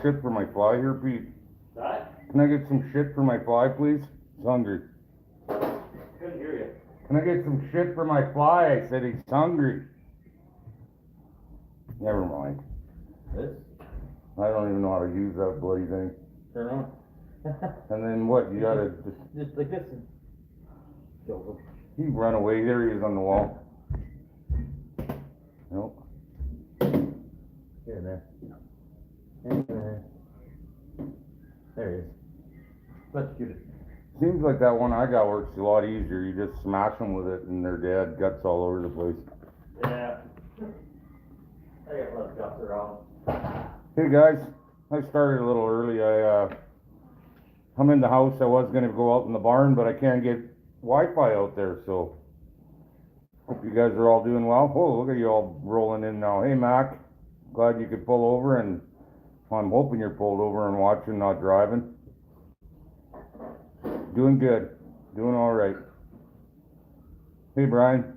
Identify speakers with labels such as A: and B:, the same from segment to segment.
A: Shit for my fly here, Pete.
B: What?
A: Can I get some shit for my fly, please? He's hungry.
B: Couldn't hear you.
A: Can I get some shit for my fly? I said he's hungry. Never mind.
B: This?
A: I don't even know how to use that bloody thing.
B: Turn on.
A: And then what? You gotta
B: Just like this. And go.
A: he run away. There he is on the wall. Nope.
B: Here, there. And there. There he is. Let's shoot it.
A: Seems like that one I got works a lot easier. You just smash them with it and they're dead. Guts all over the place.
B: Yeah. I got less guts around.
A: Hey guys, I started a little early. I'm in the house. I was gonna go out in the barn, but I can't get Wi-Fi out there, so hope you guys are all doing well. Oh, look at you all rolling in now. Hey Mac, glad you could pull over, and I'm hoping you're pulled over and watching, not driving. Doing good, doing all right. Hey Brian,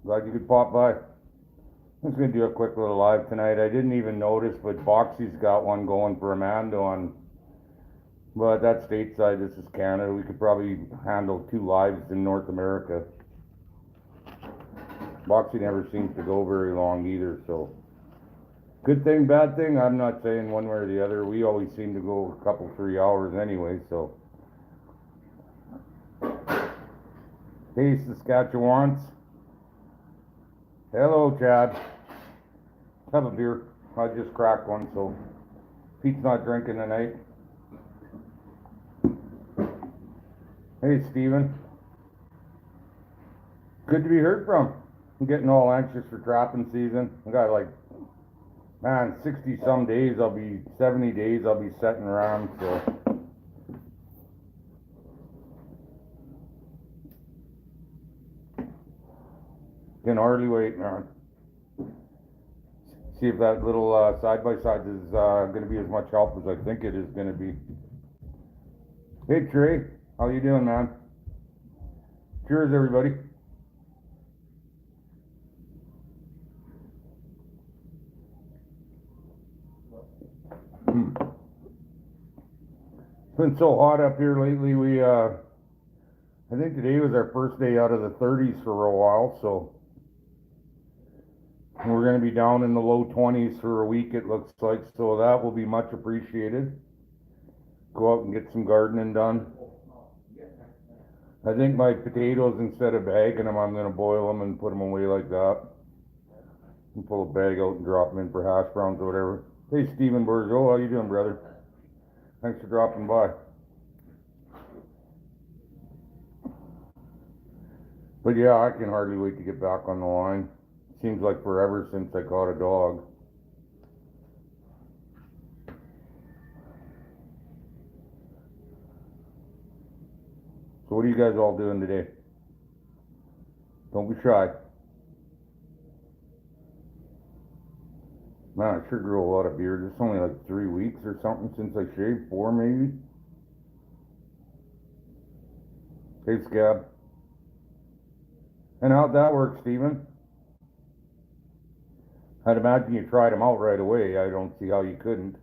A: glad you could pop by. I was gonna do a quick little live tonight. I didn't even notice, but Boxy's got one going for Amanda on, but that's stateside. This is Canada. We could probably handle 2 lives in North America. Boxy never seems to go very long either, so good thing, bad thing, I'm not saying one way or the other. We always seem to go a couple, 3 hours anyway, so. Hey Saskatchewans. Hello Chad. Have a beer. I just cracked one, so Pete's not drinking tonight. Hey Steven. Good to be heard from. I'm getting all anxious for trapping season. I got like, man, 60 some days, 70 days I'll be setting around, so. Can hardly wait, man. See if that little side-by-side is going to be as much help as I think it is going to be. Hey Trey, how you doing, man? Cheers, everybody. It's been so hot up here lately. I think today was our first day out of the 30s for a while, so we're going to be down in the low 20s for a week, it looks like, so that will be much appreciated. Go out and get some gardening done. I think my potatoes, instead of bagging them, I'm going to boil them and put them away like that. And pull a bag out and drop them in for hash browns or whatever. Hey Stephen Bourgeau, how you doing, brother? Thanks for dropping by. But yeah, I can hardly wait to get back on the line. Seems like forever since I caught a dog. So what are you guys all doing today? Don't be shy. Man, I sure grew a lot of beard. It's only like 3 weeks or something since I shaved. 4 maybe. Hey Scab. And how'd that work, Steven? I'd imagine you tried them out right away. I don't see how you couldn't.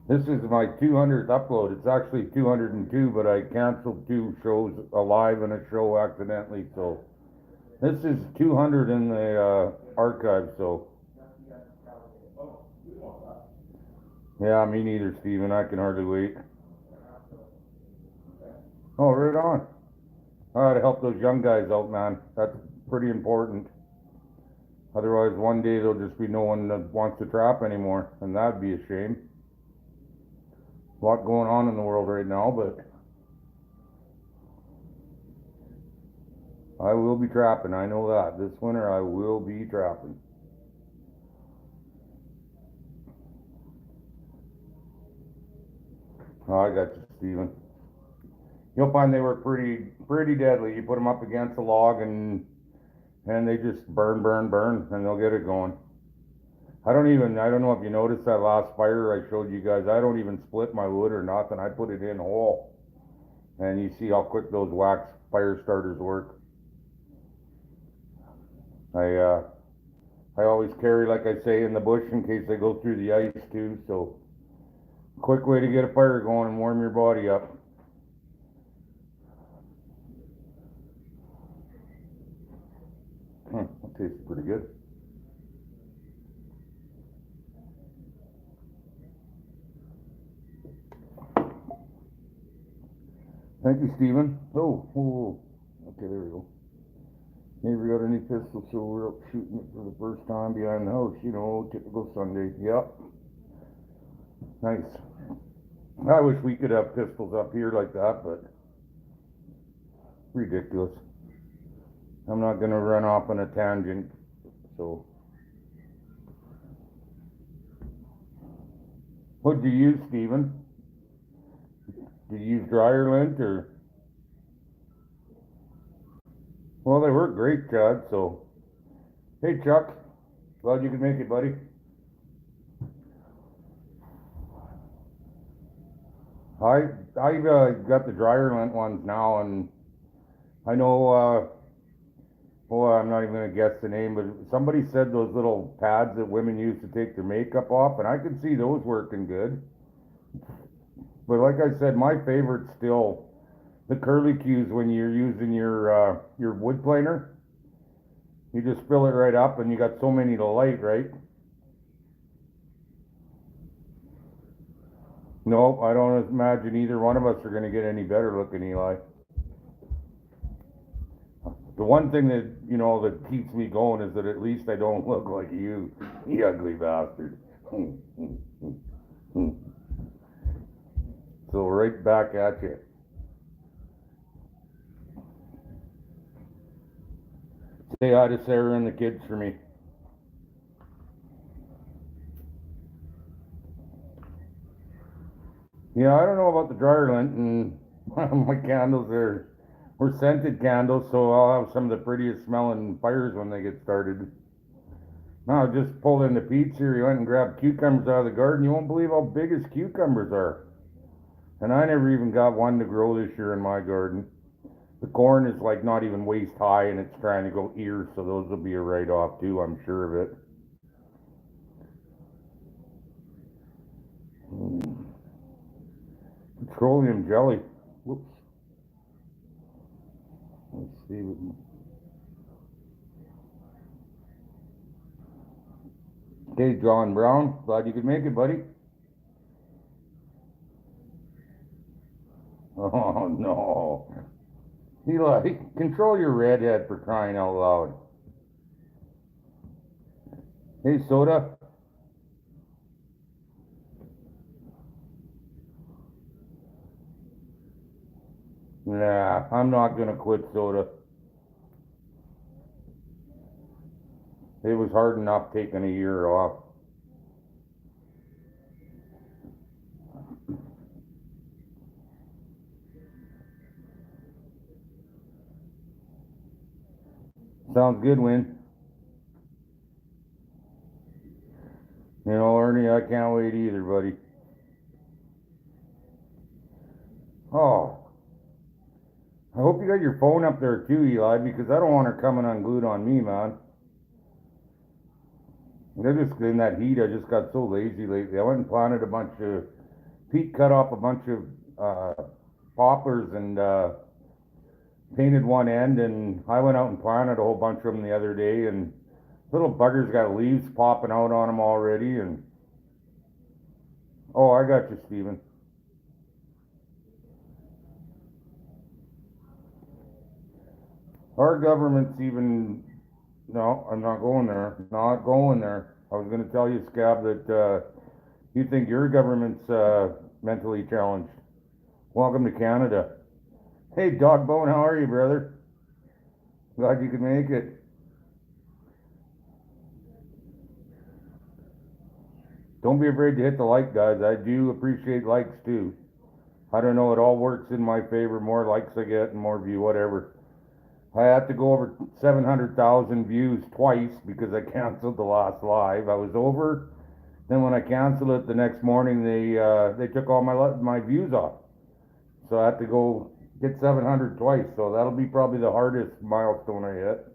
A: This is my 200th upload. It's actually 202, but I canceled 2 shows, a live and a show accidentally, so this is 200 in the archive, so. Yeah, me neither, Steven. I can hardly wait. Oh, right on. I gotta help those young guys out, man. That's pretty important. Otherwise, one day there'll just be no one that wants to trap anymore, and that'd be a shame. A lot going on in the world right now, but I will be trapping. I know that. This winter, I will be trapping. Oh, I got you, Steven. You'll find they work pretty deadly. You put them up against a log and they just burn, and they'll get it going. I don't know if you noticed that last fire I showed you guys. I don't even split my wood or nothing. I put it in whole. And you see how quick those wax fire starters work. I always carry, like I say, in the bush in case I go through the ice too, so. Quick way to get a fire going and warm your body up. That tastes pretty good. Thank you, Stephen. Oh, okay, there we go. Never got any pistols, so we're up shooting it for the first time behind the house, you know, typical Sunday. Yep. Nice. I wish we could have pistols up here like that, but ridiculous. I'm not gonna run off on a tangent, so. What'd you use, Stephen? Did you use dryer lint or? Well, they work great, Chad, so. Hey, Chuck. Glad you could make it, buddy. I've got the dryer lint ones now, and I know, well, I'm not even gonna guess the name, but somebody said those little pads that women use to take their makeup off, and I could see those working good. But like I said, my favorite's still the curly cues when you're using your wood planer. You just fill it right up, and you got so many to light, right? No, I don't imagine either one of us are gonna get any better looking, Eli. The one thing that, you know, that keeps me going is that at least I don't look like you ugly bastard. So right back at you. Say hi to Sarah and the kids for me. Yeah, I don't know about the dryer lint, and my candles were scented candles, so I'll have some of the prettiest smelling fires when they get started. Now, I just pulled in the Pete's here. He went and grabbed cucumbers out of the garden. You won't believe how big his cucumbers are. And I never even got one to grow this year in my garden. The corn is like not even waist high, and it's trying to go ears, so those will be a write-off too, I'm sure of it. Petroleum jelly. Whoops. Let's see. Okay, John Brown, glad you could make it, buddy. Oh no. Eli, control your redhead for crying out loud. Hey, Soda. Nah, I'm not gonna quit Soda. It was hard enough taking a year off. Sounds good, Win. You know, Ernie, I can't wait either, buddy. Oh, I hope you got your phone up there too, Eli, because I don't want her coming unglued on me, man. I just, in that heat, I just got so lazy lately. I went and planted a bunch of, Pete cut off a bunch of poplars and painted one end, and I went out and planted a whole bunch of them the other day, and little buggers got leaves popping out on them already, and oh, I got you, Stephen. Our government's even, no, I'm not going there, not going there. I was gonna tell you, Scab, that you think your government's mentally challenged. Welcome to Canada. Hey, Dogbone, how are you, brother? Glad you could make it. Don't be afraid to hit the like, guys. I do appreciate likes too. I don't know, it all works in my favor. More likes I get and more view, whatever. I had to go over 700,000 views twice because I canceled the last live. I was over. Then when I canceled it the next morning, they took all my views off. So I had to go get 700 twice. So that'll be probably the hardest milestone I hit.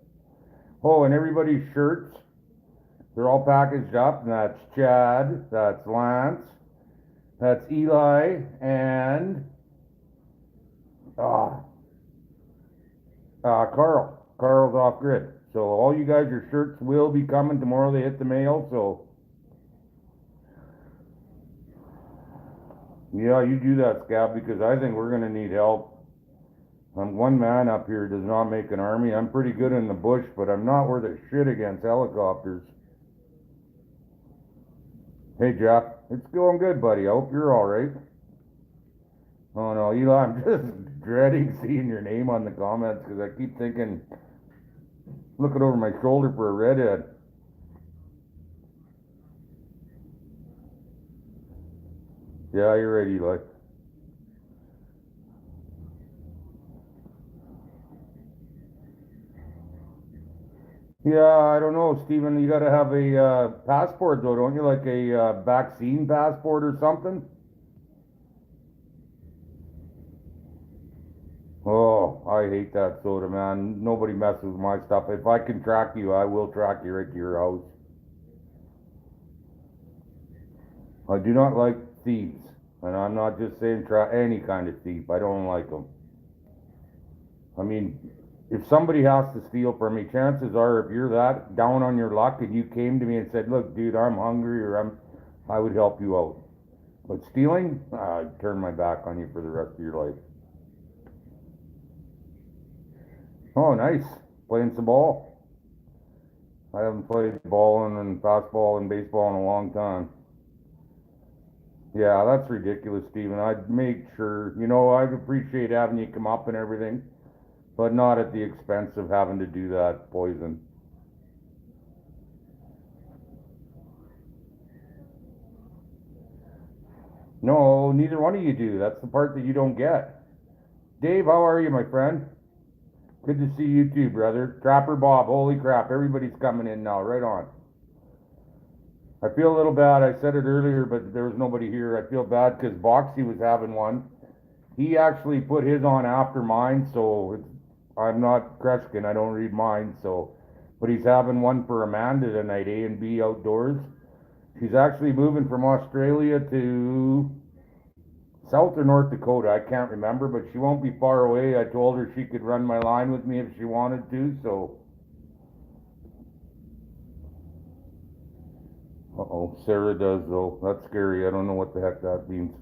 A: Oh, and everybody's shirts. They're all packaged up, and that's Chad, that's Lance, that's Eli, and uh, Carl. Carl's off grid. So all you guys, your shirts will be coming tomorrow. They hit the mail, so yeah, you do that, Scab, because I think we're gonna need help. I'm one man up here does not make an army. I'm pretty good in the bush, but I'm not worth a shit against helicopters. Hey, Jeff, it's going good, buddy. I hope you're all right. Oh no, Eli, I'm just dreading seeing your name on the comments because I keep thinking, looking over my shoulder for a redhead. Yeah, you're right, Eli. Yeah, I don't know, Stephen. You gotta have a passport though, don't you? Like a vaccine passport or something? Oh, I hate that soda, man. Nobody messes with my stuff. If I can track you, I will track you right to your house. I do not like thieves, and I'm not just saying any kind of thief. I don't like them. I mean, if somebody has to steal from me, chances are, if you're that down on your luck and you came to me and said, "Look, dude, I'm hungry," I would help you out. But stealing, I'd turn my back on you for the rest of your life. Oh, nice. Playing some ball. I haven't played ball and fastball and baseball in a long time. Yeah, that's ridiculous, Steven. I'd make sure, I'd appreciate having you come up and everything, but not at the expense of having to do that poison. No, neither one of you do. That's the part that you don't get. Dave, how are you, my friend? Good to see you too, brother. Trapper Bob, holy crap, everybody's coming in now, right on. I feel a little bad. I said it earlier, but there was nobody here. I feel bad because Boxy was having one. He actually put his on after mine, so I'm not Kreskin. I don't read mine, so. But he's having one for Amanda tonight, A and B outdoors. She's actually moving from Australia to South or North Dakota. I can't remember, but she won't be far away. I told her she could run my line with me if she wanted to, so. Uh-oh, Sarah does though. That's scary. I don't know what the heck that means.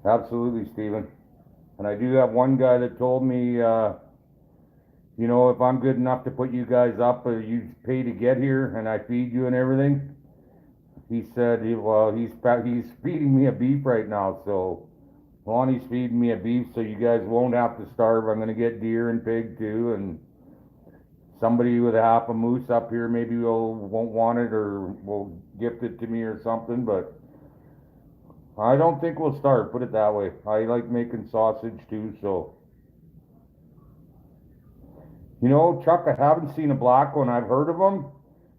A: Absolutely, Stephen. And I do have one guy that told me, if I'm good enough to put you guys up, you pay to get here, and I feed you and everything. He said, he's feeding me a beef right now, so Lonnie's feeding me a beef, so you guys won't have to starve. I'm gonna get deer and pig too, and somebody with a half a moose up here maybe won't want it or will gift it to me or something, but I don't think we'll starve, put it that way. I like making sausage too, so. Chuck, I haven't seen a black one. I've heard of them,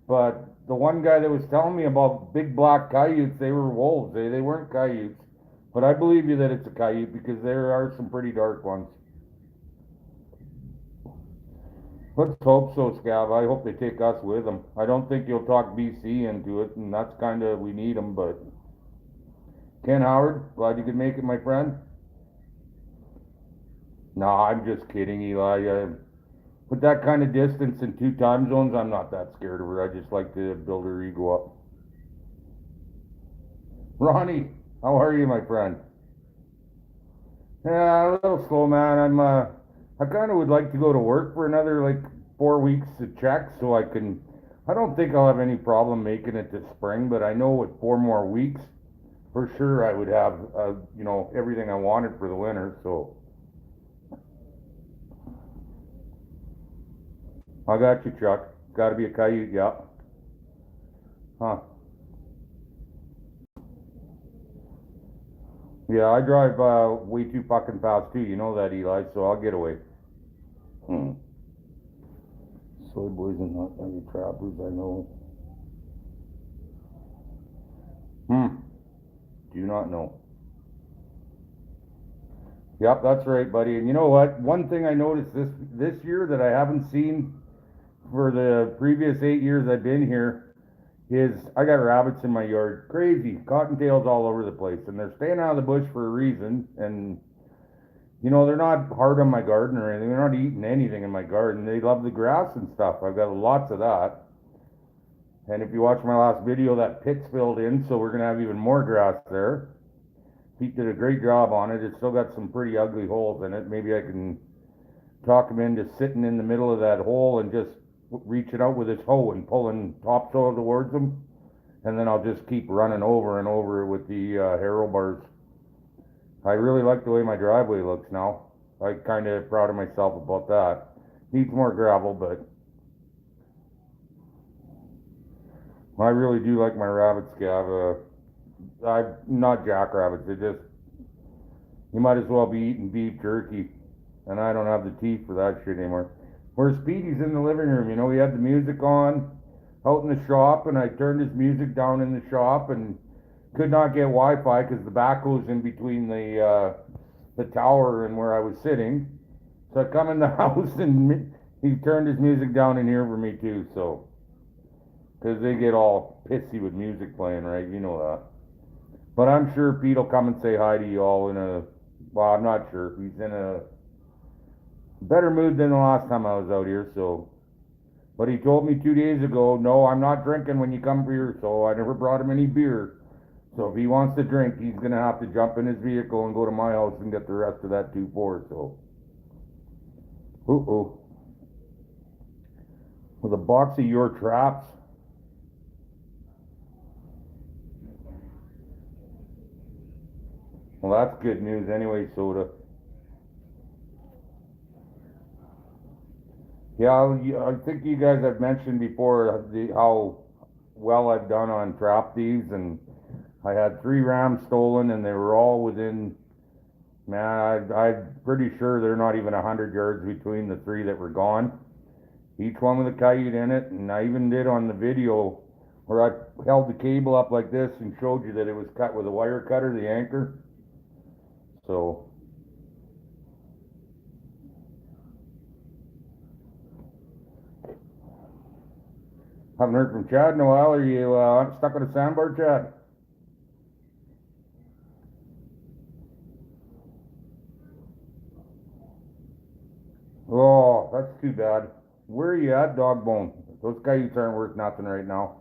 A: but the one guy that was telling me about big black coyotes, they were wolves. They weren't coyotes. But I believe you that it's a coyote because there are some pretty dark ones. Let's hope so, Scav. I hope they take us with them. I don't think you'll talk BC into it, and that's kind of, we need them, but. Ken Howard, glad you could make it, my friend. No, I'm just kidding, Eli. With that kind of distance in 2 time zones, I'm not that scared of her. I just like to build her ego up. Ronnie, how are you, my friend? Yeah, a little slow, man. I kind of would like to go to work for another like 4 weeks to check, so I don't think I'll have any problem making it to spring, but I know with 4 more weeks, for sure I would have, everything I wanted for the winter. So I got you, Chuck. Got to be a coyote, yeah. Huh? Yeah, I drive way too fucking fast too. You know that, Eli. So I'll get away. Hmm. Soy boys and not any trappers, I know. Hmm. Do not know. Yep, that's right, buddy. And you know what? One thing I noticed this year that I haven't seen for the previous 8 years I've been here is I got rabbits in my yard. Crazy. Cottontails all over the place. And they're staying out of the bush for a reason. And, you know, they're not hard on my garden or anything. They're not eating anything in my garden. They love the grass and stuff. I've got lots of that. And if you watch my last video, that pit's filled in, so we're going to have even more grass there. Pete did a great job on it. It's still got some pretty ugly holes in it. Maybe I can talk him into sitting in the middle of that hole and just reaching out with his hoe and pulling topsoil towards him. And then I'll just keep running over and over with the harrow bars. I really like the way my driveway looks now. I'm kind of proud of myself about that. Needs more gravel, but I really do like my rabbits, Gav. I'm not jackrabbits. They just, you might as well be eating beef jerky. And I don't have the teeth for that shit anymore. Whereas Speedy's in the living room, you know, he had the music on out in the shop, and I turned his music down in the shop and could not get Wi-Fi because the backhoe's in between the tower and where I was sitting. So I come in the house and he turned his music down in here for me too, so. Because they get all pissy with music playing, right? You know that. But I'm sure Pete will come and say hi to you all in a, well, I'm not sure. He's in a better mood than the last time I was out here, so. But he told me 2 days ago, no, I'm not drinking when you come here, so I never brought him any beer. So if he wants to drink, he's gonna have to jump in his vehicle and go to my house and get the rest of that 2-4, so. Uh-oh. With a box of your traps. Well, that's good news anyway, Soda. Yeah, I think you guys have mentioned before how well I've done on trap thieves, and I had 3 rams stolen, and they were all within, man, I'm pretty sure they're not even 100 yards between the 3 that were gone. Each one with a coyote in it, and I even did on the video where I held the cable up like this and showed you that it was cut with a wire cutter, the anchor. So, haven't heard from Chad in a while. Are you stuck with a sandbar, Chad? Oh, that's too bad. Where are you at, Dogbone? Those coyotes aren't worth nothing right now.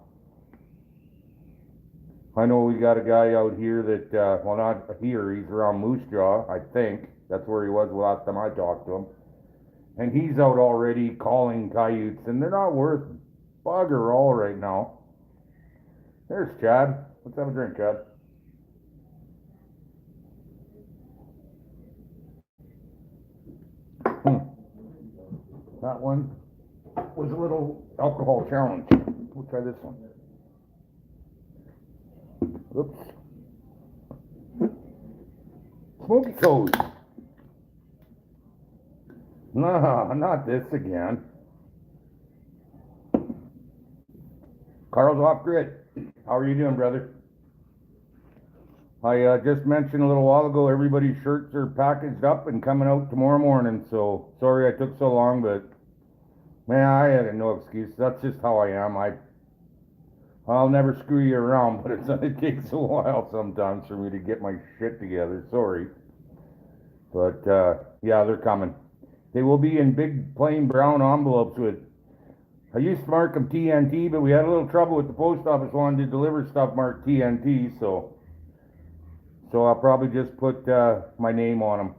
A: I know we got a guy out here that, well, not here, he's around Moose Jaw, I think. That's where he was the last time I talked to him. And he's out already calling coyotes, and they're not worth bugger all right now. There's Chad. Let's have a drink, Chad. That one was a little alcohol challenge. We'll try this one. Oops. Smoky toes. No, not this again. Carl's off grid. How are you doing, brother? I just mentioned a little while ago, everybody's shirts are packaged up and coming out tomorrow morning, so sorry I took so long, but man, I had no excuse. That's just how I am. I'll never screw you around, but it takes a while sometimes for me to get my shit together. Sorry. But yeah, they're coming. They will be in big plain brown envelopes with, I used to mark them TNT, but we had a little trouble with the post office wanting to deliver stuff marked TNT, so I'll probably just put my name on them.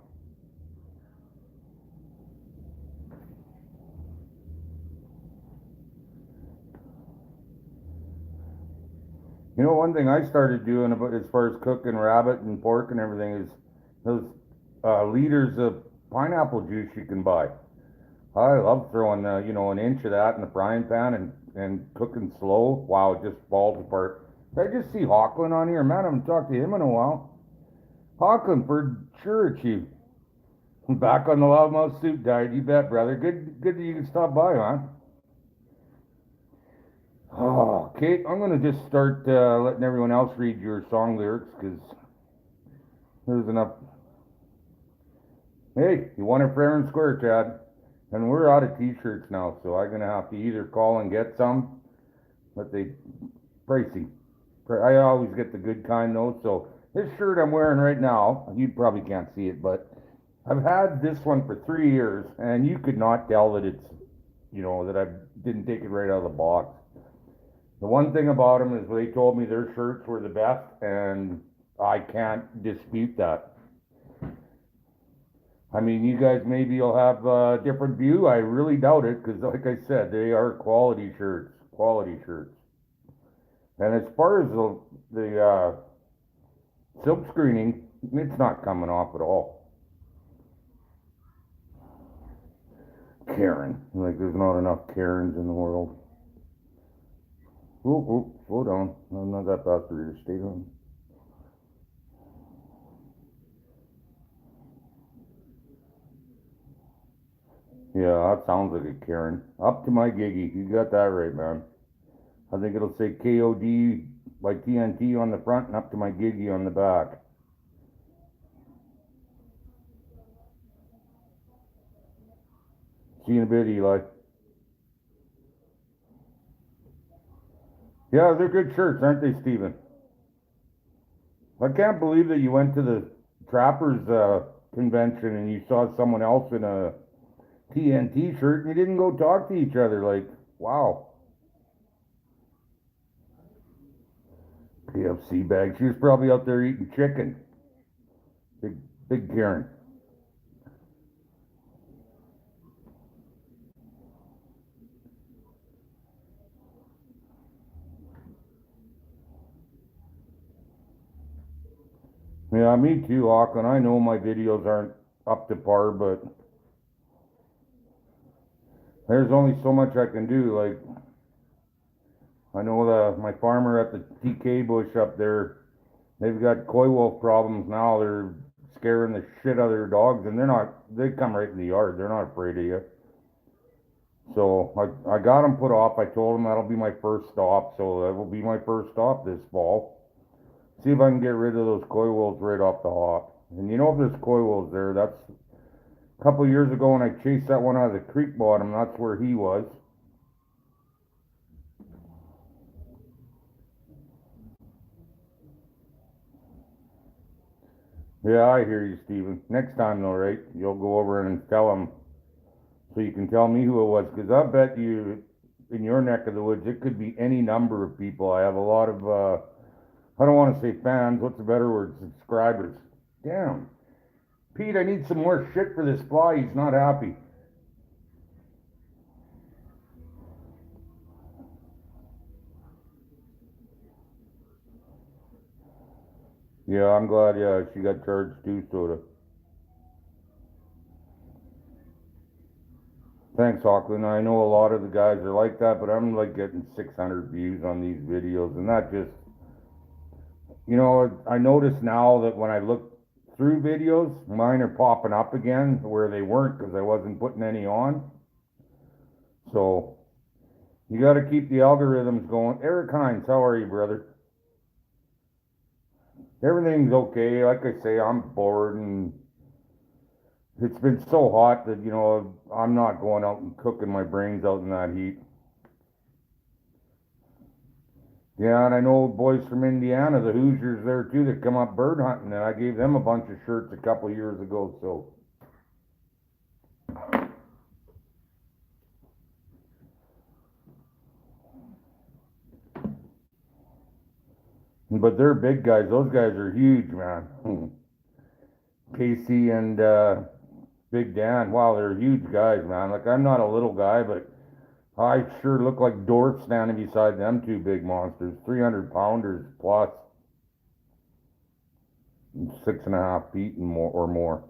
A: You know, one thing I started doing about as far as cooking rabbit and pork and everything is those liters of pineapple juice you can buy. I love throwing you know, an inch of that in the frying pan and cooking slow. Wow, it just falls apart. Did I just see Hawkland on here? Man, I haven't talked to him in a while. Hawkland, for sure it's you. Back on the loudmouth suit diet, you bet, brother. Good that you can stop by, huh? Oh, Kate, I'm gonna just start letting everyone else read your song lyrics, because there's enough. Hey, you won it fair and square, Chad. And we're out of t-shirts now, so I'm gonna have to either call and get some, but they pricey. I always get the good kind though, so this shirt I'm wearing right now, you probably can't see it, but I've had this one for 3 years, and you could not tell that it's, that I didn't take it right out of the box. The one thing about them is they told me their shirts were the best, and I can't dispute that. I mean, you guys maybe you'll have a different view. I really doubt it, because like I said, they are quality shirts, quality shirts. And as far as the silk screening, it's not coming off at all. Karen, like there's not enough Karens in the world. Ooh, slow down. I'm not that fast for you to stay on. Yeah, that sounds like a Karen. Up to my giggy. You got that right, man. I think it'll say KOD by TNT on the front and up to my giggy on the back. See you in a bit, Eli. Yeah, they're good shirts, aren't they, Steven? I can't believe that you went to the Trappers convention and you saw someone else in a TNT shirt and you didn't go talk to each other. Like, wow. KFC bag. She was probably out there eating chicken. Big, big Karen. Yeah, me too, Auckland. I know my videos aren't up to par, but there's only so much I can do. Like, I know my farmer at the TK bush up there, they've got coy wolf problems now. They're scaring the shit out of their dogs, and they come right in the yard. They're not afraid of you. So I got them put off. I told them that'll be my first stop, so that will be my first stop this fall. See if I can get rid of those coy wolves right off the hop. And you know if there's coy wolves there, that's a couple of years ago when I chased that one out of the creek bottom, that's where he was. Yeah, I hear you, Steven. Next time though, right? You'll go over and tell him so you can tell me who it was, because I bet you in your neck of the woods it could be any number of people. I have a lot of I don't want to say fans, what's the better word? Subscribers. Damn. Pete, I need some more shit for this fly. He's not happy. Yeah, I'm glad, yeah, she got charged too, Soda. Thanks, Auckland. I know a lot of the guys are like that, but I'm like getting 600 views on these videos, and that just, I notice now that when I look through videos, mine are popping up again where they weren't because I wasn't putting any on. So you got to keep the algorithms going. Eric Hines, how are you, brother? Everything's okay. Like I say, I'm bored and it's been so hot that, I'm not going out and cooking my brains out in that heat. Yeah, and I know boys from Indiana, the Hoosiers there too, that come up bird hunting, and I gave them a bunch of shirts a couple years ago, so. But they're big guys. Those guys are huge, man. Casey and Big Dan, wow, they're huge guys, man. Like, I'm not a little guy, but I sure look like dwarfs standing beside them two big monsters. 300 pounders plus, 6.5 feet and more or more.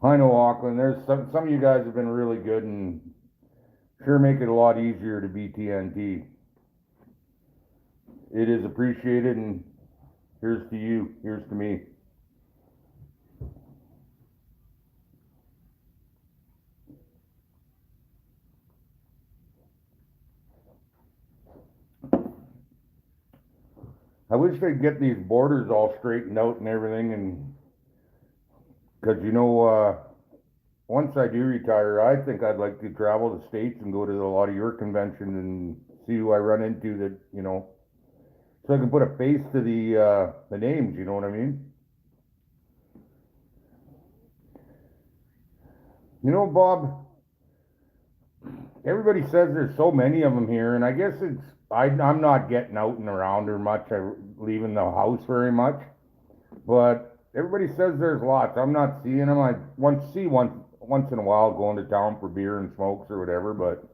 A: I know, Auckland. There's some of you guys have been really good and sure make it a lot easier to be TNT. It is appreciated, and here's to you. Here's to me. I wish they'd get these borders all straightened out and everything, and, cause once I do retire, I think I'd like to travel the States and go to a lot of your conventions and see who I run into that, so I can put a face to the names, you know what I mean? Bob, everybody says there's so many of them here, and I guess I'm not getting out and around or much, leaving the house very much, but everybody says there's lots. I'm not seeing them. I see once in a while going to town for beer and smokes or whatever, but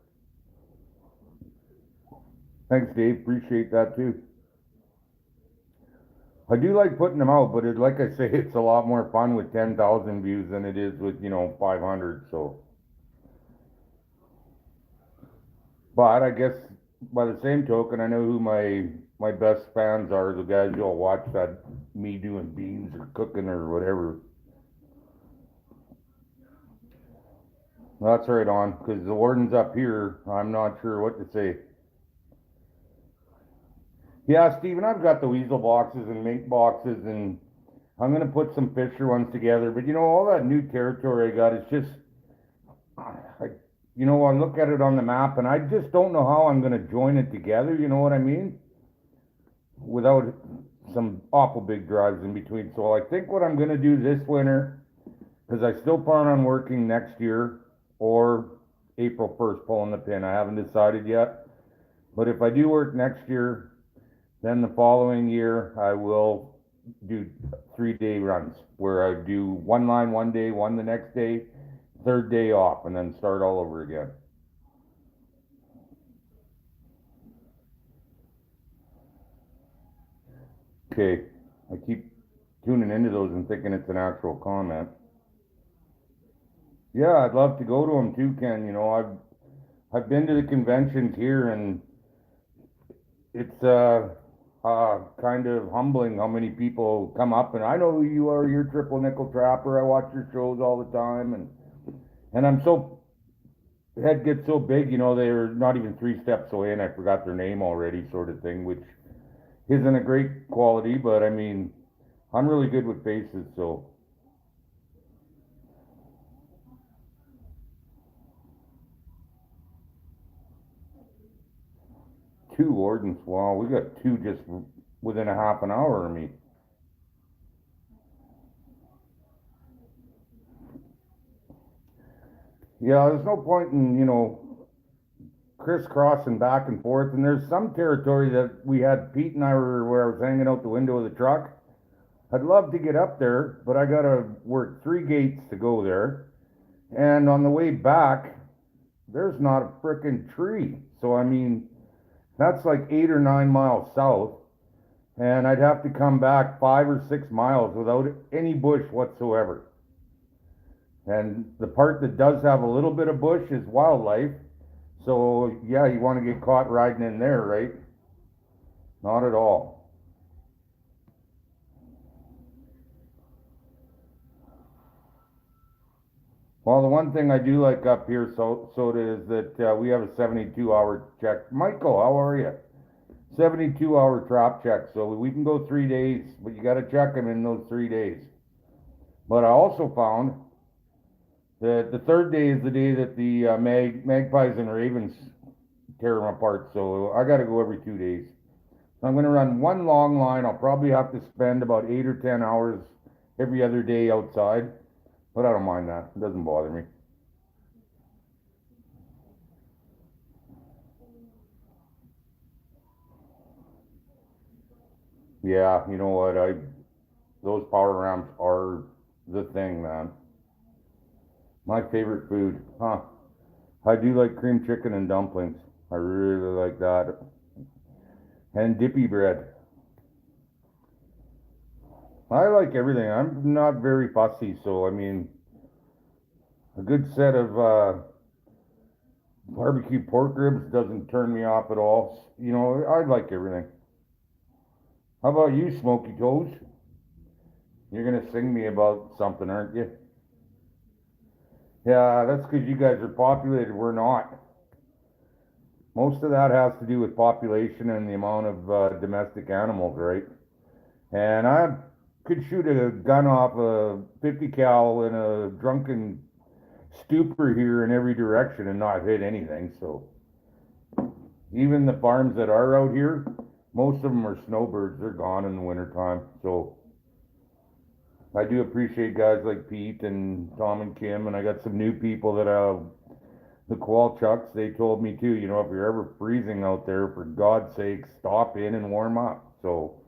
A: thanks, Dave. Appreciate that too. I do like putting them out, but like I say, it's a lot more fun with 10,000 views than it is with, 500, so. But I guess by the same token, I know who my best fans are, the guys who'll watch that me doing beans or cooking or whatever. That's right on, because the warden's up here. I'm not sure what to say. Yeah, Stephen, I've got the weasel boxes and mink boxes, and I'm gonna put some Fisher ones together. But all that new territory I got is just, I look at it on the map, and I just don't know how I'm gonna join it together. You know what I mean? Without some awful big drives in between. So I think what I'm gonna do this winter, because I still plan on working next year or April 1st pulling the pin. I haven't decided yet. But if I do work next year, then the following year, I will do 3-day runs where I do one line one day, one the next day, third day off, and then start all over again. Okay, I keep tuning into those and thinking it's an actual comment. Yeah, I'd love to go to them too, Ken. I've been to the conventions here, and it's kind of humbling how many people come up, and I know who you are. You're Triple Nickel Trapper. I watch your shows all the time, and I'm so head gets so big. They're not even 3 steps away, and I forgot their name already, sort of thing, which isn't a great quality. But I mean, I'm really good with faces, so. Two wardens. Wow, we got 2 just within a half an hour of me. Yeah, there's no point in, crisscrossing back and forth. And there's some territory that we had, Pete and I were, where I was hanging out the window of the truck. I'd love to get up there, but I gotta work 3 gates to go there. And on the way back, there's not a frickin' tree. So, I mean, that's like 8 or 9 miles south. And I'd have to come back 5 or 6 miles without any bush whatsoever. And the part that does have a little bit of bush is wildlife. So, yeah, you want to get caught riding in there, right? Not at all. Well, the one thing I do like up here, Soda, is that we have a 72-hour check. Michael, how are you? 72-hour trap check, so we can go 3 days, but you got to check them in those 3 days. But I also found that the 3rd day is the day that the magpies and ravens tear them apart, so I got to go every 2 days. So I'm going to run one long line. I'll probably have to spend about 8 or 10 hours every other day outside, but I don't mind that. It doesn't bother me. Yeah, you know what? Those power ramps are the thing, man. My favorite food, huh? I do like cream chicken and dumplings. I really like that. And dippy bread. I like everything. I'm not very fussy, so I mean, a good set of barbecue pork ribs doesn't turn me off at all. I like everything. How about you, Smoky Toes? You're gonna sing me about something, aren't you? Yeah, that's because you guys are populated. We're not. most of that has to do with population and the amount of domestic animals, right? And I could shoot a gun off a 50 cal in a drunken stupor here in every direction and not hit anything. So even the farms that are out here, most of them are snowbirds. They're gone in the wintertime. So I do appreciate guys like Pete and Tom and Kim, and I got some new people that the Kowalchucks, they told me too, you know, if you're ever freezing out there, for God's sake, stop in and warm up. So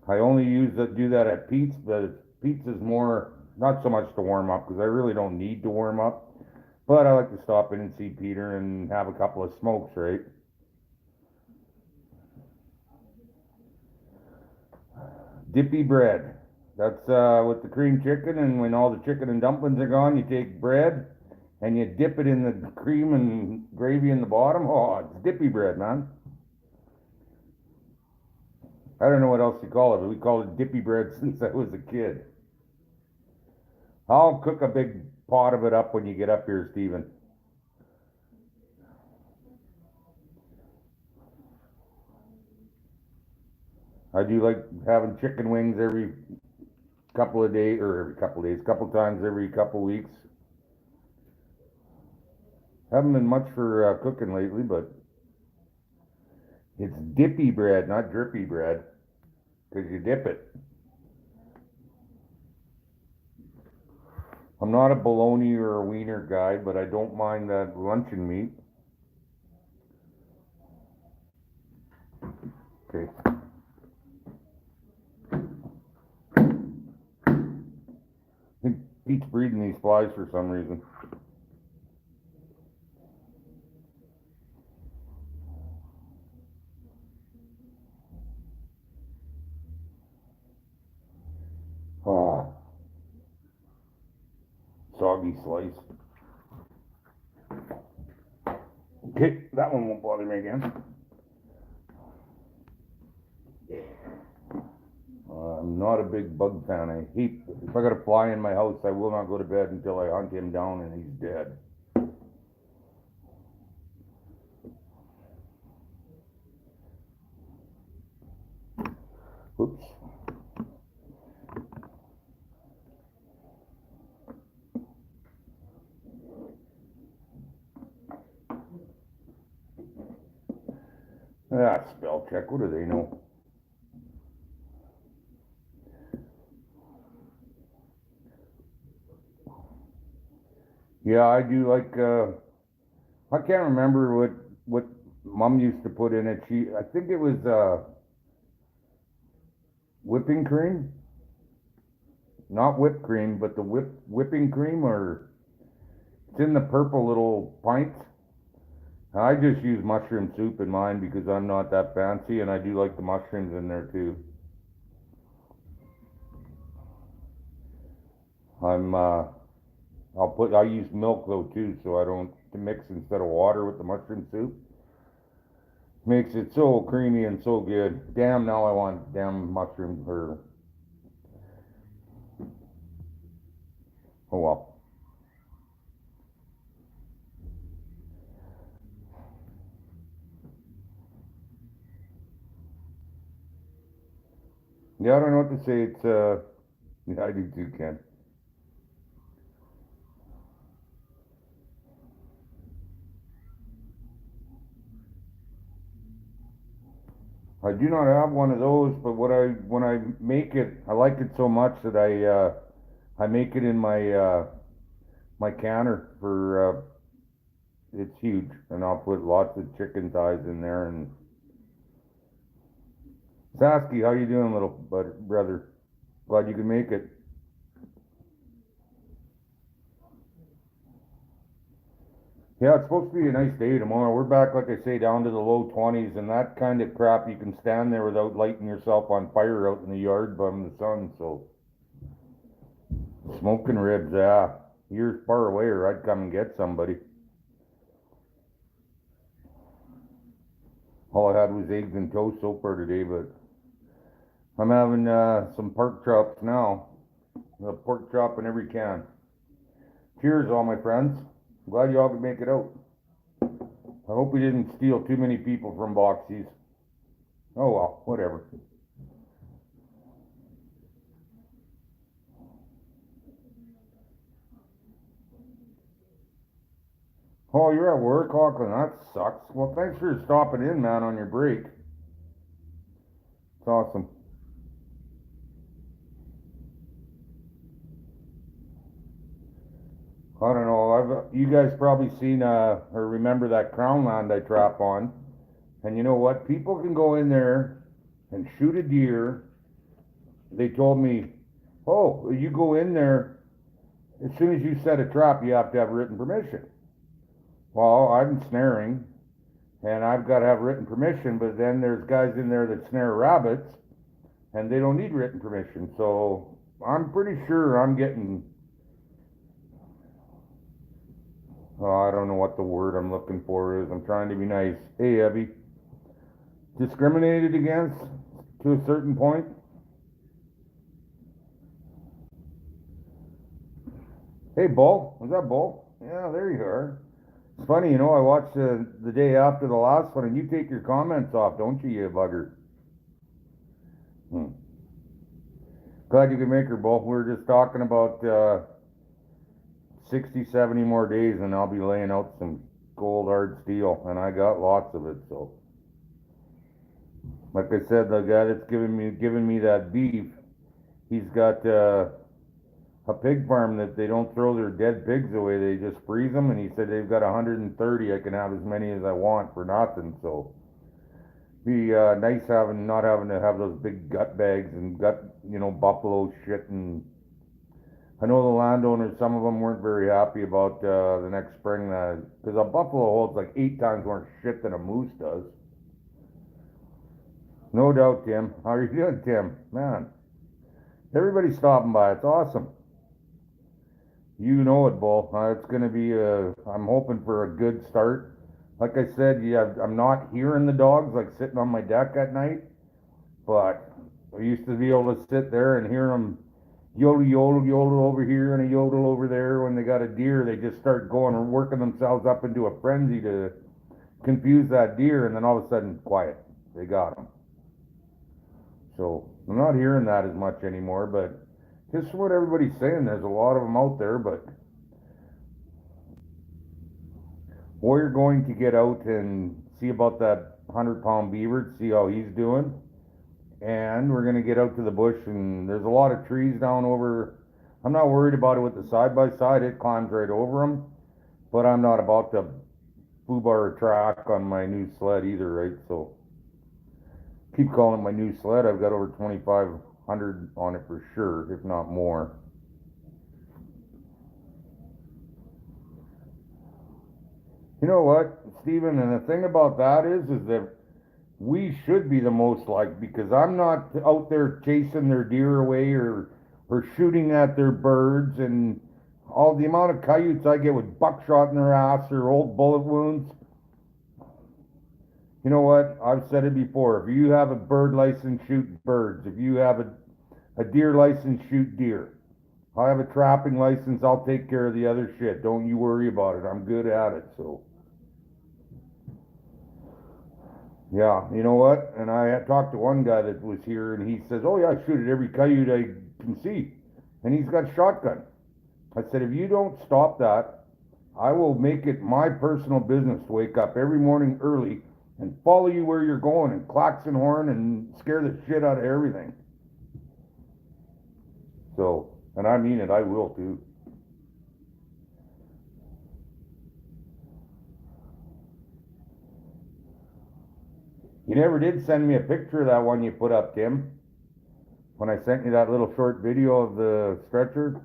A: I only do that at Pete's, but Pete's is more, not so much to warm up, because I really don't need to warm up, but I like to stop in and see Peter and have a couple of smokes, right? Dippy bread. That's with the cream chicken, and when all the chicken and dumplings are gone, you take bread and you dip it in the cream and gravy in the bottom. Oh, it's dippy bread, man. I don't know what else you call it, but we call it dippy bread since I was a kid. I'll cook a big pot of it up when you get up here, Stephen. I do like having chicken wings every couple of days, or every couple of days, couple times every couple of weeks. Haven't been much for cooking lately, but it's dippy bread, not drippy bread, because you dip it. I'm not a bologna or a wiener guy, but I don't mind that luncheon meat. Okay. I think Pete's breeding these flies for some reason. Ah, soggy slice. Okay, that one won't bother me again. I'm not a big bug fan. I hate, if I got a fly in my house, I will not go to bed until I hunt him down and he's dead. Oops. Ah, spell check, what do they know? Yeah, I do like, I can't remember what Mom used to put in it. I think it was, whipping cream? Not whipped cream, but the whipping cream, or it's in the purple little pints. I just use mushroom soup in mine because I'm not that fancy, and I do like the mushrooms in there too. I use milk though too, so I don't, to mix instead of water with the mushroom soup. Makes it so creamy and so good. Damn, now I want damn mushroom, or, oh well. Yeah, I don't know what to say. It's, yeah, I do too, Ken. I do not have one of those, but when I make it, I like it so much that I make it in my canner for, it's huge, and I'll put lots of chicken thighs in there. And Sasky, how you doing, little brother? Glad you can make it. Yeah, it's supposed to be a nice day tomorrow. We're back, like I say, down to the low 20s, and that kind of crap, you can stand there without lighting yourself on fire out in the yard from the sun. So smoking ribs, yeah. You're far away, or I'd come and get somebody. All I had was eggs and toast so far today, but I'm having some pork chops now. A pork chop in every can. Cheers, all my friends. Glad you all could make it out. I hope we didn't steal too many people from Boxies. Oh well, whatever. Oh, you're at work, Auckland. That sucks. Well, thanks for stopping in, man, on your break. It's awesome. I don't know. You guys probably seen or remember that crown land I trap on. And you know what? People can go in there and shoot a deer. They told me, oh, you go in there, as soon as you set a trap, you have to have written permission. Well, I'm snaring, and I've got to have written permission, but then there's guys in there that snare rabbits, and they don't need written permission. So I'm pretty sure I'm getting, I don't know what the word I'm looking for is. I'm trying to be nice. Hey, Abby. Discriminated against to a certain point. Hey, Bull. Was that Bull? Yeah, there you are. It's funny, you know, I watched the day after the last one, and you take your comments off, don't you, you bugger? Hmm. Glad you could make her, Bull. We were just talking about 60, 70 more days, and I'll be laying out some gold hard steel, and I got lots of it, so. Like I said, the guy that's giving me that beef, he's got a pig farm that they don't throw their dead pigs away, they just freeze them, and he said they've got 130, I can have as many as I want for nothing, so be nice not having to have those big gut bags and buffalo shit. And I know the landowners, some of them weren't very happy about the next spring, because a buffalo holds like 8 times more shit than a moose does. No doubt, Tim. How are you doing, Tim? Man, everybody's stopping by, it's awesome. You know it, Bull. It's going to be I'm hoping for a good start. Like I said, yeah, I'm not hearing the dogs like sitting on my deck at night, but I used to be able to sit there and hear them yodel, yodel, yodel over here and a yodel over there. When they got a deer, they just start going and working themselves up into a frenzy to confuse that deer, and then all of a sudden, quiet. They got them. So I'm not hearing that as much anymore, but just what everybody's saying, there's a lot of them out there, but we're going to get out and see about that 100-pound beaver, see how he's doing. And we're going to get out to the bush, and there's a lot of trees down over. I'm not worried about it with the side-by-side, it climbs right over them, but I'm not about to foobar a track on my new sled either, right? So keep calling it my new sled. I've got over 2,500 on it for sure, if not more. You know what, Stephen, and the thing about that is that we should be the most liked, because I'm not out there chasing their deer away or shooting at their birds, and all the amount of coyotes I get with buckshot in their ass or old bullet wounds. You know what? I've said it before. If you have a bird license, shoot birds. If you have a deer license, shoot deer. I have a trapping license, I'll take care of the other shit. Don't you worry about it. I'm good at it, so. Yeah, you know what? And I had talked to one guy that was here, and he says, oh yeah, I shoot at every coyote I can see. And he's got a shotgun. I said, if you don't stop that, I will make it my personal business to wake up every morning early and follow you where you're going and klaxon horn and scare the shit out of everything. So, and I mean it, I will too. You never did send me a picture of that one you put up, Tim, when I sent you that little short video of the stretcher.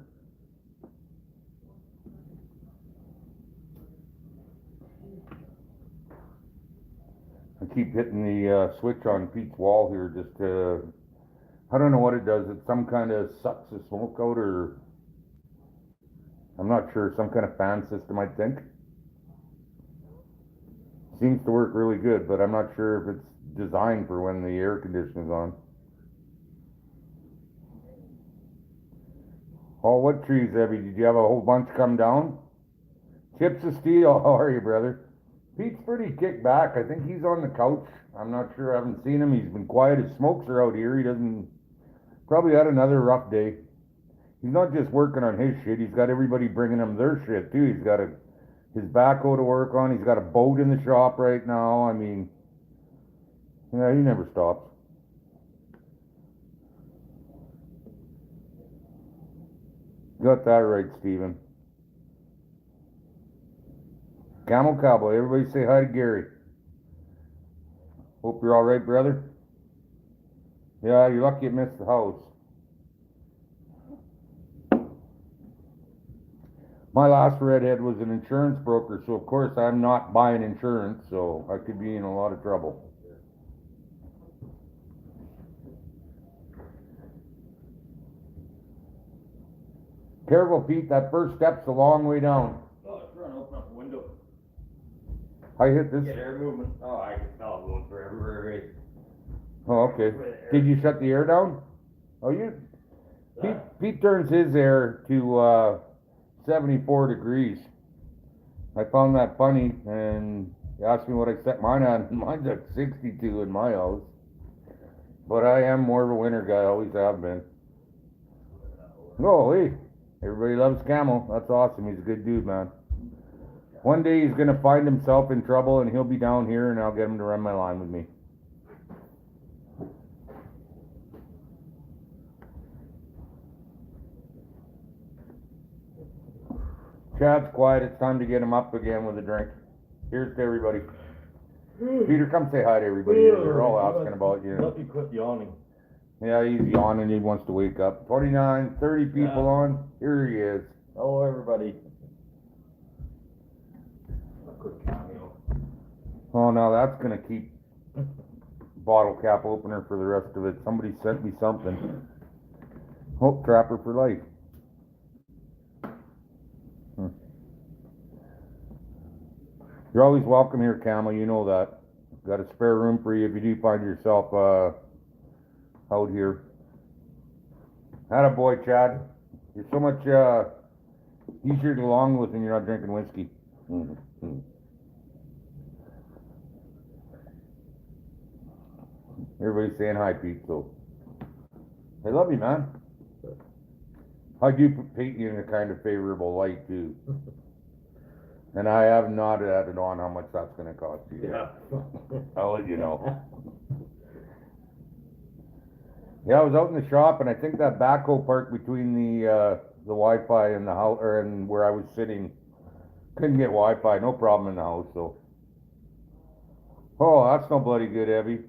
A: I keep hitting the switch on Pete's wall here, just I don't know what it does. It's some kind of sucks the smoke out, or I'm not sure, some kind of fan system, I think. Seems to work really good, but I'm not sure if it's designed for when the air conditioning's on. Oh, what trees, Abby? Did you have a whole bunch come down? Chips of Steel, how are you, brother? Pete's pretty kicked back. I think he's on the couch. I'm not sure. I haven't seen him. He's been quiet. His smokes are out here. He doesn't. Probably had another rough day. He's not just working on his shit. He's got everybody bringing him their shit too. He's got his backhoe to work on. He's got a boat in the shop right now. I mean, yeah, he never stops. Got that right, Steven. Camel Cowboy. Everybody say hi to Gary. Hope you're all right, brother. Yeah, you're lucky you missed the house. My last redhead was an insurance broker, so of course I'm not buying insurance, so I could be in a lot of trouble. Careful, Pete, that first step's a long way down.
B: Oh, it's trying to open up the window.
A: I hit this.
B: Get air movement. Oh, I can smell it going for everywhere, right?
A: Oh, okay. Did you shut the air down? Oh, Pete turns his air to 74 degrees. I found that funny, and he asked me what I set mine on. Mine's at 62 in my house. But I am more of a winter guy, always have been. Oh, hey, everybody loves Camel. That's awesome. He's a good dude, man. One day he's gonna find himself in trouble, and he'll be down here, and I'll get him to run my line with me. Chad's quiet. It's time to get him up again with a drink. Here's to everybody. Peter, come say hi to everybody. They're all asking about you.
B: Let me quit yawning.
A: Yeah, he's yawning. He wants to wake up. 29, 30 people on. Here he is.
B: Hello, everybody. A quick cameo.
A: Oh, now that's gonna keep bottle cap opener for the rest of it. Somebody sent me something. Oh, Trapper for life. You're always welcome here, Camel. You know that. Got a spare room for you if you do find yourself out here. Attaboy, Chad. You're so much easier to get along with when you're not drinking whiskey. Mm-hmm. Everybody's saying hi, Pete, so I love you, man. I do paint you in a kind of favorable light, too. And I have not added on how much that's going to cost you.
B: Yeah.
A: I'll let you know. Yeah, I was out in the shop, and I think that backhoe parked between the Wi-Fi and the house, or and where I was sitting. Couldn't get Wi-Fi, no problem in the house, so. Oh, that's no bloody good, Abby.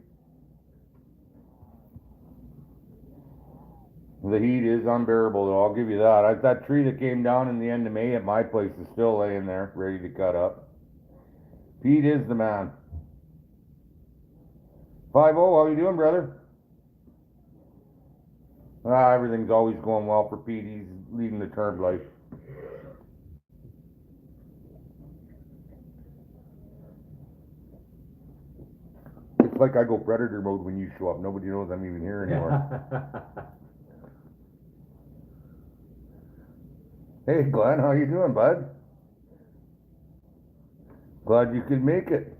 A: The heat is unbearable, though, I'll give you that. That tree that came down in the end of May at my place is still laying there, ready to cut up. Pete is the man. 5-0, how you doing, brother? Everything's always going well for Pete. He's leading the term life. It's like I go predator mode when you show up. Nobody knows I'm even here anymore. Hey, Glenn, how you doing, bud? Glad you could make it.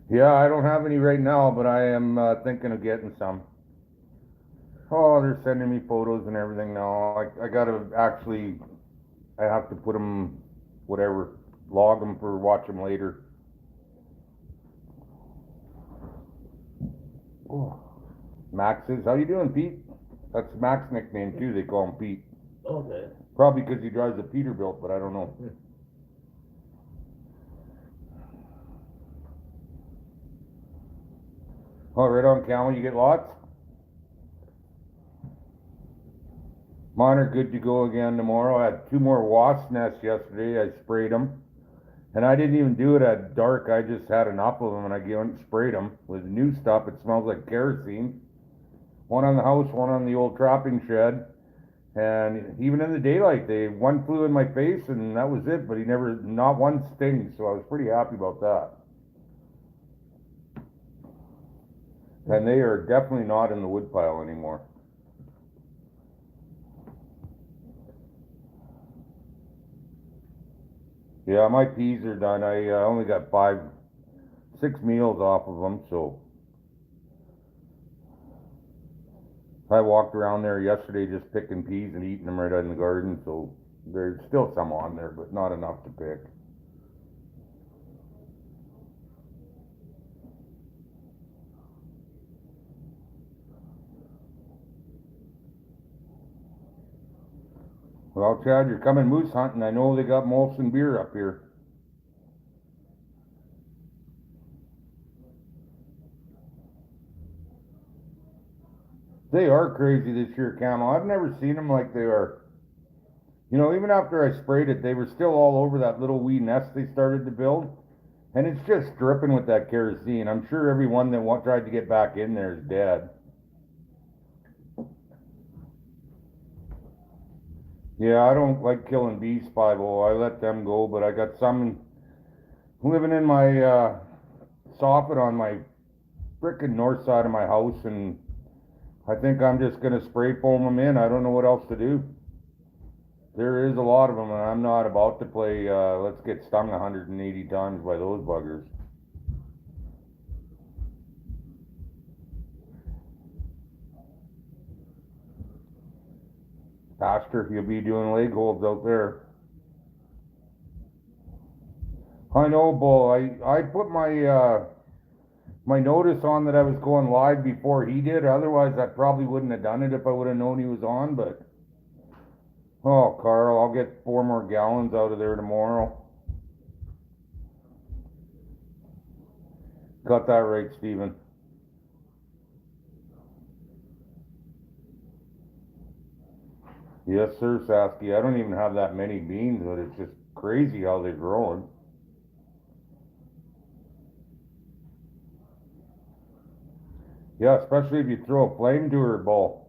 A: Yeah, I don't have any right now, but I am thinking of getting some. Oh, they're sending me photos and everything now. I gotta actually, I have to put them, whatever, log them for watch them later. Oh. Max is, how you doing, Pete? That's Mac's nickname too, they call him Pete.
B: Okay.
A: Probably because he drives a Peterbilt, but I don't know. Oh, right on, Camel, you get lots? Mine are good to go again tomorrow. I had 2 more wasp nests yesterday, I sprayed them. And I didn't even do it at dark, I just had enough of them and I went and sprayed them with new stuff. It smells like kerosene. One on the house, one on the old trapping shed. And even in the daylight, one flew in my face and that was it, but not one sting, so I was pretty happy about that. And they are definitely not in the woodpile anymore. Yeah, my peas are done. I only got 6 meals off of them, so I walked around there yesterday just picking peas and eating them right out in the garden, so there's still some on there, but not enough to pick. Well, Chad, you're coming moose hunting. I know they got Molson beer up here. They are crazy this year, Camo. I've never seen them like they are. You know, even after I sprayed it, they were still all over that little wee nest they started to build. And it's just dripping with that kerosene. I'm sure everyone that tried to get back in there is dead. Yeah, I don't like killing bees, 5-0. I let them go, but I got some living in my soffit on my frickin' north side of my house, and I think I'm just gonna spray foam them in. I don't know what else to do. There is a lot of them, and I'm not about to play, let's get stung 180 times by those buggers. Pastor, you'll be doing leg holds out there. I know, Bull. I put my notice on that I was going live before he did. Otherwise, I probably wouldn't have done it if I would have known he was on. But oh, Carl, I'll get 4 more gallons out of there tomorrow. Got that right, Steven. Yes, sir, Sasky. I don't even have that many beans, but it's just crazy how they're growing. Yeah, especially if you throw a flame to her, Bull.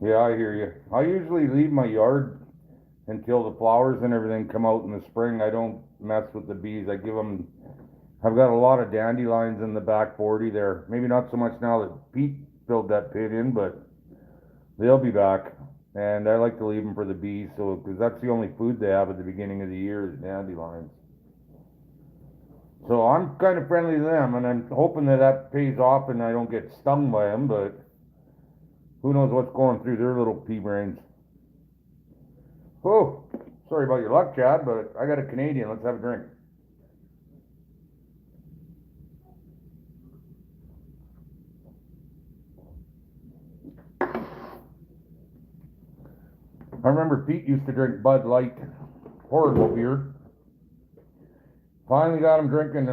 A: Yeah, I hear you. I usually leave my yard until the flowers and everything come out in the spring. I don't mess with the bees. I give them. I've got a lot of dandelions in the back 40 there. Maybe not so much now that Pete filled that pit in, but they'll be back. And I like to leave them for the bees, so because that's the only food they have at the beginning of the year is dandelions. So I'm kind of friendly to them, and I'm hoping that that pays off and I don't get stung by them. But who knows what's going through their little pea brains? Oh, sorry about your luck, Chad, but I got a Canadian. Let's have a drink. I remember Pete used to drink Bud Light, horrible beer. Finally got him drinking,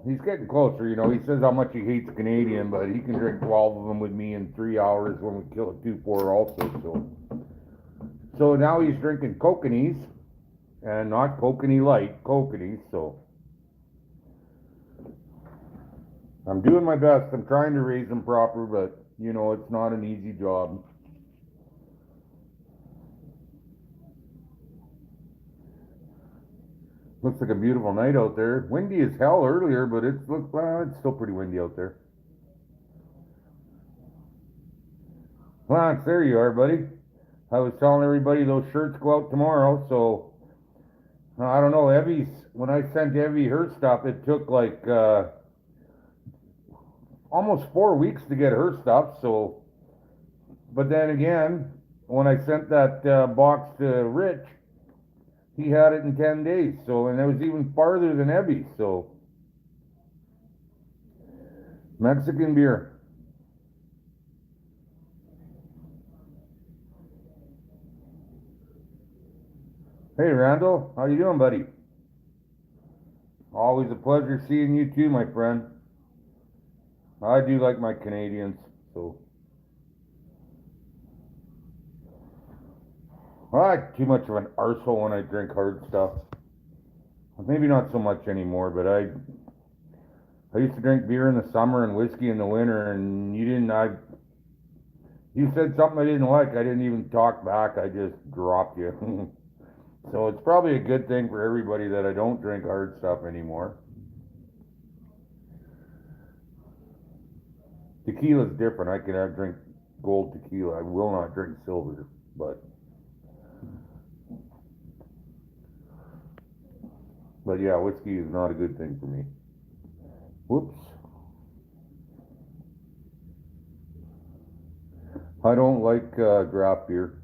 A: he's getting closer, he says how much he hates Canadian, but he can drink 12 of them with me in 3 hours when we kill a 2-4 also, so now he's drinking Kokanese, and not Kokanee Light, Kokanese, so I'm doing my best. I'm trying to raise them proper, but, it's not an easy job. Looks like a beautiful night out there. Windy as hell earlier, but it's still pretty windy out there. Lance, there you are, buddy. I was telling everybody those shirts go out tomorrow, so I don't know. When I sent Evie her stuff, it took like almost 4 weeks to get her stuff. So, but then again, when I sent that box to Rich, he had it in 10 days. So, and it was even farther than Evie. So, Mexican beer. Hey Randall, how you doing, buddy? Always a pleasure seeing you too, my friend. I do like my Canadians, so. I'm too much of an arsehole when I drink hard stuff. Maybe not so much anymore, but I used to drink beer in the summer and whiskey in the winter, and you said something I didn't like, I didn't even talk back, I just dropped you. So it's probably a good thing for everybody that I don't drink hard stuff anymore. Tequila's different. I can drink gold tequila. I will not drink silver, but But yeah, whiskey is not a good thing for me. Whoops. I don't like draft beer.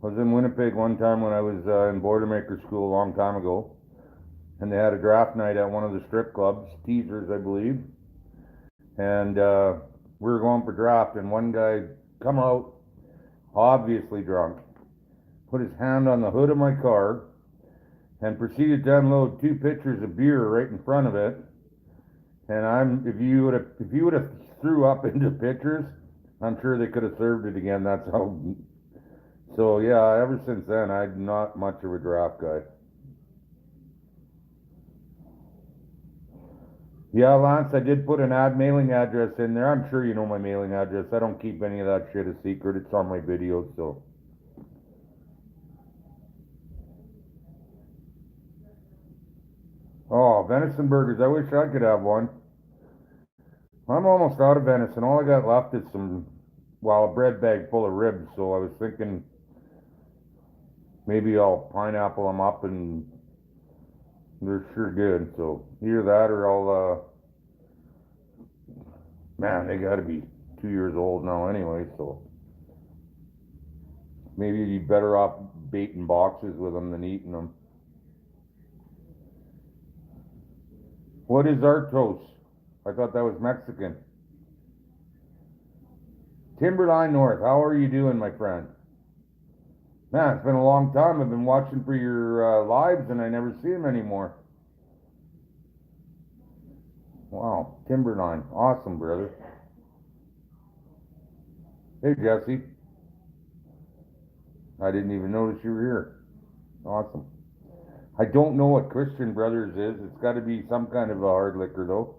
A: I was in Winnipeg one time when I was in Boilermaker school a long time ago, and they had a draft night at one of the strip clubs, Teasers, I believe, and we were going for draft, and one guy come out, obviously drunk, put his hand on the hood of my car, and proceeded to unload 2 pitchers of beer right in front of it. And if you would have threw up into pitchers, I'm sure they could have served it again. That's how. So yeah, ever since then, I'm not much of a draft guy. Yeah, Lance, I did put an mailing address in there. I'm sure you know my mailing address. I don't keep any of that shit a secret. It's on my videos, so. Oh, venison burgers. I wish I could have one. I'm almost out of venison. All I got left is a bread bag full of ribs. So I was thinking maybe I'll pineapple them up, and they're sure good. So either that or man, they gotta be 2 years old now anyway. So maybe you'd be better off baiting boxes with them than eating them. What is Artos? I thought that was Mexican. Timberline North, how are you doing, my friend? Man, it's been a long time. I've been watching for your lives and I never see them anymore. Wow, Timberline. Awesome, brother. Hey, Jesse. I didn't even notice you were here. Awesome. I don't know what Christian Brothers is. It's got to be some kind of a hard liquor, though.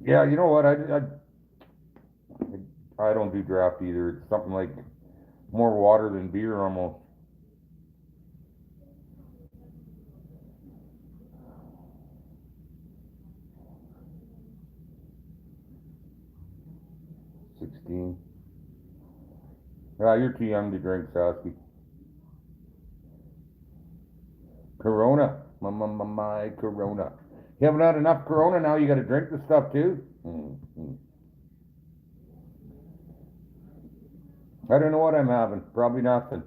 A: Yeah, you know what? I don't do draft either. It's something like more water than beer almost. $16. Yeah, you're too young to drink, Sasky. Corona. My Corona. You haven't had enough Corona, now you gotta drink the stuff too? Mm-hmm. I don't know what I'm having. Probably nothing.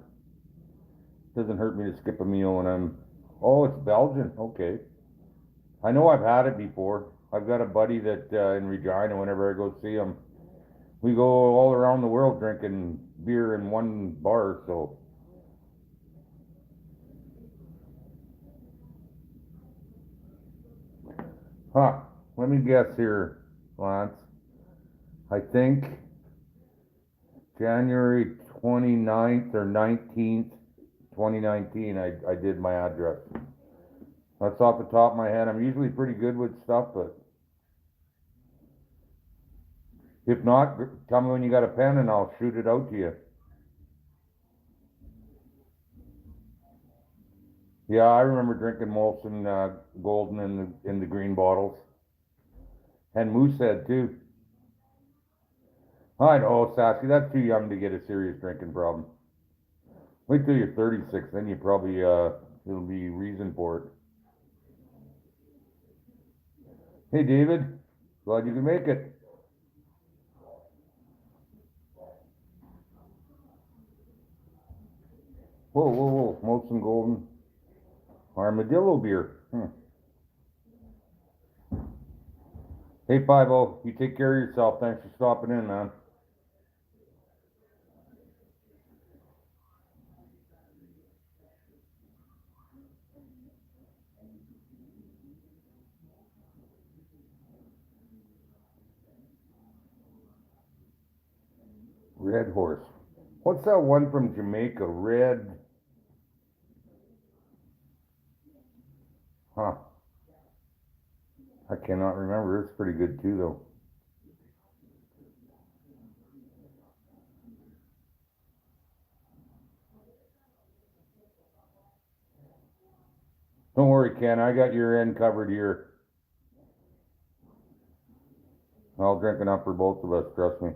A: Doesn't hurt me to skip a meal when I'm... Oh, it's Belgian. Okay. I know I've had it before. I've got a buddy that in Regina, whenever I go see him, we go all around the world drinking beer in one bar, so... Huh. Let me guess here, Lance. I think January 29th or 19th, 2019, I did my address. That's off the top of my head. I'm usually pretty good with stuff, but if not, tell me when you got a pen and I'll shoot it out to you. Yeah, I remember drinking Molson Golden in the green bottles. And Moosehead too. I know, Sasky, that's too young to get a serious drinking problem. Wait till you're 36, then you probably, it'll be reason for it. Hey, David, glad you can make it. Whoa, Molson Golden Armadillo beer. Hey, 5-0, you take care of yourself. Thanks for stopping in, man. Red Horse. What's that one from Jamaica? Red... Huh. I cannot remember. It's pretty good too, though. Don't worry, Ken. I got your end covered here. I'll drink enough for both of us, trust me.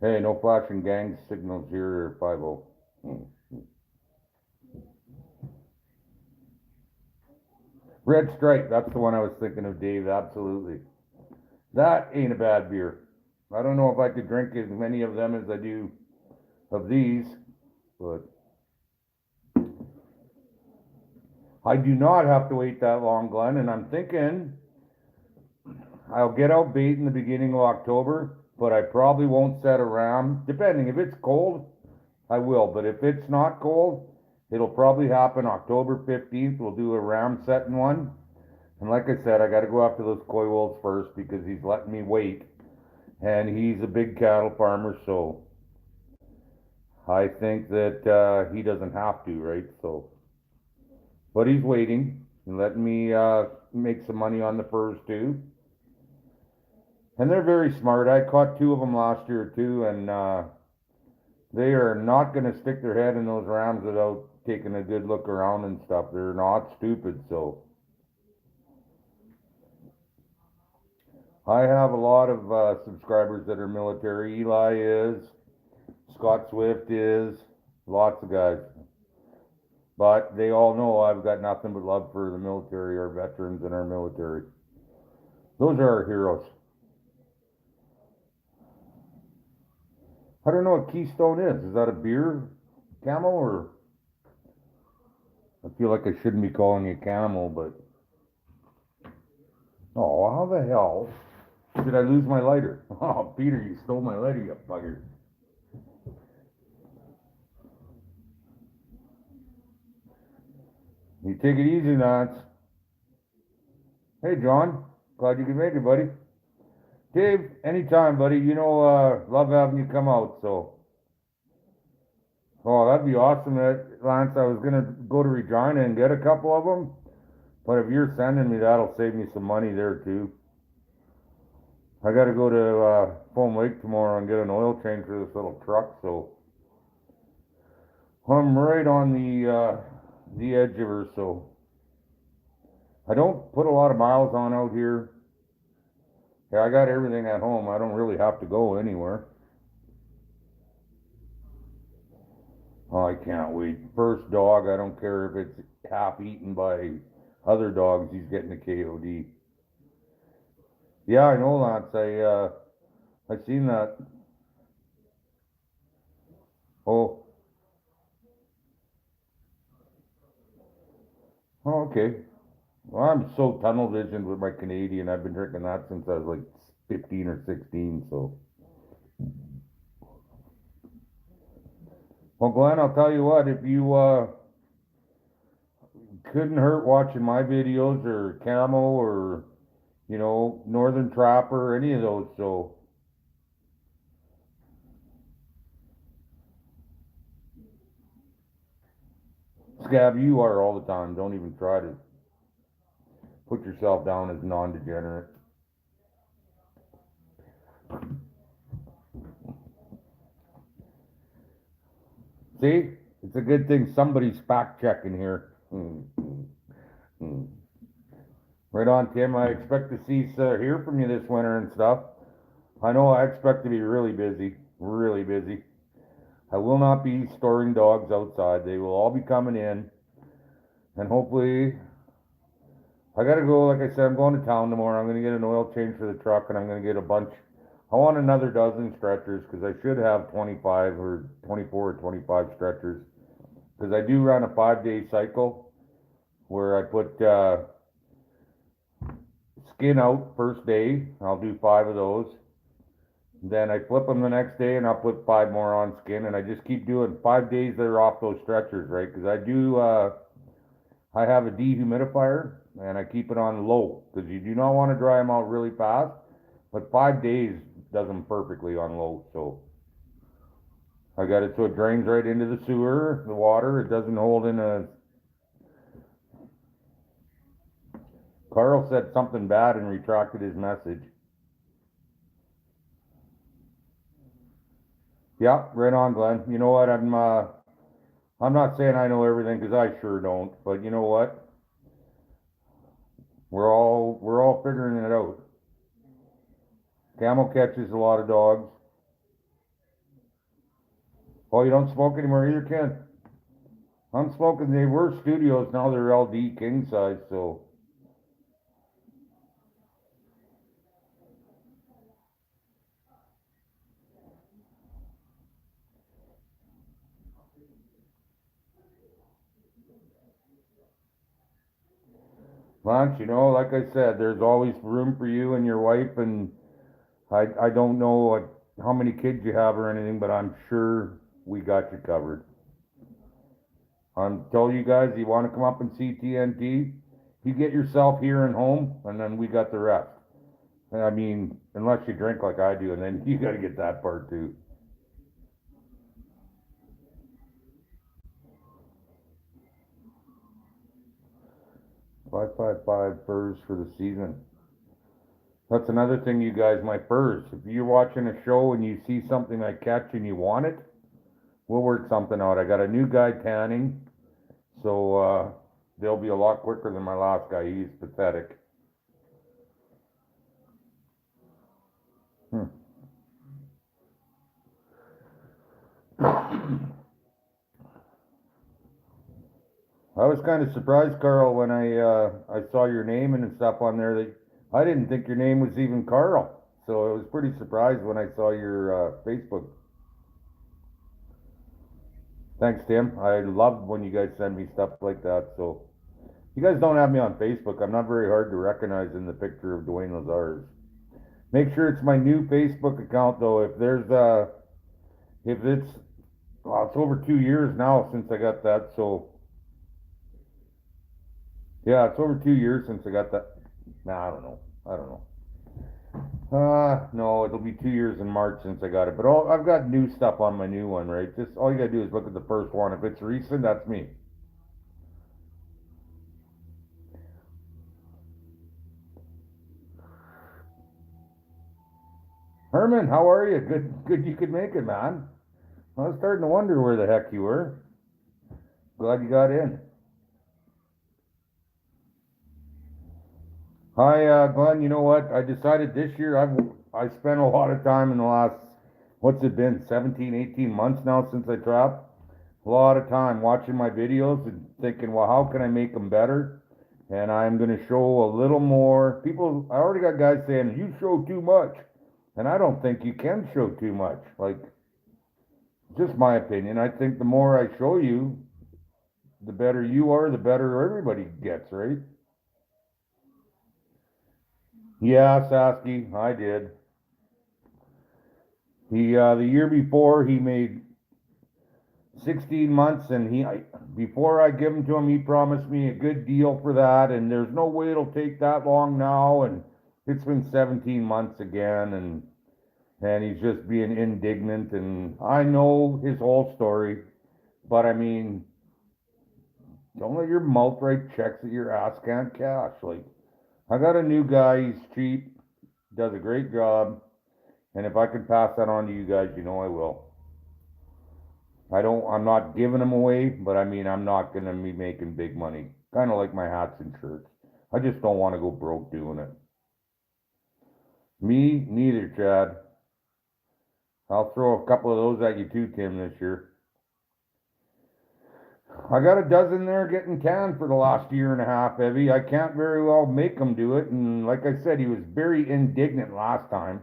A: Hey, no flashing gang signals here, 50. Red Stripe, that's the one I was thinking of, Dave, absolutely. That ain't a bad beer. I don't know if I could drink as many of them as I do of these, but I do not have to wait that long, Glenn, and I'm thinking I'll get out bait in the beginning of October, but I probably won't set a ram. Depending, if it's cold, I will, but if it's not cold, it'll probably happen October 15th. We'll do a ram setting one. And like I said, I got to go after those coy wolves first because he's letting me wait. And he's a big cattle farmer, so I think that he doesn't have to, right? So, but he's waiting and letting me make some money on the furs too. And they're very smart. I caught two of them last year too, and they are not going to stick their head in those rams without taking a good look around and stuff. They're not stupid, so. I have a lot of subscribers that are military. Eli is, Scott Swift is, lots of guys. But they all know I've got nothing but love for the military, our veterans and our military. Those are our heroes. I don't know what Keystone is. Is that a beer, Camel, or? I feel like I shouldn't be calling you Camel, but. Oh, how the hell did I lose my lighter? Oh, Peter, you stole my lighter, you bugger. You take it easy, Nance. Hey, John. Glad you could make it, buddy. Dave, anytime, buddy. You know, love having you come out, so. Oh, that'd be awesome, Lance. I was gonna go to Regina and get a couple of them, but if you're sending me, that'll save me some money there too. I gotta go to Foam Lake tomorrow and get an oil change for this little truck, so I'm right on the edge of her, so I don't put a lot of miles on out here. Yeah, I got everything at home. I don't really have to go anywhere. Oh, I can't wait. First dog, I don't care if it's half eaten by other dogs, he's getting a KOD. Yeah, I know, Lance. I seen that. Oh, oh, okay. Well, I'm so tunnel visioned with my Canadian. I've been drinking that since I was like 15 or 16, so. Well, Glenn, I'll tell you what, if you couldn't hurt watching my videos or Camo or, you know, Northern Trapper, any of those, so. Scab, you are all the time. Don't even try to put yourself down as non-degenerate. See? It's a good thing somebody's fact checking here. Right on, Tim. I expect to hear from you this winter and stuff. I know I expect to be really busy. Really busy. I will not be storing dogs outside. They will all be coming in. And hopefully, I gotta go, like I said, I'm going to town tomorrow. I'm gonna get an oil change for the truck and I'm gonna get a bunch. I want another dozen stretchers because I should have 25 or 24 or 25 stretchers. Because I do run a 5-day cycle where I put skin out first day. I'll do 5 of those. Then I flip them the next day and I'll put 5 more on skin. And I just keep doing 5 days that are off those stretchers, right? Because I have a dehumidifier and I keep it on low because you do not want to dry them out really fast. But 5 days does them perfectly on low. So I got it so it drains right into the sewer, the water. It doesn't hold in a. Carl said something bad and retracted his message. Yeah, right on, Glenn. You know what? I'm not saying I know everything because I sure don't. But you know what? We're all figuring it out. Camel catches a lot of dogs. Oh, you don't smoke anymore either, Ken? I'm smoking, they were studios, now they're LD king size, so. Lance, you know, like I said, there's always room for you and your wife, and I don't know like how many kids you have or anything, but I'm sure we got you covered. Tell you guys, you wanna come up and see TNT, you get yourself here and home, and then we got the rest. I mean, unless you drink like I do, and then you gotta get that part too. 555 furs for the season. That's another thing, you guys, my furs. If you're watching a show and you see something I catch and you want it, we'll work something out. I got a new guy tanning, so they'll be a lot quicker than my last guy. He's pathetic. Hmm. I was kind of surprised, Carl, when I saw your name and stuff on there. That I didn't think your name was even Carl, so I was pretty surprised when I saw your Facebook. Thanks, Tim. I love when you guys send me stuff like that. So you guys don't have me on Facebook. I'm not very hard to recognize in the picture of Dwayne Lazar's. Make sure it's my new Facebook account though. If it's well, it's over 2 years now since I got that. So yeah, it's over 2 years since I got that. Nah, I don't know. I don't know. No, it'll be 2 years in March since I got it. But I've got new stuff on my new one, right? Just all you gotta do is look at the first one. If it's recent, that's me. Herman, how are you? Good you could make it, man. I was starting to wonder where the heck you were. Glad you got in. Hi, Glenn. You know what? I decided this year I spent a lot of time in the last, what's it been, 17, 18 months now since I dropped. A lot of time watching my videos and thinking, well, how can I make them better? And I'm going to show a little more. People, I already got guys saying, you show too much. And I don't think you can show too much. Like, just my opinion. I think the more I show you, the better you are, the better everybody gets, right? Yeah, Sasky, I did. The year before he made 16 months, and before I give him to him, he promised me a good deal for that, and there's no way it'll take that long now, and it's been 17 months again, and he's just being indignant, and I know his whole story, but I mean, don't let your mouth write checks that your ass can't cash. Like, I got a new guy, he's cheap, does a great job, and if I can pass that on to you guys, you know I will. I'm not giving them away, but I mean, I'm not gonna be making big money. Kind of like my hats and shirts. I just don't want to go broke doing it. Me neither, Chad. I'll throw a couple of those at you too, Tim, this year. I got a dozen there getting canned for the last year and a half, Evie. I can't very well make them do it, and like I said, he was very indignant last time.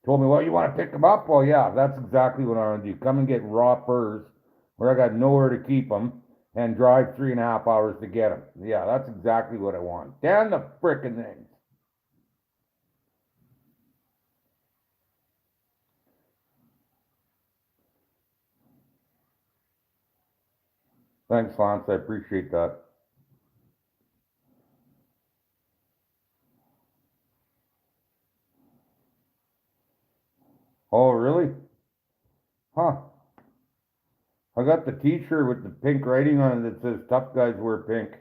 A: Told me, well, you want to pick them up? Well, yeah, that's exactly what I want to do. Come and get raw furs where I got nowhere to keep them and drive 3.5 hours to get them. Yeah, that's exactly what I want. Damn the frickin' things. Thanks, Lance. I appreciate that. Oh, really? Huh. I got the t-shirt with the pink writing on it that says tough guys wear pink.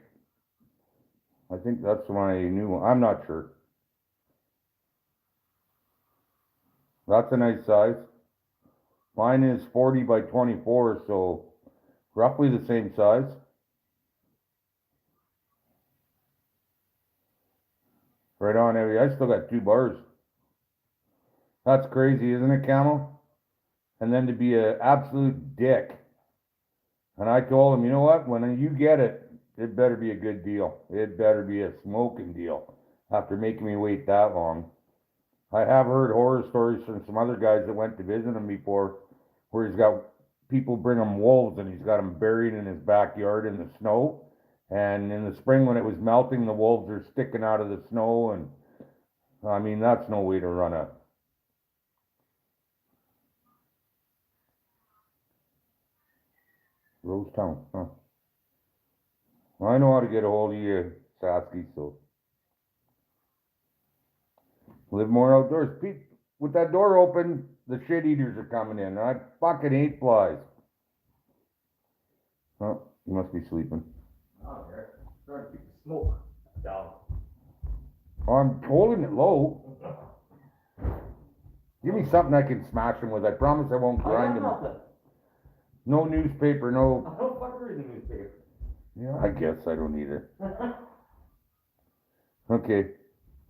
A: I think that's my new one. I'm not sure. That's a nice size. Mine is 40 by 24, so roughly the same size. Right on, Evie. I still got 2 bars. That's crazy, isn't it, Camel? and then to be a absolute dick. And I told him, you know what, when you get it, it better be a good deal. It better be a smoking deal after making me wait that long. I have heard horror stories from some other guys that went to visit him before, where he's got people bring him wolves and he's got them buried in his backyard in the snow. And in the spring when it was melting, the wolves are sticking out of the snow, and I mean, that's no way to run a Rose Town, huh? Well, I know how to get a hold of you, Sasky, so live more outdoors. Pete, with that door open, the shit eaters are coming in. I fucking hate flies. Oh, you must be sleeping.
B: Oh, here. Trying to keep the smoke down.
A: I'm holding it low. Give me something I can smash him with. I promise I won't grind him. No newspaper, no.
B: I don't fucking read the newspaper.
A: Yeah, I guess I don't either. Okay.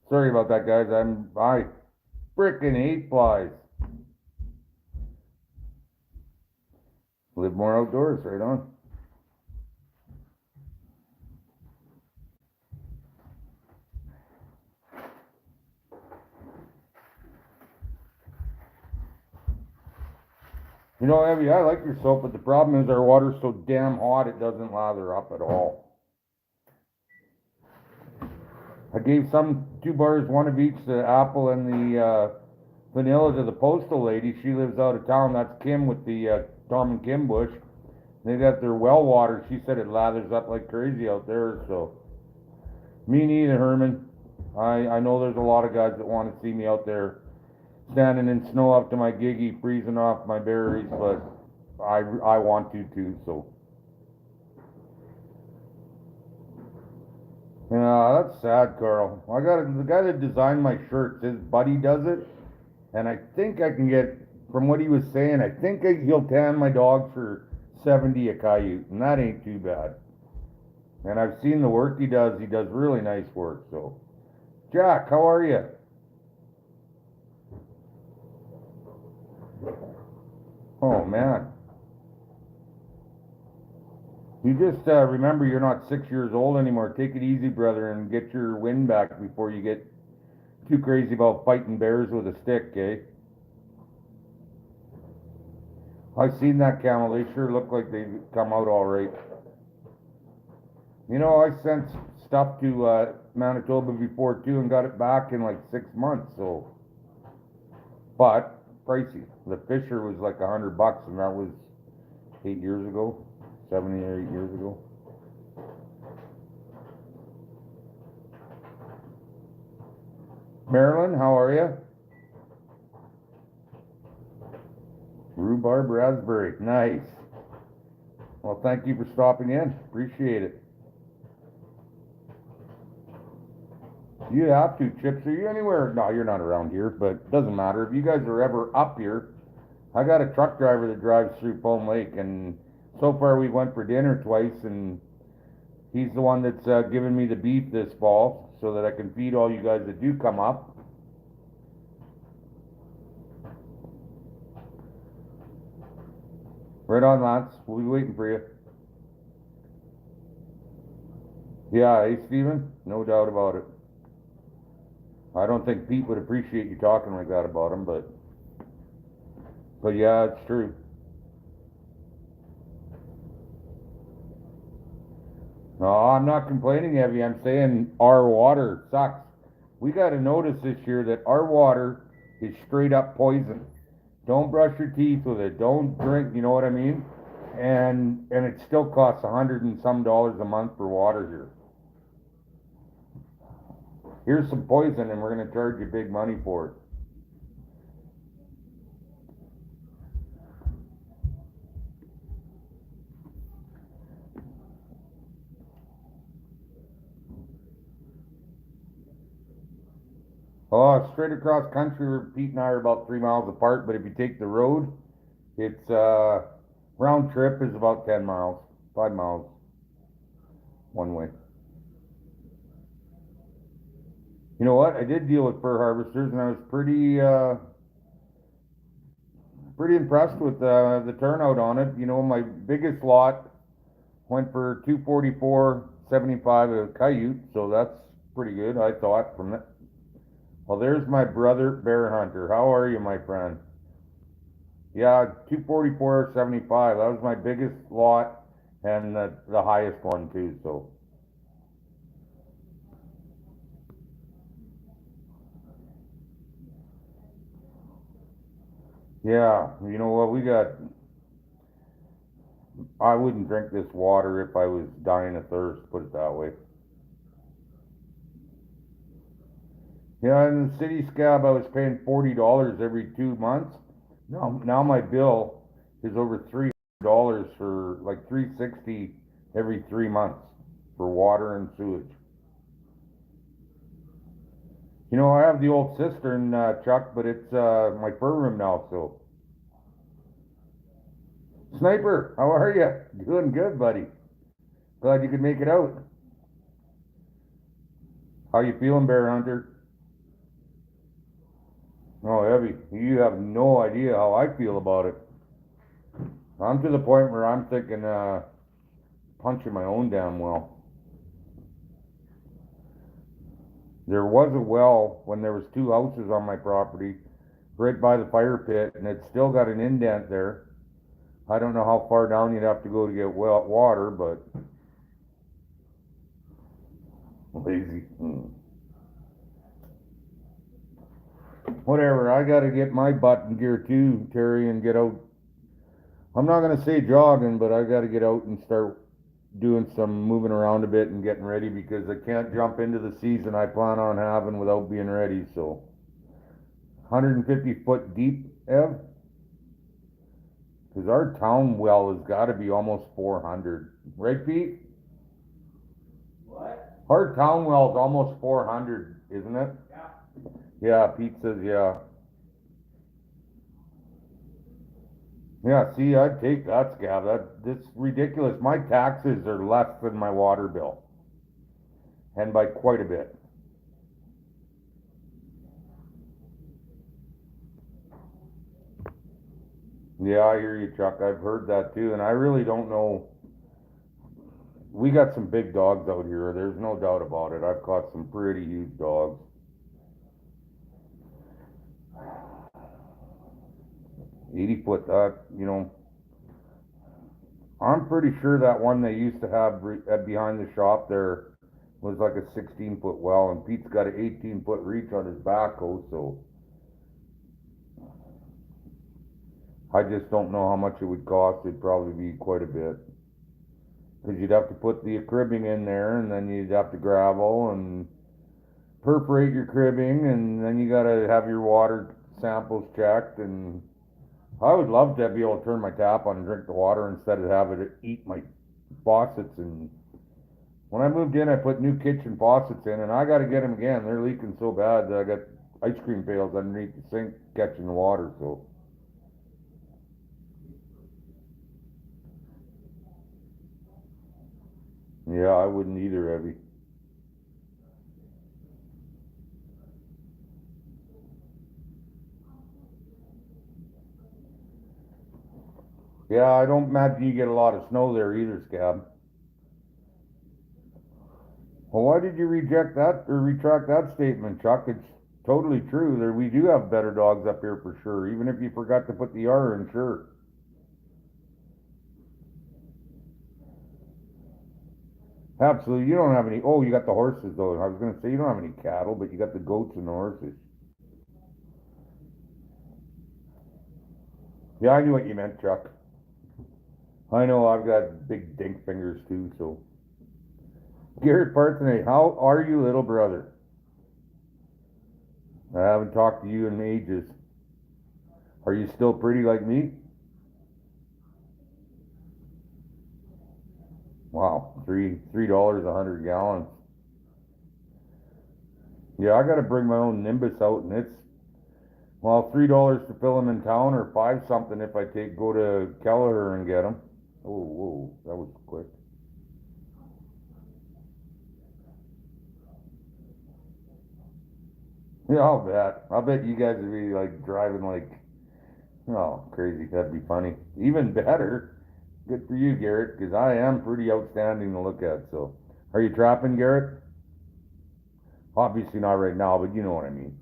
A: Sorry about that, guys. I frickin' hate flies. Live more outdoors, right on. You know, Abby, I like your soap, but the problem is our water's so damn hot it doesn't lather up at all. I gave some 2 bars, one of each, the apple and the vanilla to the postal lady. She lives out of town. That's Kim with the Tom and Kim Bush. They got their well water. She said it lathers up like crazy out there, so. Me neither, Herman. I know there's a lot of guys that want to see me out there standing in snow up to my giggy, freezing off my berries, but I want to too, so. Yeah, that's sad, Carl. I got the guy that designed my shirts, his buddy does it, and I think I can get, from what he was saying, I think he'll tan my dog for 70 a coyote, and that ain't too bad. And I've seen the work he does really nice work, so. Jack, how are you? Oh, man. You just remember you're not 6 years old anymore. Take it easy, brother, and get your wind back before you get too crazy about fighting bears with a stick, eh? I've seen that camel. They sure look like they come out all right. You know, I sent stuff to Manitoba before too and got it back in like 6 months, so. But pricey. The Fisher was like $100, and that was 8 years ago, 7 or 8 years ago. Marilyn, how are you? Rhubarb raspberry, nice. Well, thank you for stopping in. Appreciate it. You have to, Chips. Are you anywhere? No, you're not around here, but it doesn't matter. If you guys are ever up here, I got a truck driver that drives through Foam Lake, and so far we went for dinner twice, and he's the one that's giving me the beef this fall so that I can feed all you guys that do come up. Right on, Lance. We'll be waiting for you. Yeah, hey, Steven? No doubt about it. I don't think Pete would appreciate you talking like that about him, but yeah, it's true. No, I'm not complaining, Evie. I'm saying our water sucks. We got to notice this year that our water is straight up poison. Don't brush your teeth with it. Don't drink. You know what I mean? And it still costs $100 and some a month for water here. Here's some poison, and we're gonna charge you big money for it. Oh, straight across country, Pete and I are about 3 miles apart, but if you take the road, it's, round trip is about 10 miles, 5 miles, one way. You know what? I did deal with fur harvesters, and I was pretty impressed with, the turnout on it. You know, my biggest lot went for 244.75 a coyote, so that's pretty good, I thought, from it. Well, there's my brother bear hunter. How are you, my friend? Yeah, 244.75. That was my biggest lot and the highest one too, so. Yeah, you know what, I wouldn't drink this water if I was dying of thirst, put it that way. Yeah, in the city scab, I was paying $40 every 2 months. Now my bill is over $300 for like 360 every 3 months for water and sewage. You know, I have the old cistern, Chuck, but it's my fur room now, so. Sniper, how are you? Doing good, buddy. Glad you could make it out. How you feeling, Bear Hunter? Oh, heavy. You have no idea how I feel about it. I'm to the point where I'm thinking, punching my own damn well. There was a well when there was two houses on my property, right by the fire pit, and it's still got an indent there. I don't know how far down you'd have to go to get well water, but lazy. Whatever, I gotta get my butt in gear too, Terry, and get out. I'm not gonna say jogging, but I gotta get out and start doing some moving around a bit and getting ready because I can't jump into the season I plan on having without being ready, so. 150 foot deep, Ev? Cause our town well has gotta be almost 400, right, Pete?
B: What?
A: Our town well's almost 400, isn't it?
B: Yeah.
A: Yeah, Pete says, yeah. Yeah, see, I'd take that, Scab. That's ridiculous. My taxes are less than my water bill, and by quite a bit. Yeah, I hear you, Chuck. I've heard that too, and I really don't know. We got some big dogs out here. There's no doubt about it. I've caught some pretty huge dogs. 80 foot, I'm pretty sure that one they used to have behind the shop there was like a 16 foot well, and Pete's got an 18 foot reach on his backhoe, so I just don't know how much it would cost. It'd probably be quite a bit. Because you'd have to put the cribbing in there, and then you'd have to gravel and perforate your cribbing, and then you gotta have your water samples checked, and I would love to be able to turn my tap on and drink the water instead of having it eat my faucets. And when I moved in, I put new kitchen faucets in, and I gotta get them again. They're leaking so bad that I got ice cream pails underneath the sink catching the water, so. Yeah, I wouldn't either, Evie. Yeah, I don't imagine you get a lot of snow there either, Scab. Well, why did you reject that or retract that statement, Chuck? It's totally true. There, we do have better dogs up here for sure, even if you forgot to put the R in, sure. Absolutely. You don't have any, oh, you got the horses though. I was gonna say you don't have any cattle, but you got the goats and the horses. Yeah, I knew what you meant, Chuck. I know I've got big dink fingers too, so. Garrett Parthenay, how are you, little brother? I haven't talked to you in ages. Are you still pretty like me? Wow, $3 $100 gallons. Yeah, I gotta bring my own Nimbus out, and it's, well, $3 to fill them in town, or five something if I go to Kelleher and get them. Oh, whoa, that was quick. Yeah, I'll bet. I'll bet you guys would be like driving like Oh, crazy. That'd be funny. Even better. Good for you, Garrett, because I am pretty outstanding to look at. So, are you trapping, Garrett? Obviously not right now, but you know what I mean.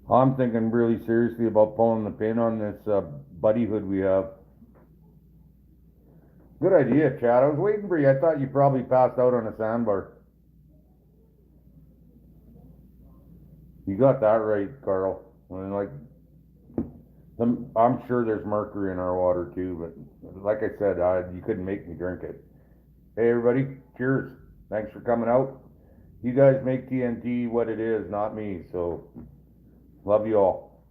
A: I'm thinking really seriously about pulling the pin on this buddy hood we have. Good idea, Chad. I was waiting for you. I thought you probably passed out on a sandbar. You got that right, Carl. And like, I'm sure there's mercury in our water too, but like I said, you couldn't make me drink it. Hey, everybody, cheers. Thanks for coming out. You guys make TNT what it is, not me. So, love you all.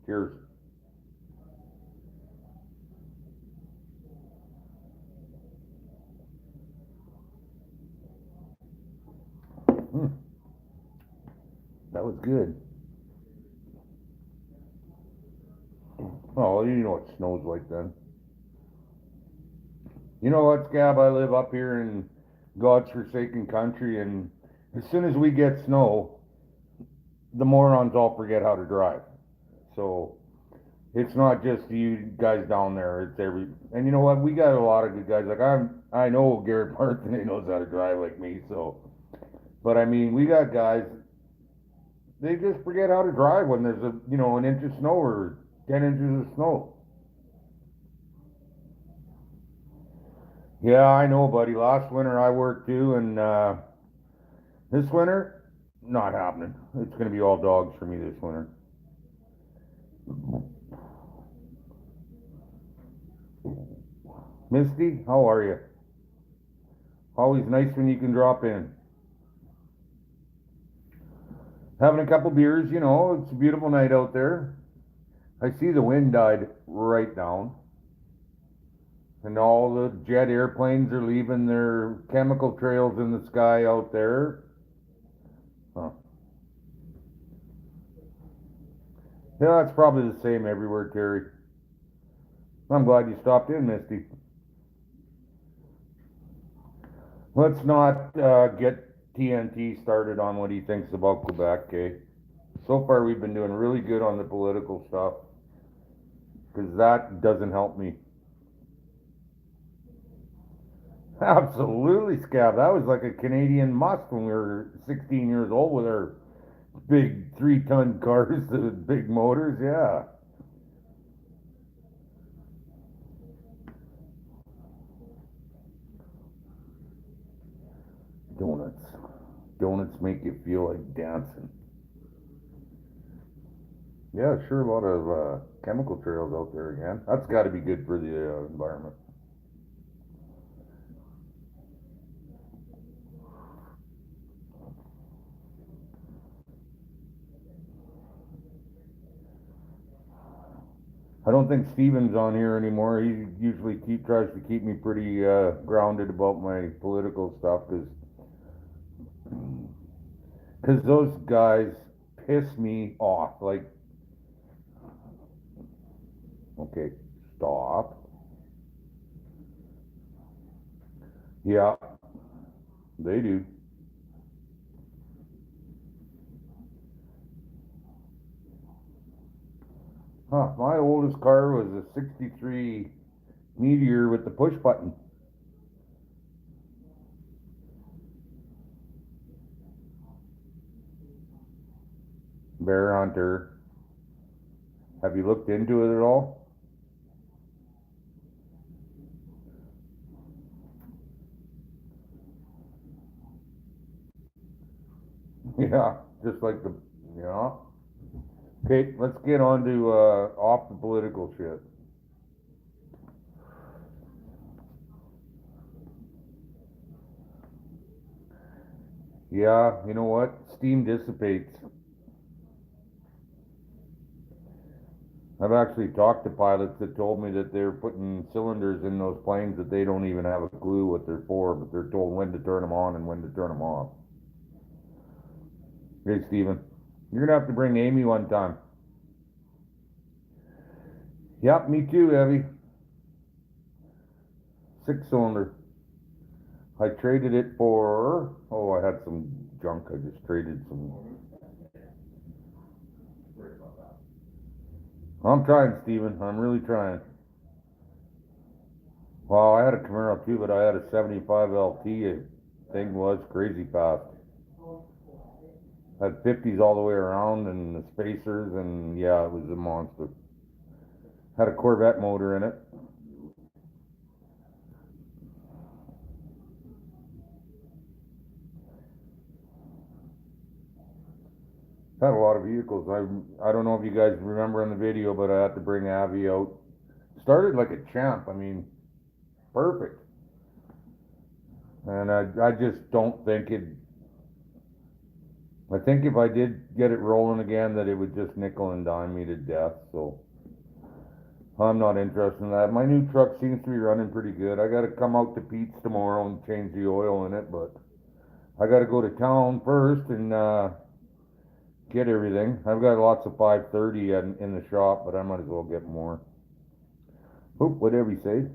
A: Cheers. Mm, that was good. Oh, you know what snow's like then. You know what, Scab? I live up here in God's forsaken country, and as soon as we get snow, the morons all forget how to drive. So it's not just you guys down there; it's every. And you know what? We got a lot of good guys. Like I know Garrett Martin, he knows how to drive like me. So, but I mean, we got guys. They just forget how to drive when there's an inch of snow or 10 inches of snow. Yeah, I know, buddy. Last winter I worked too, and this winter, not happening. It's gonna be all dogs for me this winter. Misty, how are you? Always nice when you can drop in. Having a couple beers, it's a beautiful night out there. I see the wind died right down, and all the jet airplanes are leaving their chemical trails in the sky out there. Huh. Yeah, it's probably the same everywhere, Terry. I'm glad you stopped in, Misty. Let's not get TNT started on what he thinks about Quebec, okay? So far, we've been doing really good on the political stuff, because that doesn't help me. Absolutely, Scab. That was like a Canadian must when we were 16 years old with our big 3-ton cars with big motors. Yeah. Donuts. Donuts make you feel like dancing. Yeah, sure. A lot of chemical trails out there again. That's got to be good for the environment. I don't think Steven's on here anymore. He usually tries to keep me pretty grounded about my political stuff because those guys piss me off. Like, okay, stop. Yeah, they do. Huh, my oldest car was a 63 Meteor with the push button. Bear Hunter. Have you looked into it at all? Yeah, just like yeah. Okay, let's get on to off the political shit. Yeah, you know what? Steam dissipates. I've actually talked to pilots that told me that they're putting cylinders in those planes that they don't even have a clue what they're for, but they're told when to turn them on and when to turn them off. Hey, Steven, you're gonna have to bring Amy one time. Yep, me too, Evie. 6-cylinder. I traded it for, oh, I had some junk, I just traded some. I'm trying, Steven, I'm really trying. Well, I had a Camaro too, but I had a 75 LT, thing was crazy fast. Had 50s all the way around and the spacers, and yeah, it was a monster. Had a Corvette motor in it. Had a lot of vehicles. I don't know if you guys remember in the video, but I had to bring Abby out. Started like a champ. I mean, perfect. And I just don't think it. I think if I did get it rolling again, that it would just nickel and dime me to death. So I'm not interested in that. My new truck seems to be running pretty good. I got to come out to Pete's tomorrow and change the oil in it, but I got to go to town first and get everything. I've got lots of 530 in the shop, but I might as well get more. Oop, whatever you say.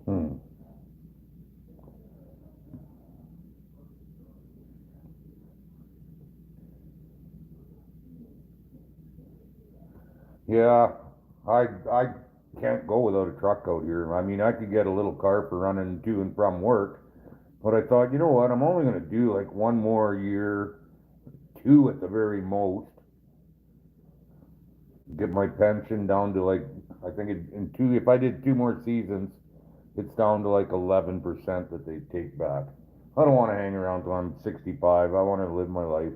A: Hmm. Yeah, I can't go without a truck out here. I mean, I could get a little car for running to and from work, but I thought, you know what, I'm only gonna do like one more year, two at the very most, get my pension down to like, I think in two, if I did two more seasons, it's down to like 11% that they take back. I don't wanna hang around till I'm 65. I wanna live my life.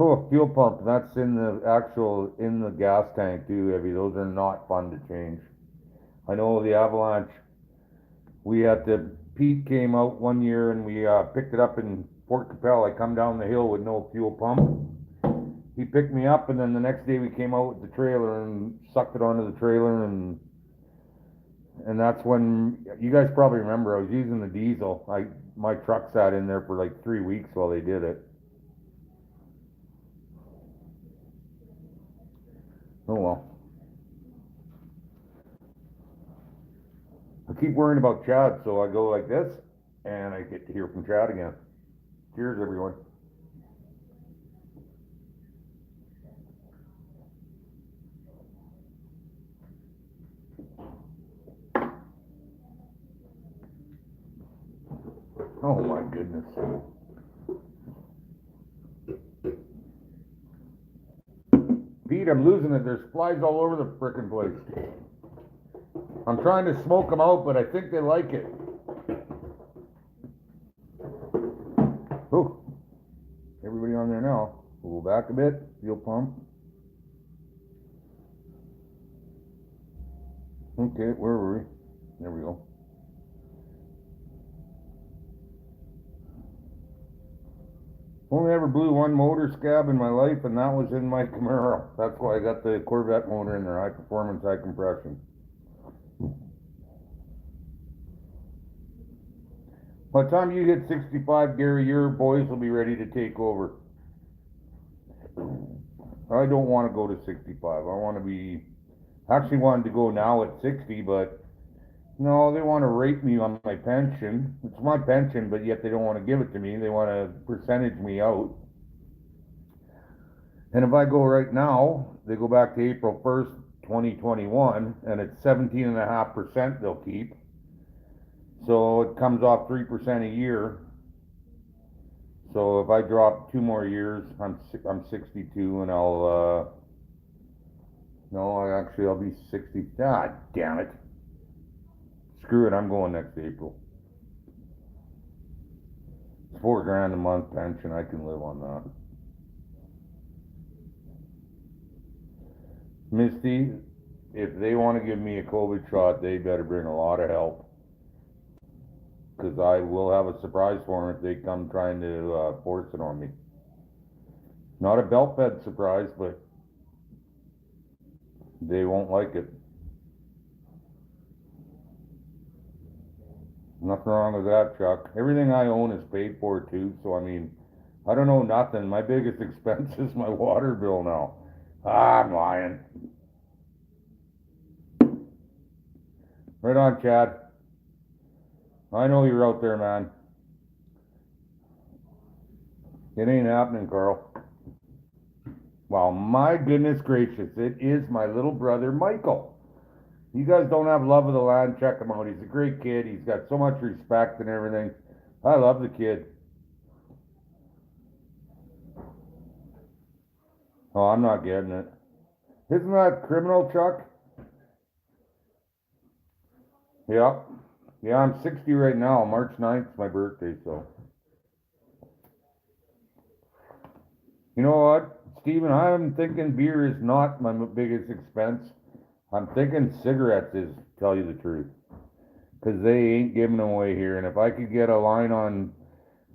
A: Oh, fuel pump, that's in the gas tank too, Evie. Those are not fun to change. I know the Avalanche, Pete came out one year and we picked it up in Fort Capel. I come down the hill with no fuel pump. He picked me up and then the next day we came out with the trailer and sucked it onto the trailer and that's when, you guys probably remember, I was using the diesel. My truck sat in there for like 3 weeks while they did it. Oh well. I keep worrying about Chad, so I go like this, and I get to hear from Chad again. Cheers, everyone. Oh my goodness. Pete, I'm losing it. There's flies all over the frickin' place. I'm trying to smoke them out, but I think they like it. Oh, everybody on there now. Pull back a bit, fuel pump. Okay, where were we? There we go. Only ever blew one motor scab in my life, and that was in my Camaro. That's why I got the Corvette motor in there, high performance, high compression. By the time you hit 65, Gary, your boys will be ready to take over. I don't want to go to 65. I want to be, actually wanted to go now at 60, but no, they want to rate me on my pension. It's my pension, but yet they don't want to give it to me. They want to percentage me out. And if I go right now, they go back to April 1st, 2021, and it's 17.5% they'll keep. So it comes off 3% a year. So if I drop 2 more years, I'm 62, and I'll be 60. God damn it. Screw it, I'm going next April. It's $4,000 a month pension, I can live on that. Misty, if they want to give me a COVID shot, they better bring a lot of help. Because I will have a surprise for them if they come trying to force it on me. Not a belt fed surprise, but they won't like it. Nothing wrong with that, Chuck. Everything I own is paid for too, so I mean, I don't know nothing. My biggest expense is my water bill now. Ah, I'm lying. Right on, Chad. I know you're out there, man. It ain't happening, Carl. Well, my goodness gracious, it is my little brother, Michael. You guys don't have love of the land, check him out. He's a great kid. He's got so much respect and everything. I love the kid. Oh, I'm not getting it. Isn't that criminal, Chuck? Yep. Yeah, I'm 60 right now. March 9th is my birthday, so. You know what, Stephen? I'm thinking beer is not my biggest expense. I'm thinking cigarettes is, to tell you the truth. Because they ain't giving them away here. And if I could get a line on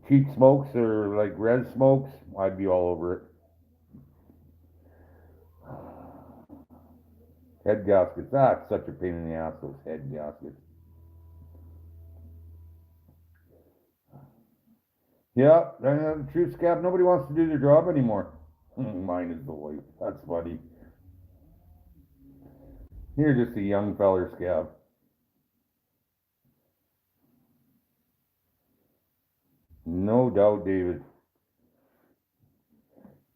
A: cheap smokes or like res smokes, I'd be all over it. Head gaskets. That's such a pain in the ass, those head gaskets. Yeah, the true scab, nobody wants to do their job anymore. Mine is the wife. That's funny. You're just a young feller, scab. No doubt, David.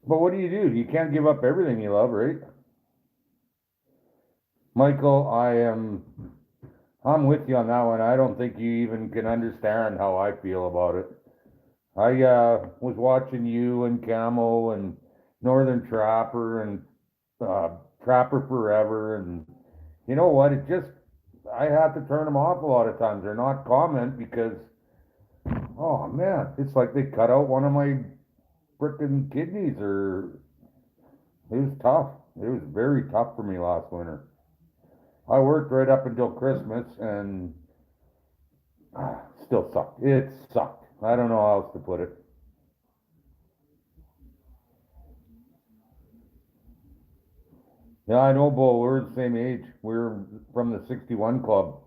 A: But what do? You can't give up everything you love, right? Michael, I'm with you on that one. I don't think you even can understand how I feel about it. I was watching you and Camo and Northern Trapper and uh, Trapper Forever, and you know what? I have to turn them off a lot of times or not comment because, oh man, it's like they cut out one of my frickin' kidneys, or it was tough. It was very tough for me last winter. I worked right up until Christmas and still sucked. It sucked. I don't know how else to put it. Yeah, I know, Bo. We're the same age. We're from the 61 club.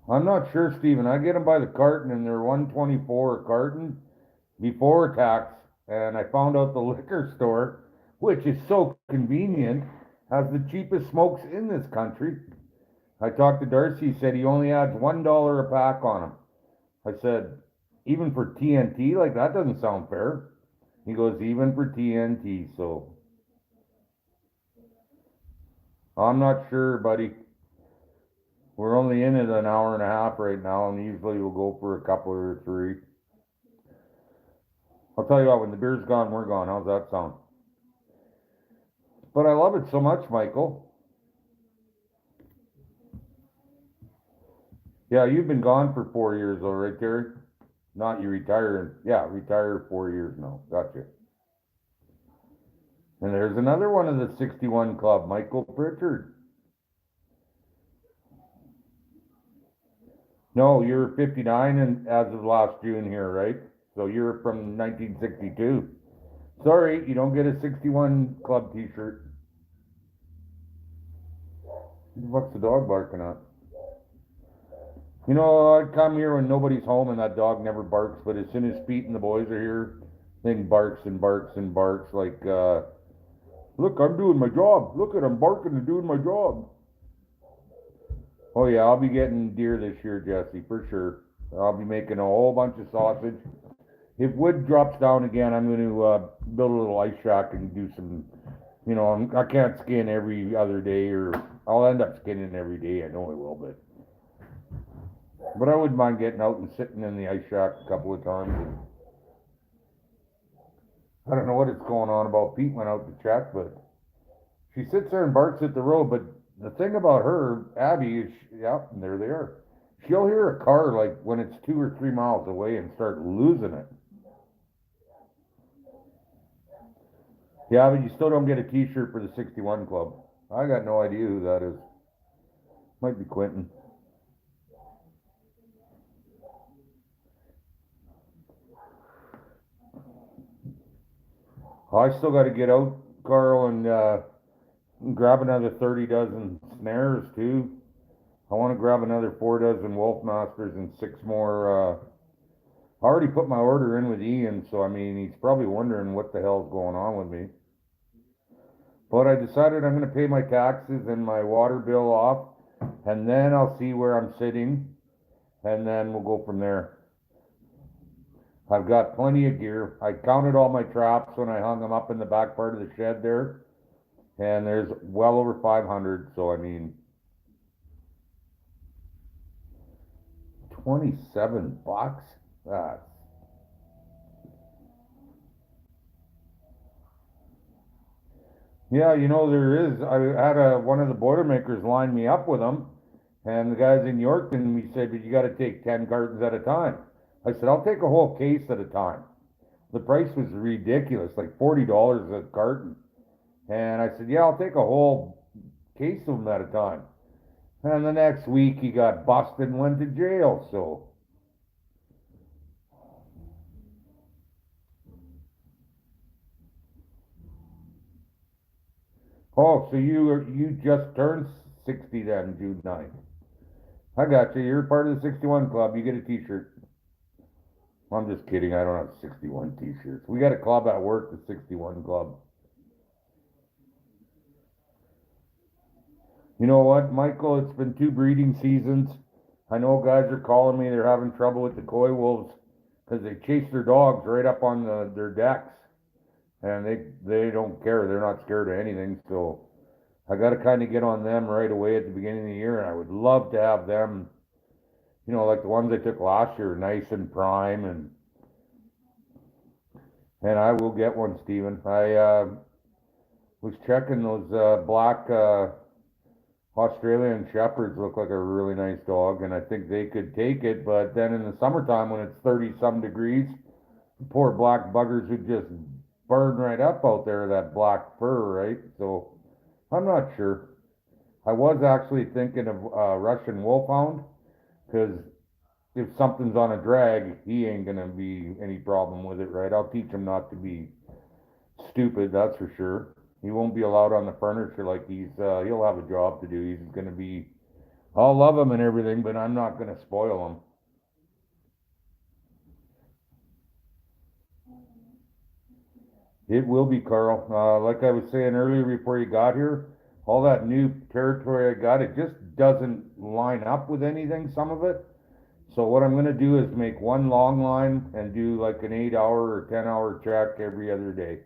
A: I'm not sure, Stephen. I get them by the carton and they're 124 a carton before tax. And I found out the liquor store, which is so convenient, has the cheapest smokes in this country. I talked to Darcy. He said he only adds $1 a pack on them. I said, even for TNT, like that doesn't sound fair. He goes, even for TNT. So I'm not sure, buddy. We're only in it an hour and a half right now, and usually we'll go for a couple or three. I'll tell you what, when the beer's gone, we're gone. How's that sound? But I love it so much, Michael. Yeah, you've been gone for 4 years, though, right, Terry? Not you retired. Yeah, retired 4 years now. Gotcha. And there's another one of the 61 club, Michael Pritchard. No, you're 59 and as of last June here, right? So you're from 1962. Sorry, you don't get a 61 club t-shirt. What's the dog barking at? You know, I come here when nobody's home and that dog never barks, but as soon as Pete and the boys are here, thing barks and barks and barks like, look, I'm doing my job. Look at I'm barking and doing my job. Oh yeah, I'll be getting deer this year, Jesse, for sure. I'll be making a whole bunch of sausage. If wood drops down again, I'm going to build a little ice shack and do some, I can't skin every other day, or I'll end up skinning every day. I know I will, but I wouldn't mind getting out and sitting in the ice shack a couple of times. And I don't know what is going on about Pete went out to check, but she sits there and barks at the road. But the thing about her, Abby, is, yep, and there they are. She'll hear a car like when it's 2 or 3 miles away and start losing it. Yeah, but you still don't get a T-shirt for the 61 Club. I got no idea who that is. Might be Quentin. I still got to get out, Carl, and grab another 30 dozen snares too. I want to grab another 4 dozen Wolfmasters and 6 more. I already put my order in with Ian, so I mean, he's probably wondering what the hell's going on with me. But I decided I'm gonna pay my taxes and my water bill off, and then I'll see where I'm sitting, and then we'll go from there. I've got plenty of gear. I counted all my traps when I hung them up in the back part of the shed there, and there's well over 500, so I mean, 27 bucks? That's, yeah, there is. I had one of the Boilermakers line me up with them, and the guys in Yorkton, we said, but you gotta take 10 cartons at a time. I said, I'll take a whole case at a time. The price was ridiculous, like $40 a carton. And I said, yeah, I'll take a whole case of them at a time. And the next week he got busted and went to jail, so. Oh, so you just turned 60 then, June 9th. I got you. You're part of the 61 club. You get a t-shirt. I'm just kidding. I don't have 61 t-shirts. We got a club at work, the 61 club. You know what, Michael? It's been 2 breeding seasons. I know guys are calling me. They're having trouble with the coy wolves because they chase their dogs right up on their decks, and they don't care. They're not scared of anything. So I got to kind of get on them right away at the beginning of the year, and I would love to have them. Like the ones I took last year, nice and prime, and I will get one, Stephen. I was checking those black Australian Shepherds look like a really nice dog, and I think they could take it. But then in the summertime, when it's 30-some degrees, poor black buggers would just burn right up out there, that black fur, right? So I'm not sure. I was actually thinking of Russian Wolfhound, because if something's on a drag, he ain't gonna be any problem with it, right? I'll teach him not to be stupid, that's for sure. He won't be allowed on the furniture like he'll have a job to do. He's gonna be, I'll love him and everything, but I'm not gonna spoil him. It will be, Carl. Like I was saying earlier before you got here, all that new territory I got, it just doesn't line up with anything, some of it. So what I'm gonna do is make one long line and do like an 8-hour or 10-hour check every other day.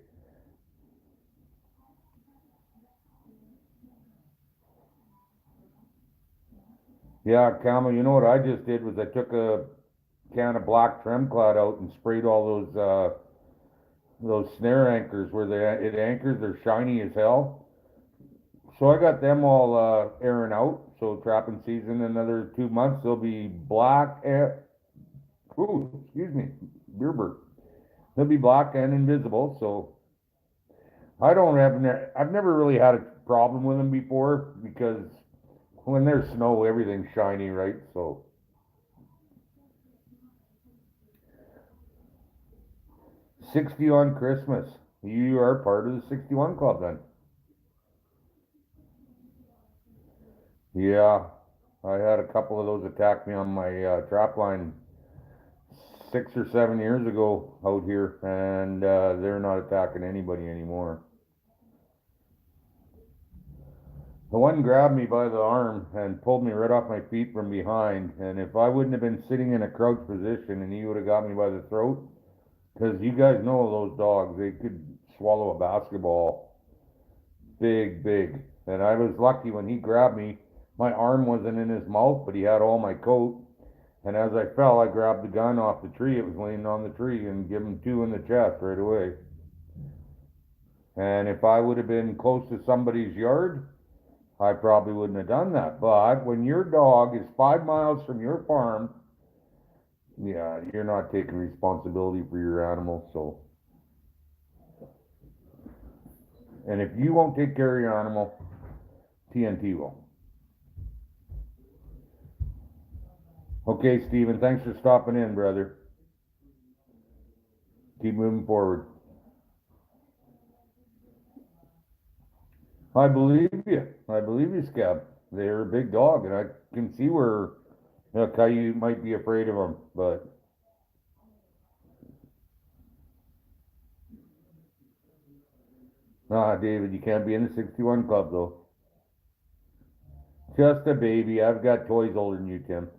A: Yeah, Camo, you know what I just did was I took a can of black trim cloth out and sprayed all those snare anchors where it anchors, they're shiny as hell. So I got them all airing out. So trapping season, another 2 months, they'll be black and, ooh, excuse me, beer burp. They'll be black and invisible. So I don't have, I've never really had a problem with them before, because when there's snow, everything's shiny, right? So 60 on Christmas. You are part of the 61 club then. Yeah, I had a couple of those attack me on my trap line 6 or 7 years ago out here, and they're not attacking anybody anymore. The one grabbed me by the arm and pulled me right off my feet from behind, and if I wouldn't have been sitting in a crouch position and he would have got me by the throat, because you guys know those dogs, they could swallow a basketball. Big, big. And I was lucky when he grabbed me, my arm wasn't in his mouth, but he had all my coat. And as I fell, I grabbed the gun off the tree. It was laying on the tree, and give him 2 in the chest right away. And if I would have been close to somebody's yard, I probably wouldn't have done that. But when your dog is 5 miles from your farm, yeah, you're not taking responsibility for your animal. So, and if you won't take care of your animal, TNT will. Okay, Stephen, thanks for stopping in, brother. Keep moving forward. I believe you. I believe you, Scab. They're a big dog, and I can see where Caillou might be afraid of them, but Ah, David, you can't be in the 61 club though. Just a baby. I've got toys older than you, Tim.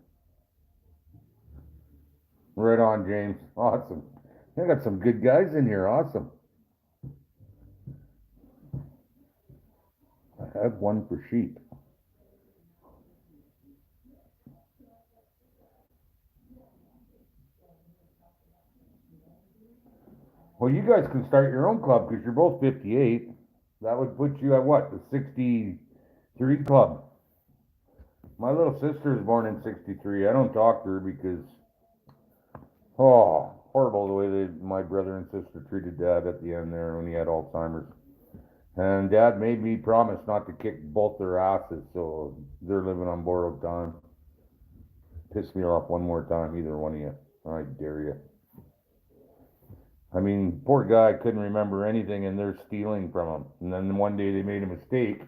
A: Right on, James. Awesome. I got some good guys in here. Awesome. I have one for sheep. Well, you guys can start your own club because you're both 58. That would put you at what? The 63 club. My little sister is born in 63. I don't talk to her because, oh, horrible the way my brother and sister treated dad at the end there when he had Alzheimer's. And dad made me promise not to kick both their asses, so they're living on borrowed time. Piss me off one more time, either one of you. I dare you. I mean, poor guy couldn't remember anything and they're stealing from him. And then one day they made a mistake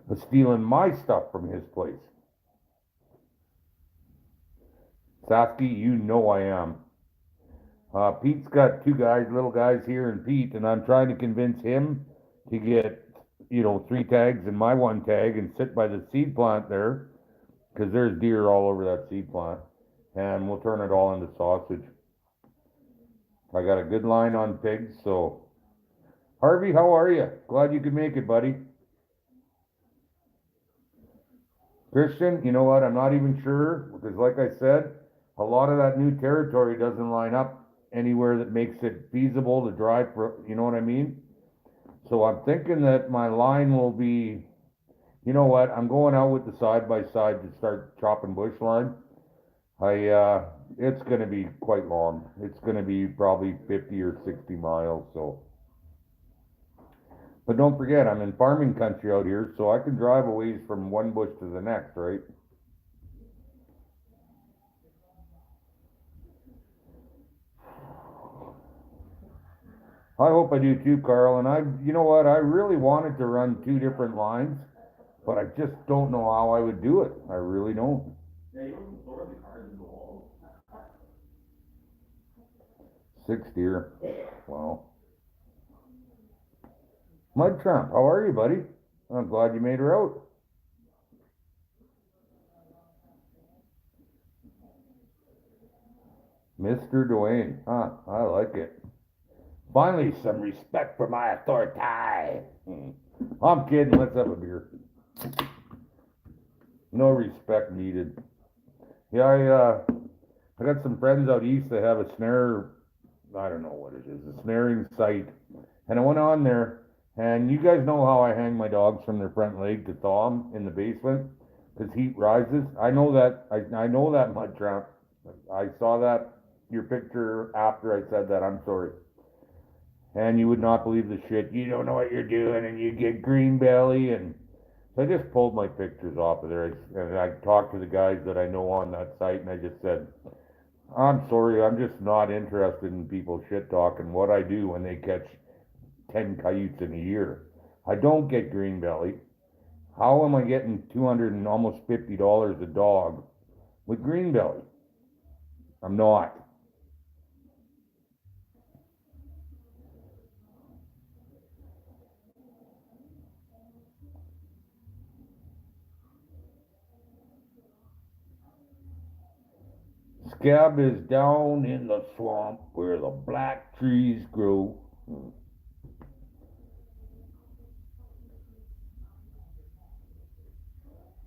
A: of stealing my stuff from his place. Sasky, you know I am. Pete's got two guys, little guys here, and Pete, and I'm trying to convince him to get, 3 tags and my 1 tag and sit by the seed plant there, because there's deer all over that seed plant, and we'll turn it all into sausage. I got a good line on pigs, so. Harvey, how are you? Glad you could make it, buddy. Christian, you know what? I'm not even sure, because like I said, a lot of that new territory doesn't line up anywhere that makes it feasible to drive for, you know what I mean? So I'm thinking that my line will be, you know what? I'm going out with the side by side to start chopping bush line. It's gonna be quite long. It's gonna be probably 50 or 60 miles, so. But don't forget, I'm in farming country out here, so I can drive a ways from one bush to the next, right? I hope I do too, Carl. And you know what? I really wanted to run 2 different lines, but I just don't know how I would do it. I really don't.
B: Yeah, you wouldn't store the cars in the walls.
A: 6 deer. Wow. Mud Trump, how are you, buddy? I'm glad you made her out. Mr. Dwayne. Huh, I like it. Finally, some respect for my authority. I'm kidding. Let's have a beer. No respect needed. Yeah, I got some friends out east that have a snare. I don't know what it is. A snaring site, and I went on there. And you guys know how I hang my dogs from their front leg to thaw them in the basement because heat rises. I know that. I know that, Mud Trump. I saw that your picture after I said that. I'm sorry. And you would not believe the shit. You don't know what you're doing, and you get green belly, and so I just pulled my pictures off of there. And I talked to the guys that I know on that site, and I just said, "I'm sorry, I'm just not interested in people shit talking what I do when they catch 10 coyotes in a year. I don't get green belly. How am I getting 200 and almost $50 a dog with green belly? I'm not." Scab is down in the swamp where the black trees grow.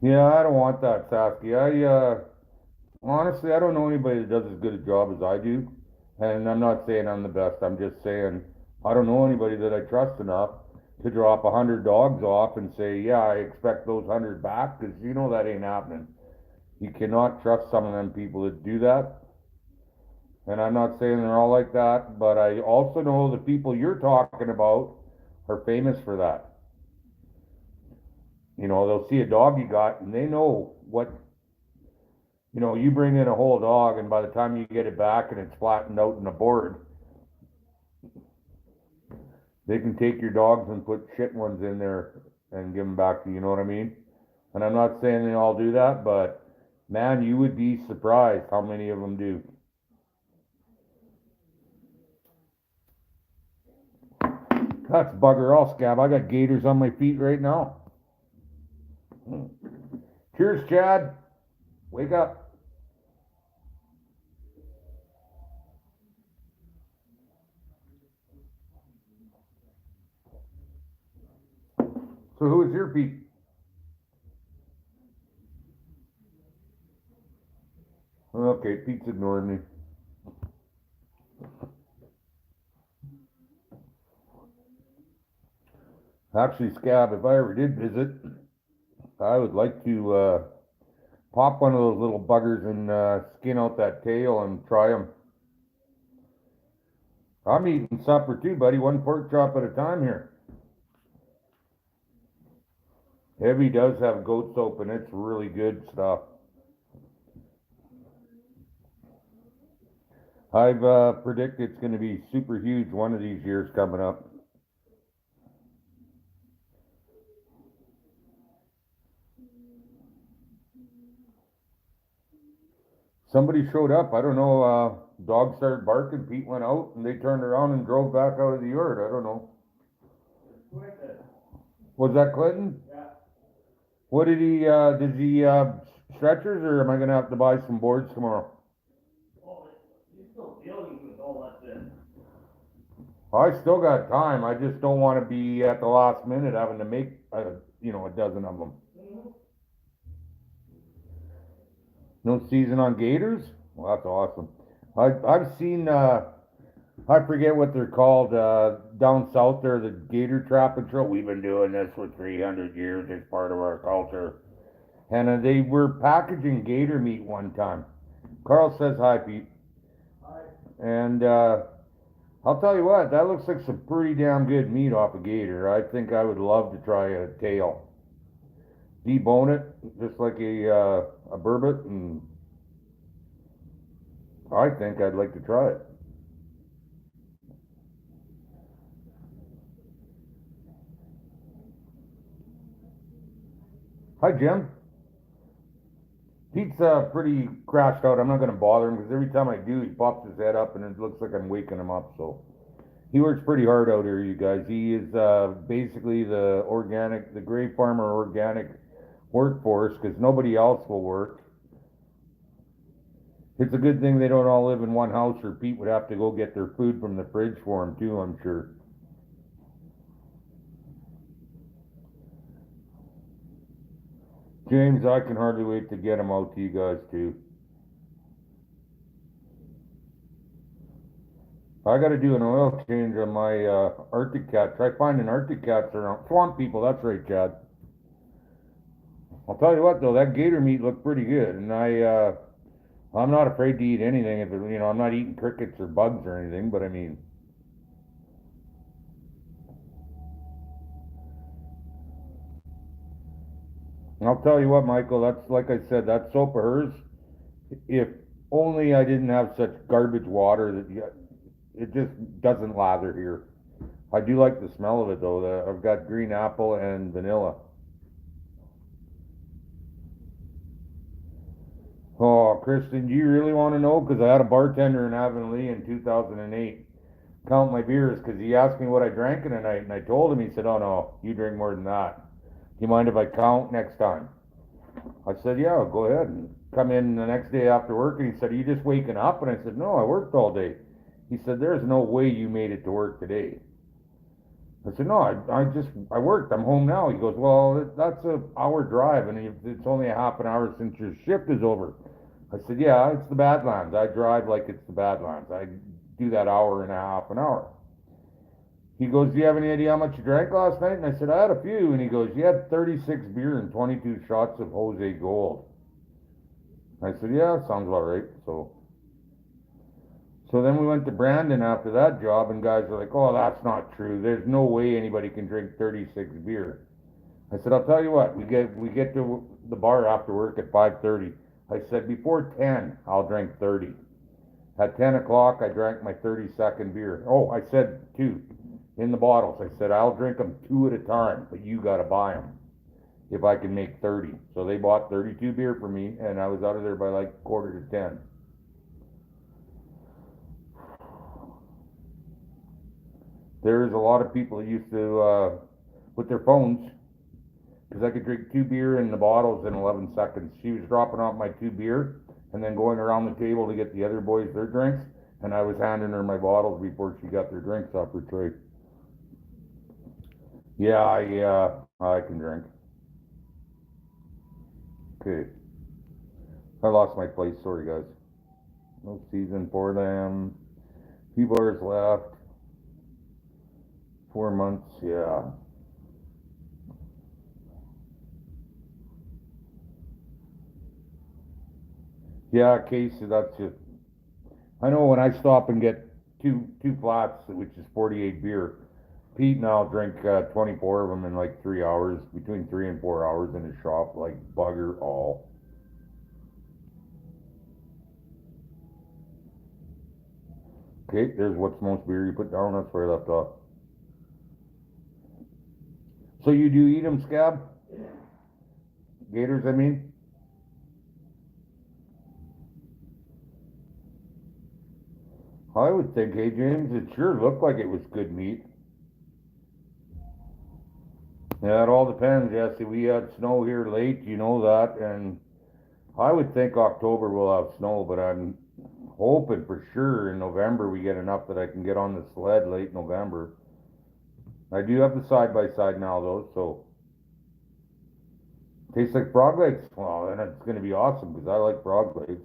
A: Yeah, I don't want that, Sasky. Honestly, I don't know anybody that does as good a job as I do. And I'm not saying I'm the best. I'm just saying I don't know anybody that I trust enough to drop 100 dogs off and say, yeah, I expect those 100 back, because you know that ain't happening. You cannot trust some of them people that do that. And I'm not saying they're all like that, but I also know the people you're talking about are famous for that. They'll see a dog you got and they know what, you bring in a whole dog and by the time you get it back and it's flattened out in a board, they can take your dogs and put shit ones in there and give them back to you, you know what I mean? And I'm not saying they all do that, but man, you would be surprised how many of them do. That's bugger all, Scab. I got gators on my feet right now. Cheers, Chad. Wake up. So who is your Pete? Okay, Pete's ignoring me. Actually, Scab, if I ever did visit, I would like to pop one of those little buggers and skin out that tail and try them. I'm eating supper too, buddy. One pork chop at a time here. Heavy does have goat soap and it's really good stuff. I've predicted it's going to be super huge one of these years coming up. Somebody showed up. I don't know. Dog started barking. Pete went out and they turned around and drove back out of the yard. I don't know. Was that Clinton?
B: Yeah.
A: What did he, does he, stretchers or am I going to have to buy some boards tomorrow?
B: Oh, he's still dealing with all that then.
A: I still got time. I just don't want to be at the last minute having to make, a dozen of them. No season on gators? Well, that's awesome. I've seen, I forget what they're called, down south there, the gator trapping trail. We've been doing this for 300 years. It's part of our culture. And they were packaging gator meat one time. Carl says hi, Pete.
B: Hi.
A: And, I'll tell you what, that looks like some pretty damn good meat off a gator. I think I would love to try a tail. Debone it, just like a burbot, and I think I'd like to try it. Hi, Jim. Pete's pretty crashed out. I'm not going to bother him because every time I do, he pops his head up and it looks like I'm waking him up. So he works pretty hard out here, you guys. He is basically the gray farmer organic workforce because nobody else will work. It's a good thing they don't all live in one house or Pete would have to go get their food from the fridge for him too, I'm sure. James, I can hardly wait to get him out to you guys too. I gotta do an oil change on my Arctic cat. Try finding Arctic cats around. Swamp people, that's right, Chad. I'll tell you what though, that gator meat looked pretty good, and I'm not afraid to eat anything if it, I'm not eating crickets or bugs or anything, but I mean, I'll tell you what, Michael, that's like I said, that soap of hers, if only I didn't have such garbage water it just doesn't lather here. I do like the smell of it though. I've got green apple and vanilla. Oh, Kristen, do you really want to know? Because I had a bartender in Avonlea in 2008 count my beers because he asked me what I drank in a night, and I told him. He said, "Oh no, you drink more than that. Do you mind if I count next time?" I said, "Yeah, go ahead." And come in the next day after work, and he said, "Are you just waking up?" And I said, "No, I worked all day." He said, "There's no way you made it to work today." I said, "No, I worked. I'm home now." He goes, "Well, that's an hour drive, and it's only a half an hour since your shift is over." I said, "Yeah, it's the Badlands. I drive like it's the Badlands. I do that hour and a half an hour." He goes, "Do you have any idea how much you drank last night?" And I said, "I had a few." And he goes, "You had 36 beer and 22 shots of Jose Gold." I said, "Yeah, sounds about right." So then we went to Brandon after that job, and guys are like, "Oh, that's not true. There's no way anybody can drink 36 beer." I said, "I'll tell you what. We get to the bar after work at 5:30. I said, before 10, I'll drink 30. At 10 o'clock, I drank my 32nd beer. Oh, I said two in the bottles. I said, I'll drink them two at a time, but you got to buy them if I can make 30. So they bought 32 beer for me, and I was out of there by like quarter to 10. There's a lot of people that used to, with their phones, because I could drink 2 beer in the bottles in 11 seconds. She was dropping off my 2 beer and then going around the table to get the other boys their drinks, and I was handing her my bottles before she got their drinks off her tray. Yeah, I can drink. Okay. I lost my place, sorry guys. No season for them. Few bars left. 4 months, yeah. Yeah, Casey, that's just, I know when I stop and get two flats, which is 48 beer, Pete and I'll drink 24 of them in like 3 hours, between 3 and 4 hours in his shop, like bugger all. Okay, there's what's most beer you put down, that's where I left off. So you do eat them, Scab? Gators, I mean? I would think, hey James, it sure looked like it was good meat. Yeah, it all depends, Jesse. We had snow here late, you know that, and I would think October we'll have snow, but I'm hoping for sure in November we get enough that I can get on the sled late November. I do have the side by side now though, so tastes like frog legs. Well, then it's gonna be awesome because I like frog legs.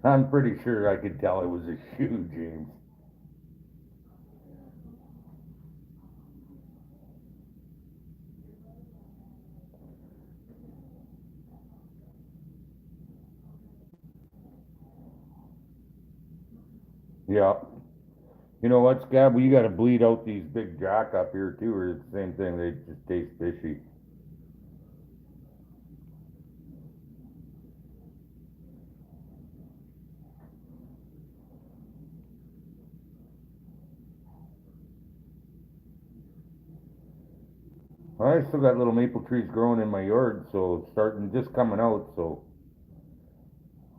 A: I'm pretty sure I could tell it was a shoe, James. Yeah. You know what, Scab? We gotta bleed out these big jack up here too, or it's the same thing. They just taste fishy. I still got little maple trees growing in my yard, so it's starting just coming out. So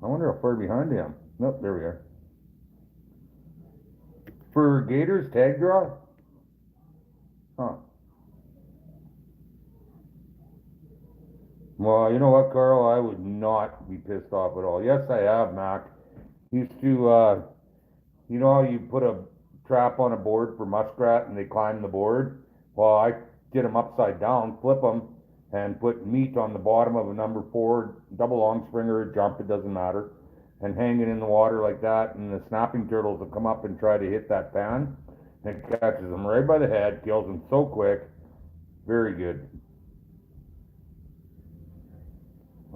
A: I wonder how far behind I am. Nope, there we are. For gators, tag draw? Huh. Well, you know what, Carl? I would not be pissed off at all. Yes, I have, Mac. Used to, you know how you put a trap on a board for muskrat and they climb the board? Well, I did them upside down, flip them, and put meat on the bottom of a number 4 double long string or a jump, it doesn't matter, and hang it in the water like that, and the snapping turtles will come up and try to hit that pan, and it catches them right by the head, kills them so quick. Very good.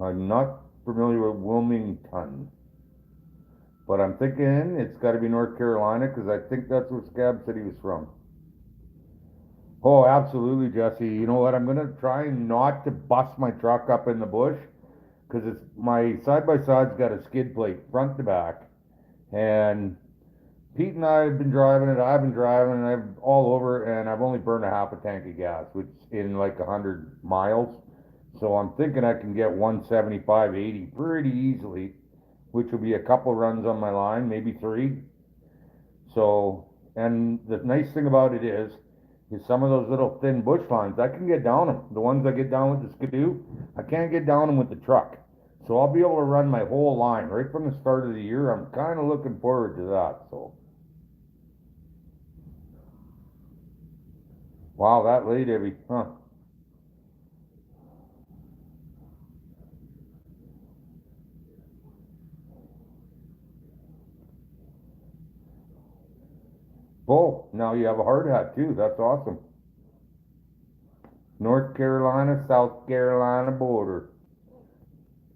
A: I'm not familiar with Wilmington, but I'm thinking it's got to be North Carolina because I think that's where Scab said he was from. Oh, absolutely, Jesse. You know what? I'm gonna try not to bust my truck up in the bush because it's my side by side's got a skid plate front to back, and Pete and I have been driving it. I've been driving it. I'm all over, and I've only burned a half a tank of gas, which in like 100 miles. So I'm thinking I can get 175, 80 pretty easily, which will be a couple runs on my line, maybe 3. So, and the nice thing about it is some of those little thin bush lines, I can get down them. The ones I get down with the skidoo, I can't get down them with the truck. So I'll be able to run my whole line right from the start of the year. I'm kind of looking forward to that. So, wow, that late, Evie, huh? Oh, now you have a hard hat too. That's awesome. North Carolina, South Carolina border.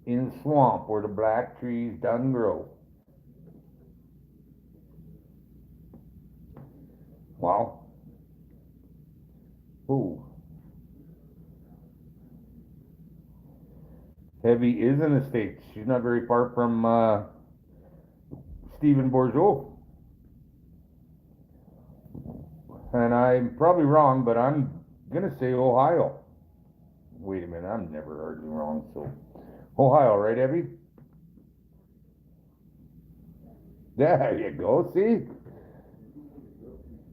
A: In the swamp where the black trees done grow. Wow. Ooh. Heavy is in the States. She's not very far from Stephen Bourgeot. And I'm probably wrong, but I'm gonna say Ohio. Wait a minute, I'm never hardly wrong, so Ohio, right, Evie? There you go, see?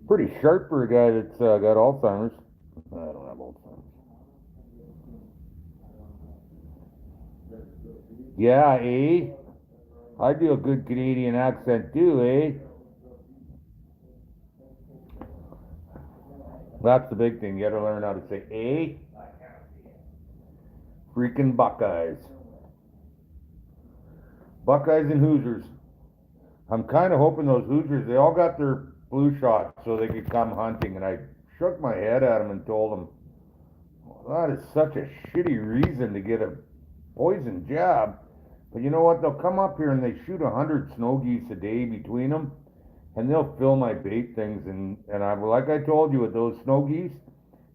A: Pretty sharp for a guy that's got Alzheimer's. I don't have Alzheimer's. Yeah, eh? I do a good Canadian accent too, eh? That's the big thing. You gotta learn how to say, eh? Freaking Buckeyes. Buckeyes and Hoosiers. I'm kind of hoping those Hoosiers, they all got their flu shots so they could come hunting. And I shook my head at them and told them, well, that is such a shitty reason to get a poison jab. But you know what? They'll come up here and they shoot 100 snow geese a day between them. And they'll fill my bait things. And I, like I told you with those snow geese,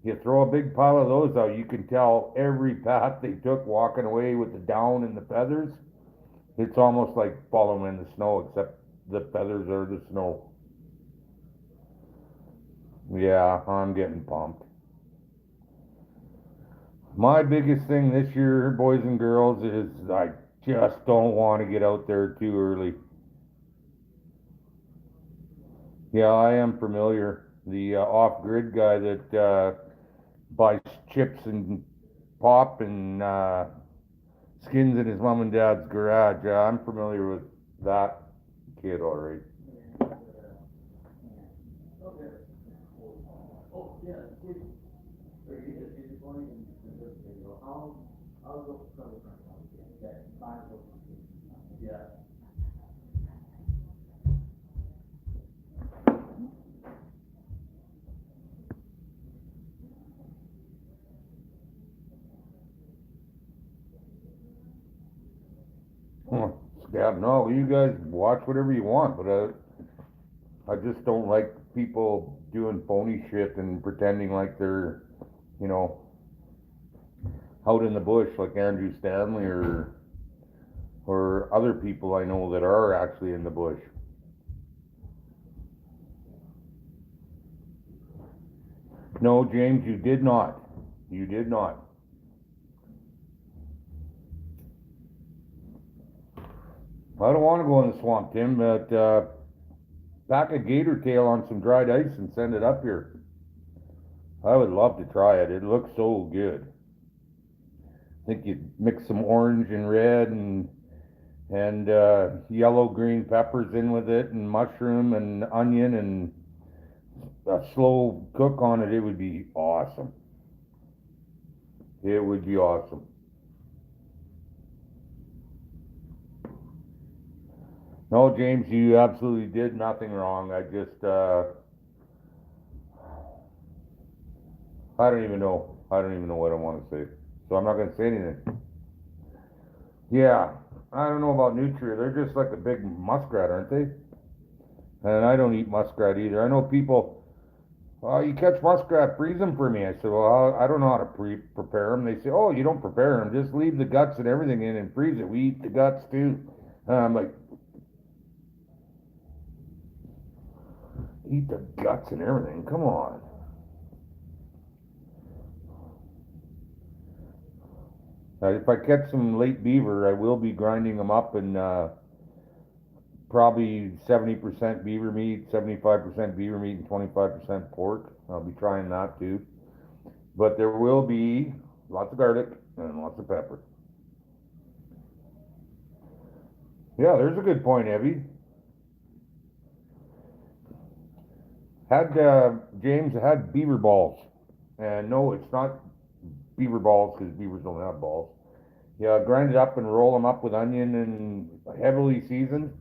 A: you throw a big pile of those out, you can tell every path they took walking away with the down and the feathers. It's almost like following in the snow, except the feathers are the snow. Yeah, I'm getting pumped. My biggest thing this year, boys and girls, is I just don't want to get out there too early. Yeah, I am familiar. The off-grid guy that buys chips and pop and skins in his mom and dad's garage. Yeah, I'm familiar with that kid already. Huh, Scab, no, you guys watch whatever you want, but I just don't like people doing phony shit and pretending like they're, you know, out in the bush like Andrew Stanley or other people I know that are actually in the bush. No, James, you did not. You did not. I don't want to go in the swamp, Tim, but pack a gator tail on some dried ice and send it up here. I would love to try it. It looks so good. I think you'd mix some orange and red and yellow green peppers in with it and mushroom and onion and a slow cook on it. It would be awesome. It would be awesome. No, James, you absolutely did nothing wrong. I just, I don't even know. I don't even know what I want to say. So I'm not going to say anything. Yeah, I don't know about nutria. They're just like a big muskrat, aren't they? And I don't eat muskrat either. I know people, oh, you catch muskrat, freeze them for me. I said, well, I don't know how to prepare them. They say, oh, you don't prepare them. Just leave the guts and everything in and freeze it. We eat the guts too. And I'm like, eat the guts and everything? Come on. If I catch some late beaver, I will be grinding them up and probably 70% beaver meat, 75% beaver meat, and 25% pork. I'll be trying that too. But there will be lots of garlic and lots of pepper. Yeah, there's a good point, Evie. Had James had beaver balls, and no, it's not beaver balls because beavers don't have balls. Yeah, grind it up and roll them up with onion and heavily seasoned.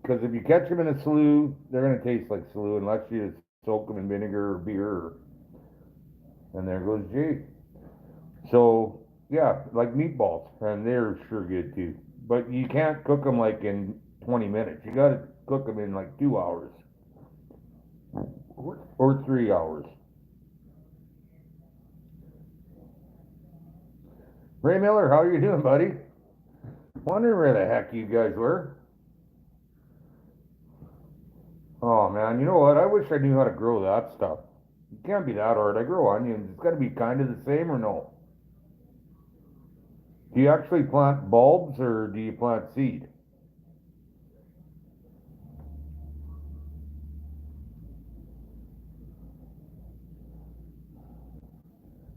A: Because if you catch them in a slough, they're gonna taste like slough unless you soak them in vinegar or beer. And there goes Jay. So yeah, like meatballs, and they're sure good too. But you can't cook them like in 20 minutes. You gotta cook them in like 2 hours or 3 hours. Ray Miller, how are you doing, buddy? Wondering where the heck you guys were. Oh man, you know what? I wish I knew how to grow that stuff. It can't be that hard. I grow onions. It's got to be kind of the same or no? Do you actually plant bulbs or do you plant seed?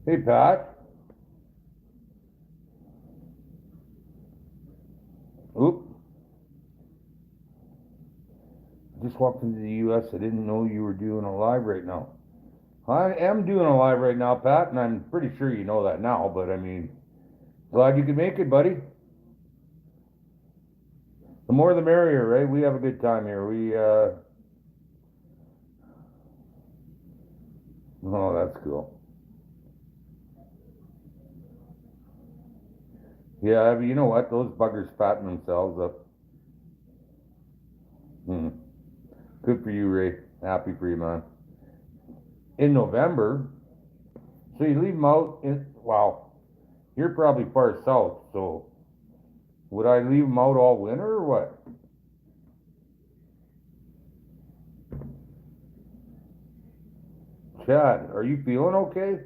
A: Hey, Pat. Oop. Just walked into the US. I didn't know you were doing a live right now. I am doing a live right now, Pat, and I'm pretty sure you know that now, but I mean, glad you could make it, buddy. The more the merrier, right? We have a good time here. Oh, that's cool. Yeah, but you know what? Those buggers fatten themselves up. Hmm. Good for you, Ray. Happy for you, man. In November, so you leave them out in, wow, you're probably far south, so would I leave them out all winter or what? Chad, are you feeling okay?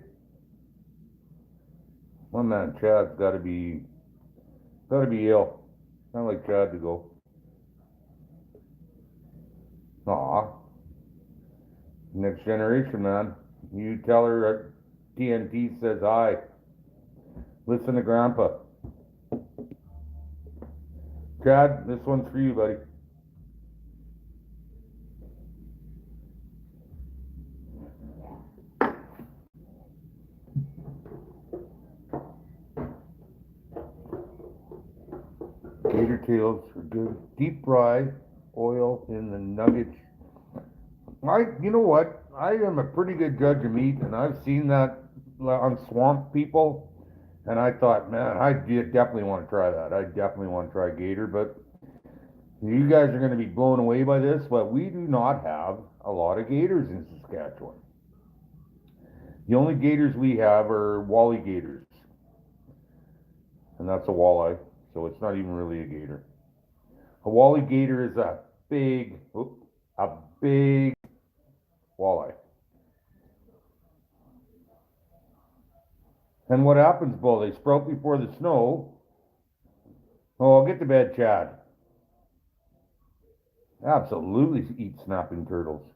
A: My man, Chad's gotta be ill. I'd like Chad to go. Aw, next generation, man. You tell her TNT says hi. Listen to Grandpa. Chad, this one's for you, buddy. Gator tails are good. Deep fry, oil in the nuggets. You know what? I am a pretty good judge of meat, and I've seen that on swamp people, and I thought, man, I definitely want to try that. I definitely want to try gator, but you guys are going to be blown away by this, but we do not have a lot of gators in Saskatchewan. The only gators we have are wally gators, and that's a walleye, so it's not even really a gator. A wally gator is a big walleye. And what happens, Bull? They sprout before the snow. Oh, I'll get to bed, Chad. Absolutely eat snapping turtles.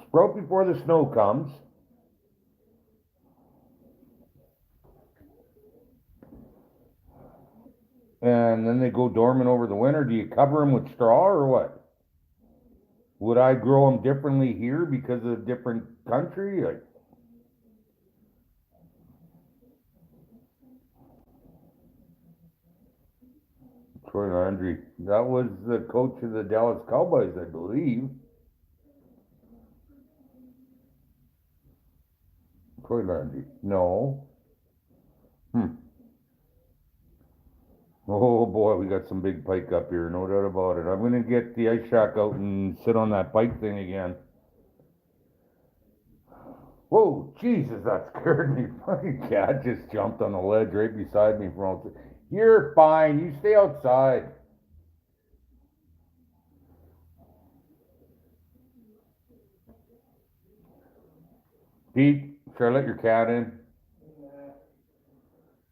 A: Sprout before the snow comes, and then they go dormant over the winter. Do you cover them with straw or what? Would I grow them differently here because of different country? Troy Landry, that was the coach of the Dallas Cowboys, I believe. Troy Landry, no. Hmm. Oh boy, we got some big pike up here, no doubt about it. I'm gonna get the ice shack out and sit on that pike thing again. Whoa, Jesus, that scared me. Fucking cat just jumped on the ledge right beside me from outside. You're fine. You stay outside. Pete, should I let your cat in?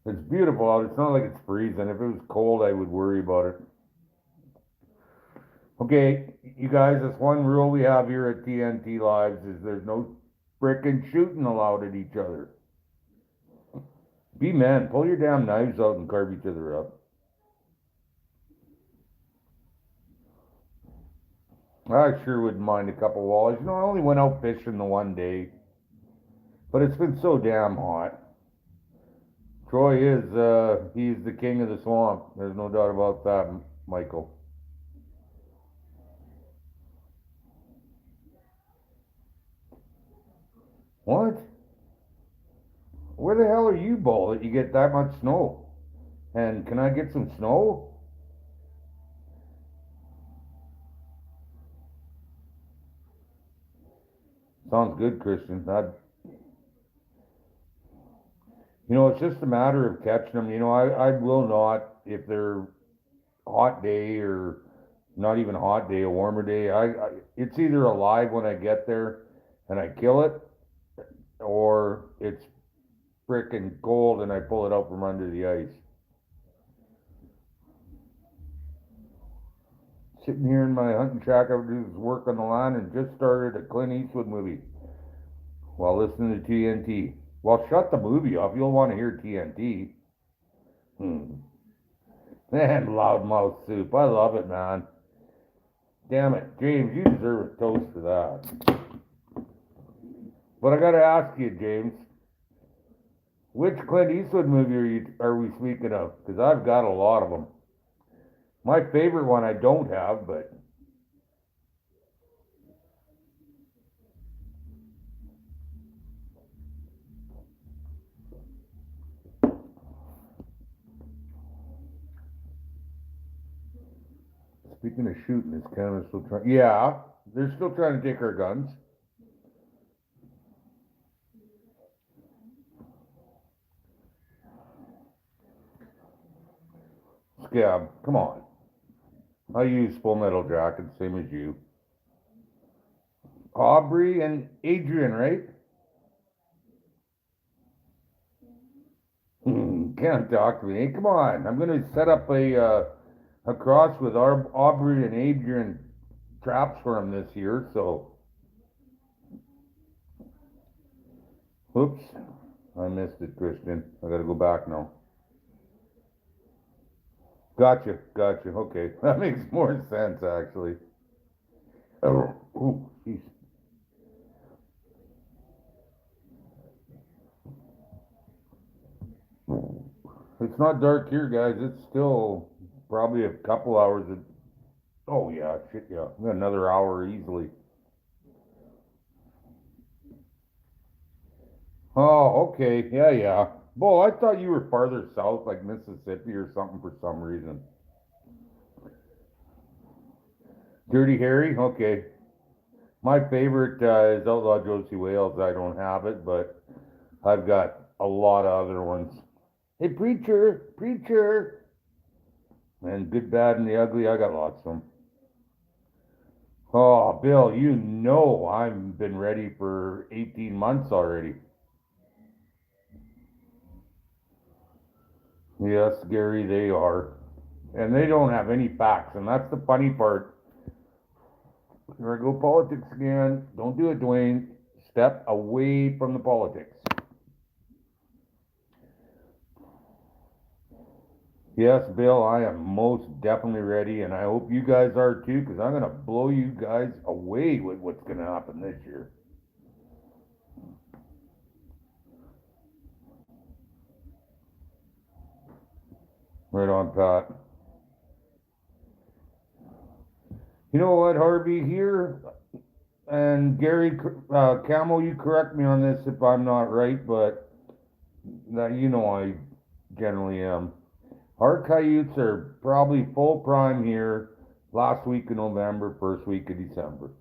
A: It's beautiful out. It's not like it's freezing. If it was cold, I would worry about it. Okay, you guys, that's one rule we have here at TNT Lives is there's no frickin' shooting allowed at each other. Be men, pull your damn knives out and carve each other up. I sure wouldn't mind a couple walleyes. You know, I only went out fishing the one day, but it's been so damn hot. Troy he's the king of the swamp. There's no doubt about that, Michael. What? Where the hell are you, Bull, that you get that much snow? And can I get some snow? Sounds good, Christian. It's just a matter of catching them. I will not, if they're hot day or not even a hot day, a warmer day. It's either alive when I get there and I kill it, or it's frickin' cold and I pull it out from under the ice. Sitting here in my hunting shack, I was work on the land and just started a Clint Eastwood movie. while listening to TNT. Well, shut the movie off. You'll want to hear TNT. Man, loudmouth soup. I love it, man. Damn it, James, you deserve a toast for that. But I gotta ask you, James, which Clint Eastwood movie are we speaking of? Because I've got a lot of them. My favorite one I don't have, but speaking of shooting, is Canada still trying? Yeah, they're still trying to take our guns. Scab, come on. I use Full Metal Jacket, same as you. Aubrey and Adrian, right? Can't talk to me. Hey, come on. I'm gonna set up a cross with Aubrey and Adrian traps for him this year. So, oops, I missed it, Christian. I gotta go back now. Gotcha. Okay, that makes more sense actually. Oh, jeez. It's not dark here, guys. It's still probably a couple hours. Oh yeah, shit, yeah. We got another hour easily. Oh, okay. Yeah. Well, I thought you were farther south, like Mississippi or something for some reason. Dirty Harry? Okay. My favorite is Outlaw Josie Wales. I don't have it, but I've got a lot of other ones. Hey, preacher. And Good, Bad, and the Ugly. I got lots of them. Oh, Bill, you know I've been ready for 18 months already. Yes, Gary, they are. And they don't have any facts, and that's the funny part. Here I go politics again. Don't do it, Dwayne. Step away from the politics. Yes, Bill, I am most definitely ready, and I hope you guys are too, because I'm going to blow you guys away with what's going to happen this year. Right on, Pat. You know what, Harvey, here, and Gary, Camel, you correct me on this if I'm not right, but you know I generally am. Our coyotes are probably full prime here last week of November, first week of December.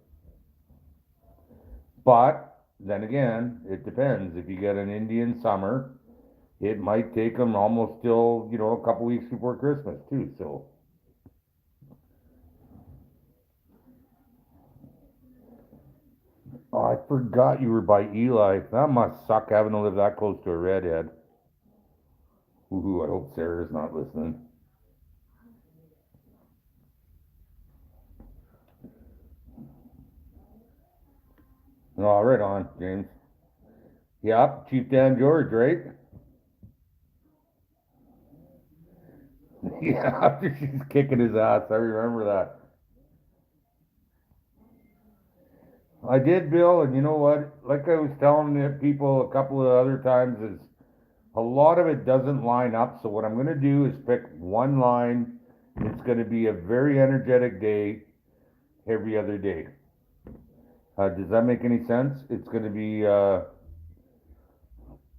A: But then again, it depends. If you get an Indian summer, it might take them almost till, a couple weeks before Christmas too. So, oh, I forgot you were by Eli. That must suck having to live that close to a redhead. Ooh, I hope Sarah's not listening. Oh, right on, James. Yep, Chief Dan George, right? Yeah, after she's kicking his ass, I remember that. I did, Bill, and you know what? Like I was telling people a couple of other times, is a lot of it doesn't line up. So what I'm going to do is pick one line. It's going to be a very energetic day every other day. Does that make any sense? It's going to be a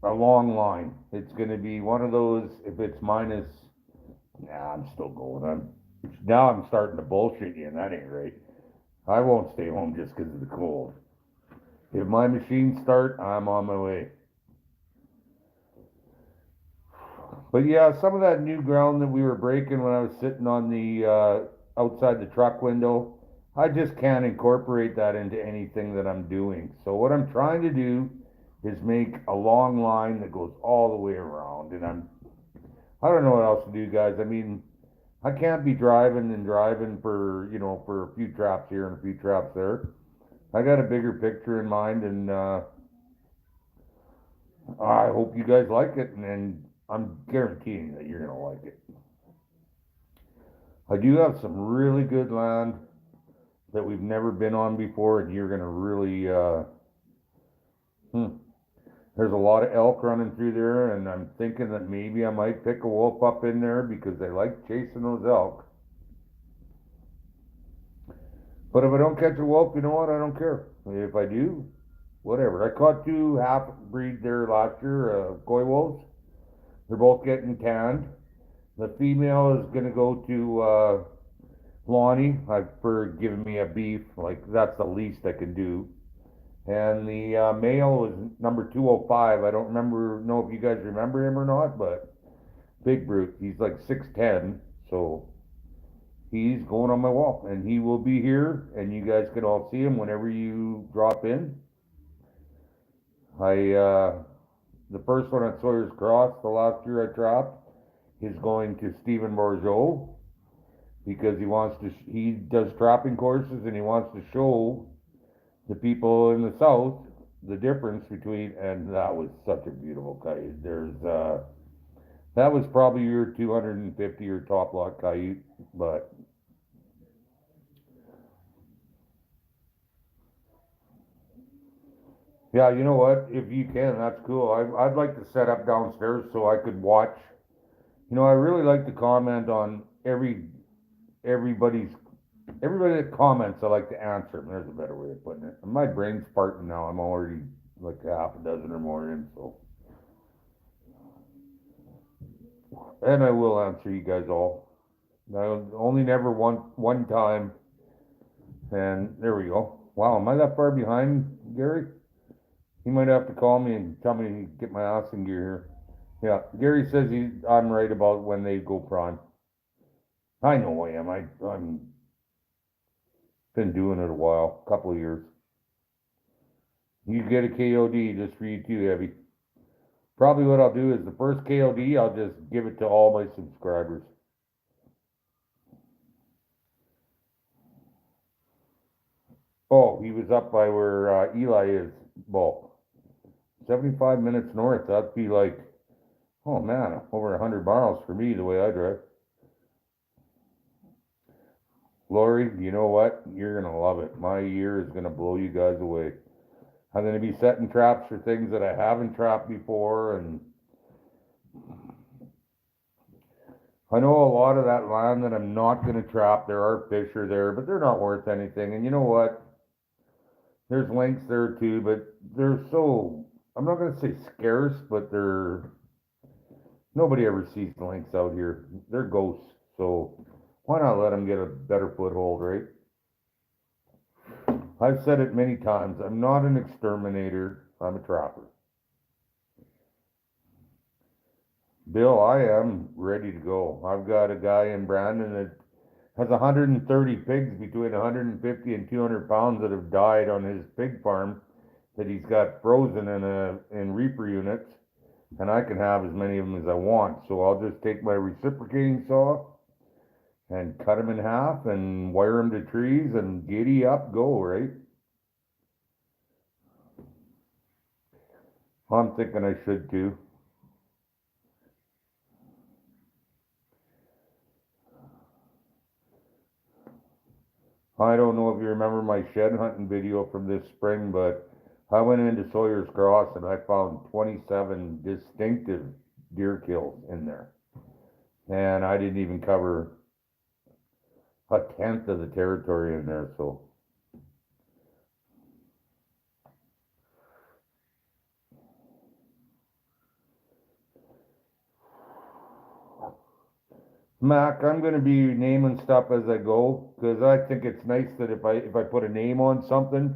A: long line. It's going to be one of those. If it's minus, nah, I'm still going. Now I'm starting to bullshit you, and that ain't right. I won't stay home just because of the cold. If my machines start, I'm on my way. But yeah, some of that new ground that we were breaking when I was sitting on the outside the truck window, I just can't incorporate that into anything that I'm doing. So what I'm trying to do is make a long line that goes all the way around. And I don't know what else to do, guys. I mean, I can't be driving and driving for, for a few traps here and a few traps there. I got a bigger picture in mind, and I hope you guys like it, and I'm guaranteeing that you're gonna like it. I do have some really good land that we've never been on before, and you're gonna really, there's a lot of elk running through there, and I'm thinking that maybe I might pick a wolf up in there because they like chasing those elk. But if I don't catch a wolf, you know what? I don't care. If I do, whatever. I caught two half breed there last year, coy wolves. They're both getting tanned. The female is gonna go to Lonnie for giving me a beef. Like that's the least I can do. And the male is number 205. I don't know if you guys remember him or not, but big brute. He's like 6'10", so he's going on my wall, and he will be here, and you guys can all see him whenever you drop in. The first one at Sawyer's Cross, the last year I trapped, is going to Stephen Bourgeot because he does trapping courses and he wants to show the people in the south the difference between, and that was such a beautiful coyote. That was probably your 250 or top lot coyote, but yeah, you know what? If you can, that's cool. I'd like to set up downstairs so I could watch. I really like to comment on everybody's everybody that comments. I like to answer them. There's a better way of putting it. My brain's farting now. I'm already like half a dozen or more in, so and I will answer you guys all. I only never one time, and there we go. Wow, am I that far behind, Gary? He might have to call me and tell me to get my ass in gear here. Yeah, Gary says I'm right about when they go prime. I know I am. I'm been doing it a while, a couple of years. You get a KOD just for you too, Heavy. Probably what I'll do is the first KOD, I'll just give it to all my subscribers. Oh, he was up by where Eli is. Well, 75 minutes north. That'd be like, oh man, over 100 miles for me the way I drive. Lori, you know what? You're gonna love it. My year is gonna blow you guys away. I'm gonna be setting traps for things that I haven't trapped before, and I know a lot of that land that I'm not gonna trap. There are fish are there, but they're not worth anything. And you know what? There's links there too, but they're so, I'm not gonna say scarce, but nobody ever sees the links out here. They're ghosts, so why not let them get a better foothold, right? I've said it many times. I'm not an exterminator. I'm a trapper. Bill, I am ready to go. I've got a guy in Brandon that has 130 pigs between 150 and 200 pounds that have died on his pig farm that he's got frozen in reaper units, and I can have as many of them as I want. So I'll just take my reciprocating saw and cut them in half and wire them to trees and giddy up, go, right? I'm thinking I should too. I don't know if you remember my shed hunting video from this spring, but I went into Sawyer's Cross and I found 27 distinctive deer kills in there. And I didn't even cover a tenth of the territory in there, so. Mac, I'm gonna be naming stuff as I go, because I think it's nice that if I put a name on something,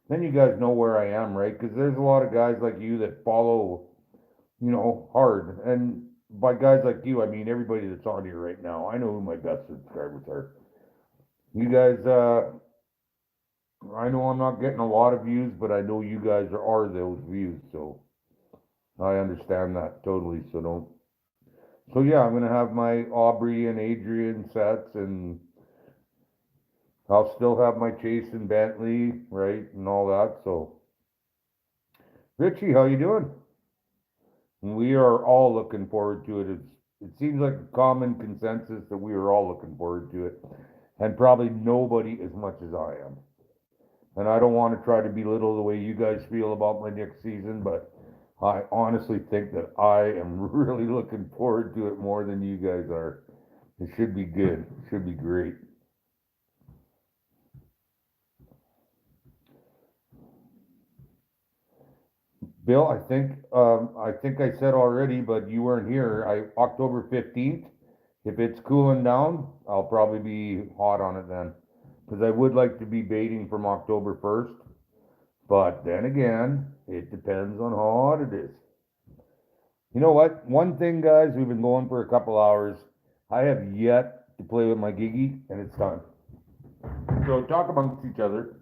A: then you guys know where I am, right? Because there's a lot of guys like you that follow, hard. And by guys like you, I mean everybody that's on here right now. I know who my best subscribers are. You guys, I know I'm not getting a lot of views, but I know you guys are those views, so I understand that totally. So yeah, I'm gonna have my Aubrey and Adrian sets, and I'll still have my Chase and Bentley, right, and all that. So, Richie, how you doing? We are all looking forward to it. It seems like a common consensus that we are all looking forward to it, and probably nobody as much as I am. And I don't want to try to belittle the way you guys feel about my next season, but I honestly think that I am really looking forward to it more than you guys are. It should be good. It should be great. Bill, I think I said already, but you weren't here. October 15th, if it's cooling down, I'll probably be hot on it then. Because I would like to be baiting from October 1st. But then again, it depends on how hot it is. You know what? One thing, guys, we've been going for a couple hours. I have yet to play with my giggy, and it's time. So talk amongst each other.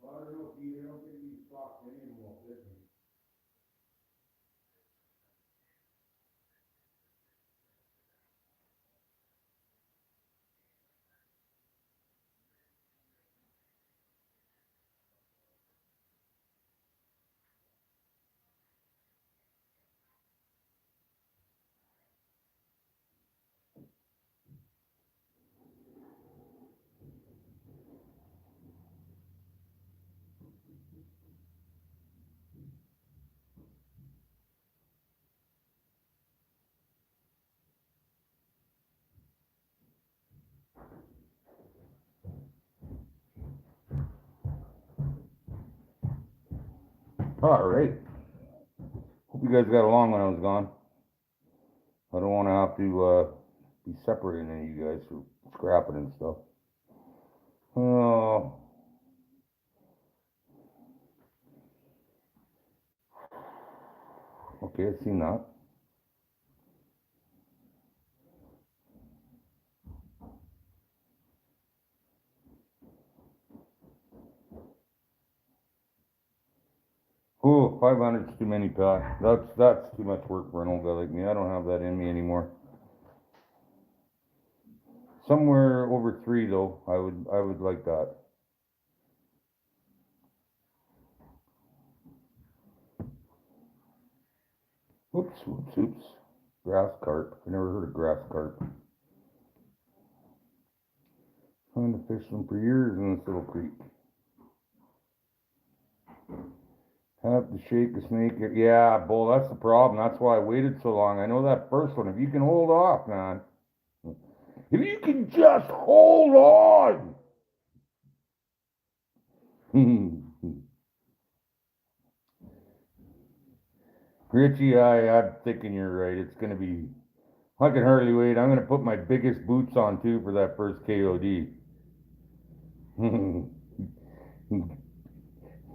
A: I don't know, Pete. I don't think these socks anymore will fit me. All right. Hope you guys got along when I was gone. I don't want to have to be separating any of you guys for scrapping and stuff. Oh, okay, I've seen that. Oh, 500's too many, Pat. That's too much work for an old guy like me. I don't have that in me anymore. Somewhere over 3 though, I would like that. Oops, oops, oops. Grass carp. I never heard of grass carp. Trying to fish them for years in this little creek. Have to shake the snake. Yeah, bull, that's the problem. That's why I waited so long. I know that first one. If you can hold off, man. If you can just hold on. Richie, I'm thinking you're right. It's gonna be. I can hardly wait. I'm gonna put my biggest boots on too for that first KOD.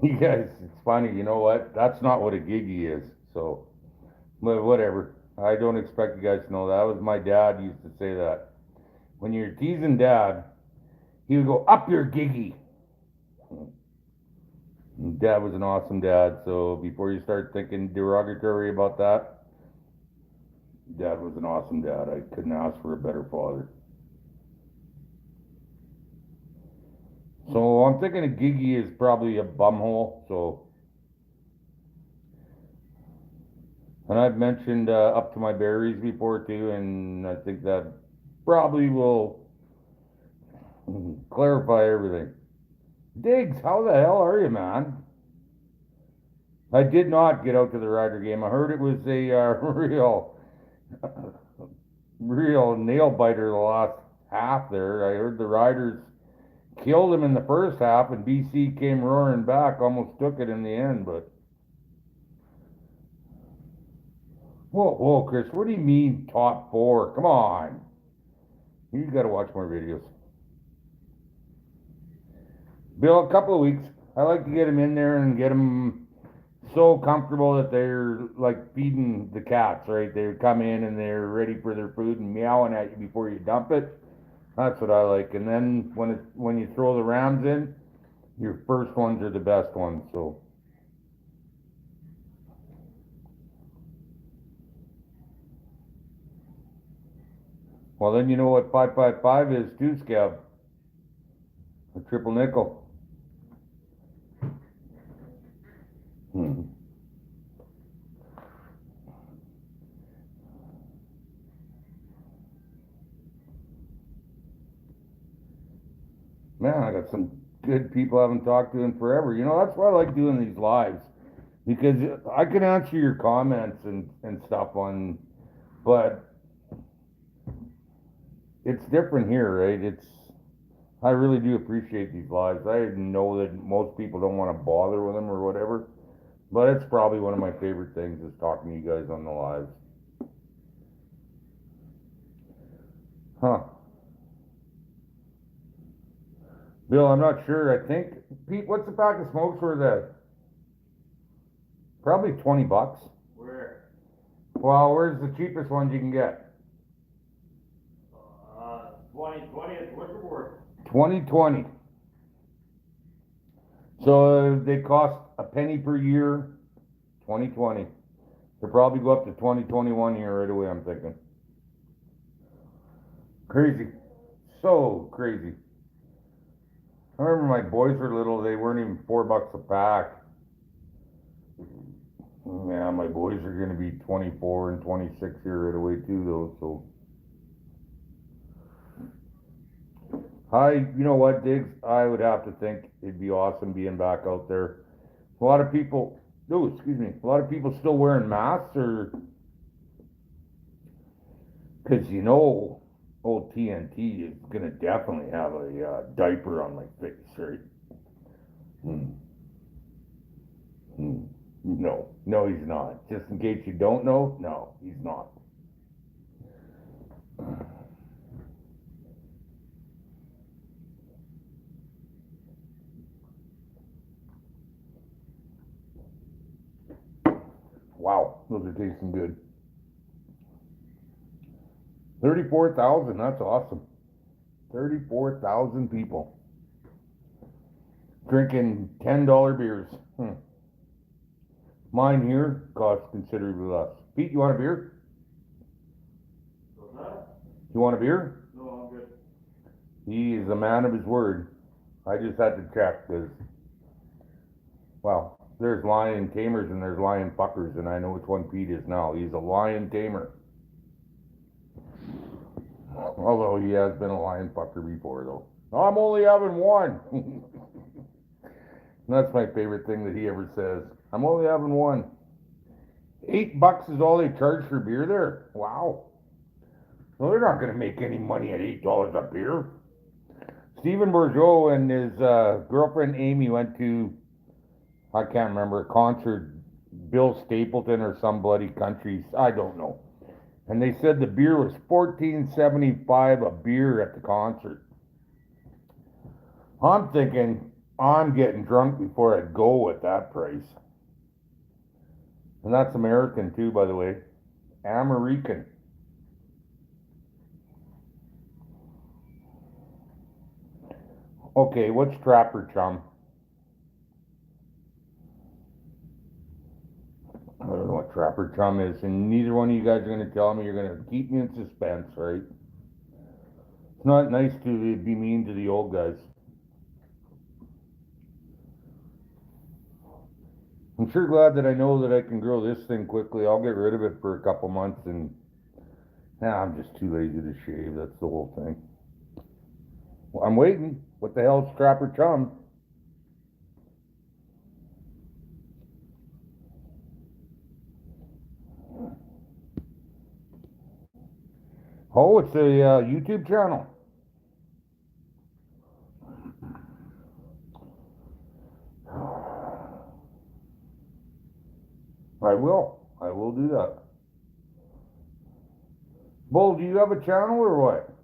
A: You guys, it's funny. You know what? That's not what a giggy is. So, but whatever. I don't expect you guys to know that. That was my dad used to say that. When you're teasing dad, he would go, up your giggy. Dad was an awesome dad, so before you start thinking derogatory about that, Dad was an awesome dad. I couldn't ask for a better father. So I'm thinking a giggy is probably a bumhole. So, and I've mentioned up to my berries before too, and I think that probably will clarify everything. Diggs, how the hell are you, man? I did not get out to the Rider game. I heard it was a real nail biter the last half there. I heard the Riders killed him in the first half, and BC came roaring back, almost took it in the end. But whoa, Chris, what do you mean top 4? Come on, you got to watch more videos. Bill, a couple of weeks. I like to get him in there and get him so comfortable that they're like feeding the cats, right? They come in and they're ready for their food and meowing at you before you dump it. That's what I like. And then when you throw the rams in, your first ones are the best ones. So, well, then you know what 555 is too, Scav. A triple nickel. Hmm. Man, I got some good people I haven't talked to in forever. You know, that's why I like doing these lives because I can answer your comments and stuff on, but it's different here, right? I really do appreciate these lives. I know that most people don't want to bother with them or whatever, but it's probably one of my favorite things is talking to you guys on the lives. Huh. Bill, I'm not sure. I think, Pete, what's the pack of smokes worth at? Probably $20.
B: Where?
A: Well, where's the cheapest ones you can get?
B: 20 at Wickerworth.
A: 2020. So they cost a penny per year, 2020. They'll probably go up to 2021 here right away, I'm thinking. Crazy. So crazy. I remember my boys were little, they weren't even $4 a pack. Yeah, my boys are gonna be 24 and 26 here right away too though, so. You know what, Diggs? I would have to think it'd be awesome being back out there. A lot of people, oh, excuse me, a lot of people still wearing masks or, cause you know, old TNT is gonna definitely have a diaper on my face, right? Hmm. Hmm. No, no, he's not. Just in case you don't know, no, he's not. Wow, those are tasting good. 34,000, that's awesome. 34,000 people drinking $10 beers. Hmm. Mine here costs considerably less. Pete, you want a beer?
B: What's that?
A: You want a beer?
B: No, I'm good.
A: He is a man of his word. I just had to check because, well, there's lion tamers and there's lion fuckers, and I know which one Pete is now. He's a lion tamer. Although he has been a lion fucker before, though. I'm only having one. That's my favorite thing that he ever says. I'm only having one. $8 is all they charge for beer there. Wow. Well, they're not going to make any money at $8 a beer. Stephen Bourgeot and his girlfriend Amy went to, I can't remember, a concert, Bill Stapleton or some bloody country, I don't know. And they said the beer was $14.75 a beer at the concert. I'm thinking I'm getting drunk before I go at that price. And that's American too, by the way. American. Okay, what's Trapper Chum? I don't know what Trapper Chum is, and neither one of you guys are going to tell me. You're going to keep me in suspense, right? It's not nice to be mean to the old guys. I'm sure glad that I know that I can grow this thing quickly. I'll get rid of it for a couple months and I'm just too lazy to shave. That's the whole thing. Well, I'm waiting. What the hell's Trapper Chum? Oh, it's a YouTube channel. I will. I will do that. Bull, do you have a channel or what?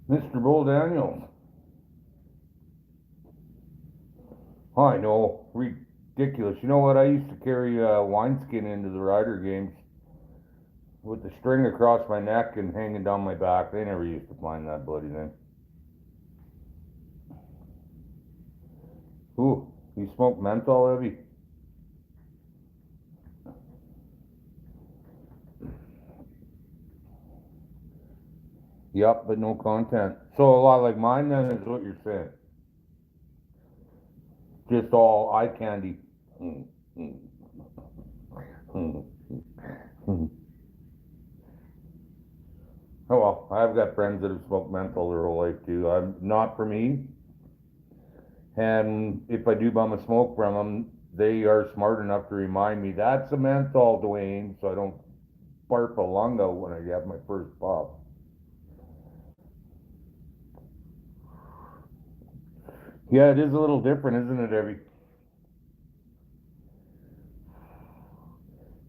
A: Mr. Bull Daniels. I know, ridiculous. You know what? I used to carry wineskin into the Rider games with the string across my neck and hanging down my back. They never used to find that bloody thing. Ooh, you smoke menthol, Evie? Yep, but no content. So a lot like mine then is what you're saying. Just all eye candy. Mm, mm, mm, mm. Oh well, I've got friends that have smoked menthol their whole life too. I'm not for me. And if I do bum a smoke from them, they are smart enough to remind me that's a menthol, Dwayne, so I don't barf a lung out when I have my first puff. Yeah, it is a little different, isn't it, Evie?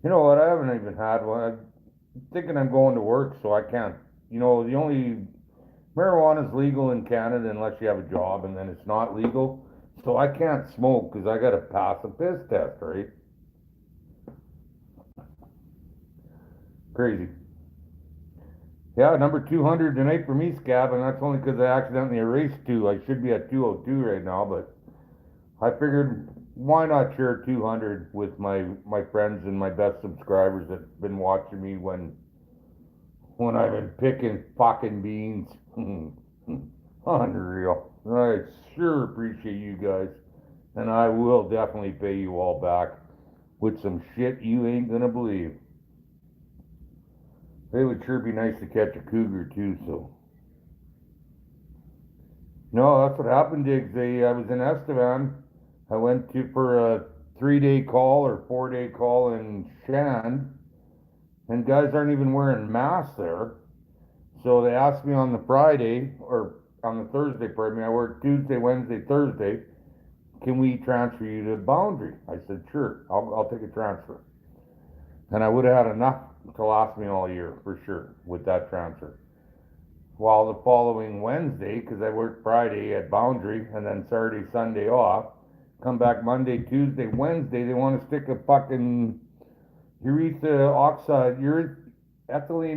A: You know what? I haven't even had one. I'm thinking I'm going to work, so I can't. You know, the only marijuana is legal in Canada unless you have a job, and then it's not legal. So I can't smoke because I got to pass a piss test, right? Crazy. Yeah, number 200 tonight for me, Scab, and that's only because I accidentally erased two. I should be at 202 right now, but I figured why not share 200 with my friends and my best subscribers that've been watching me when I've been picking fucking beans. Unreal. I sure appreciate you guys, and I will definitely pay you all back with some shit you ain't gonna believe. It would sure be nice to catch a cougar too, so. No, that's what happened, Diggs. I was in Estevan. I went to for a 3 day call or 4 day call in Shan, and guys aren't even wearing masks there. So they asked me on the Friday, or on the Thursday, pardon me, I worked Tuesday, Wednesday, Thursday, can we transfer you to Boundary? I said, sure, I'll take a transfer. And I would have had enough to last me all year, for sure, with that transfer. While the following Wednesday, because I worked Friday at Boundary and then Saturday, Sunday off, come back Monday, Tuesday, Wednesday, they want to stick a fucking ethylene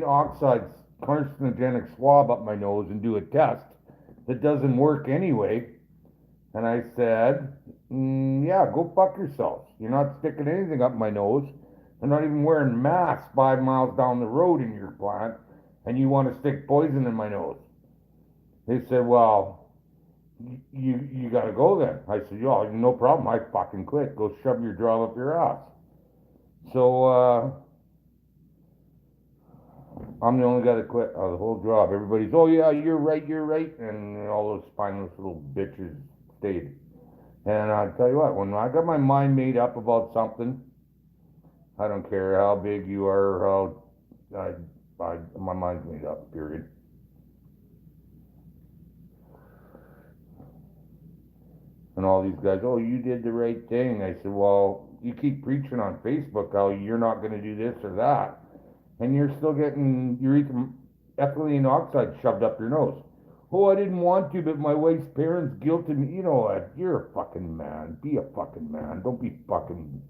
A: oxide carcinogenic swab up my nose and do a test that doesn't work anyway. And I said, yeah, go fuck yourselves. You're not sticking anything up my nose. I'm not even wearing masks 5 miles down the road in your plant, and you want to stick poison in my nose. They said, well, you gotta go then. I said, yo, no problem. I fucking quit. Go shove your jaw up your ass. So, I'm the only guy that quit out of the whole job. Everybody's, oh yeah, you're right, and all those spineless little bitches stayed. And I tell you what, when I got my mind made up about something, I don't care how big you are or how my mind's made up. Period. And all these guys, oh, you did the right thing. I said, well, you keep preaching on Facebook how you're not going to do this or that, and you're still getting ethylene oxide shoved up your nose. Oh, I didn't want to, but my wife's parents guilted me. You know what? You're a fucking man. Be a fucking man. Don't be fucking.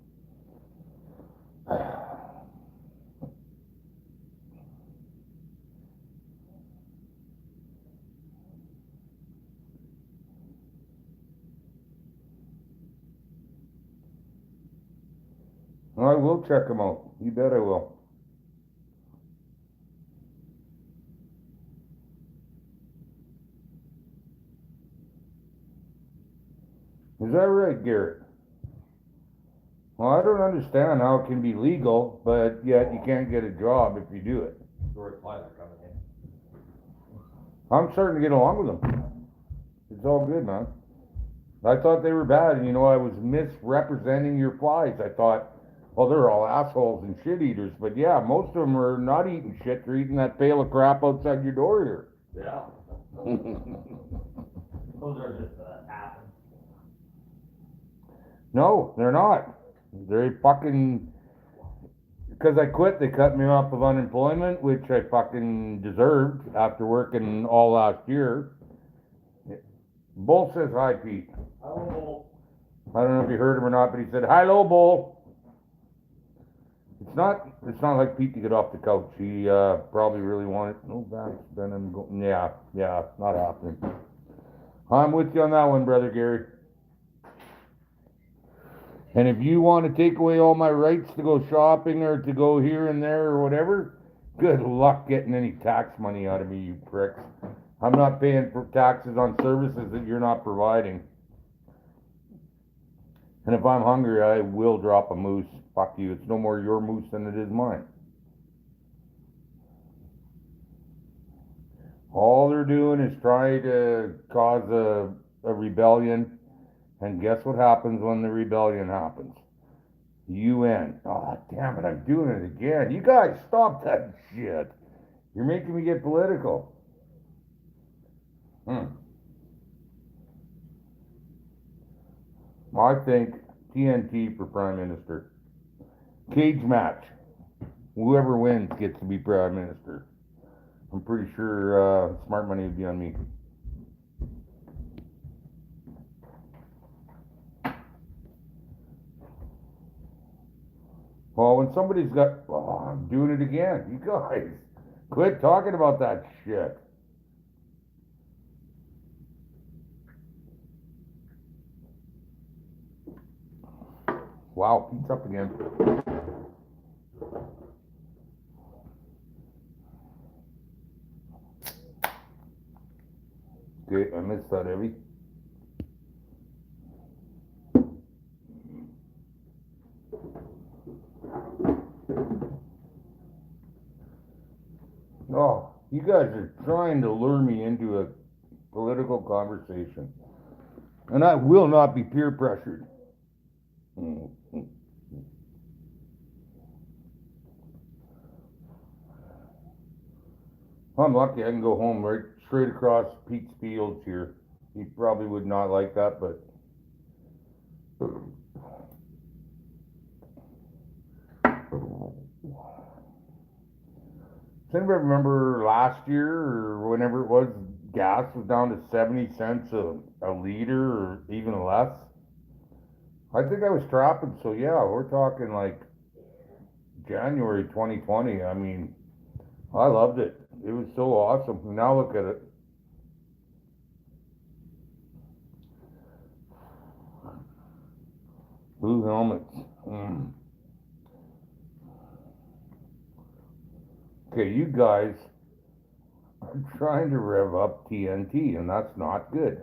A: I will check them out. You bet I will. Is that right, Garrett? Well, I don't understand how it can be legal, but yet you can't get a job if you do it. I'm starting to get along with them. It's all good, man. I thought they were bad, and I was misrepresenting your flies. I thought, well, they're all assholes and shit eaters, but yeah, most of them are not eating shit. They're eating that pail of crap outside your door here.
B: Yeah. Those are just happen.
A: No, they're not. They're fucking Because I quit, they cut me off of unemployment, which I fucking deserved after working all last year. Bull says hi, Pete.
B: Hello.
A: I don't know if you heard him or not, but he said, "Hello, Bull." It's not like Pete to get off the couch. He probably really wanted. No, that's then I'm going. Yeah, not happening. I'm with you on that one, brother Gary. And if you want to take away all my rights to go shopping or to go here and there or whatever, good luck getting any tax money out of me, you pricks. I'm not paying for taxes on services that you're not providing. And if I'm hungry, I will drop a moose. Fuck you. It's no more your moose than it is mine. All they're doing is trying to cause a rebellion. And guess what happens when the rebellion happens? UN. Oh, damn it, I'm doing it again. You guys, stop that shit. You're making me get political. I think TNT for Prime Minister. Cage match. Whoever wins gets to be Prime Minister. I'm pretty sure smart money would be on me. Well, when somebody's got... Oh, I'm doing it again. You guys, quit talking about that shit. Wow, Pete's up again. Okay, I missed that, Evie. Oh, you guys are trying to lure me into a political conversation. And I will not be peer pressured. I'm lucky I can go home right straight across Pete's fields here. He probably would not like that, but does anybody remember last year or whenever it was, gas was down to 70 cents a liter or even less? I think I was trapping, so yeah, we're talking like January 2020. I mean, I loved it. It was so awesome. Now look at it. Blue helmets. Okay, you guys are trying to rev up TNT, and that's not good.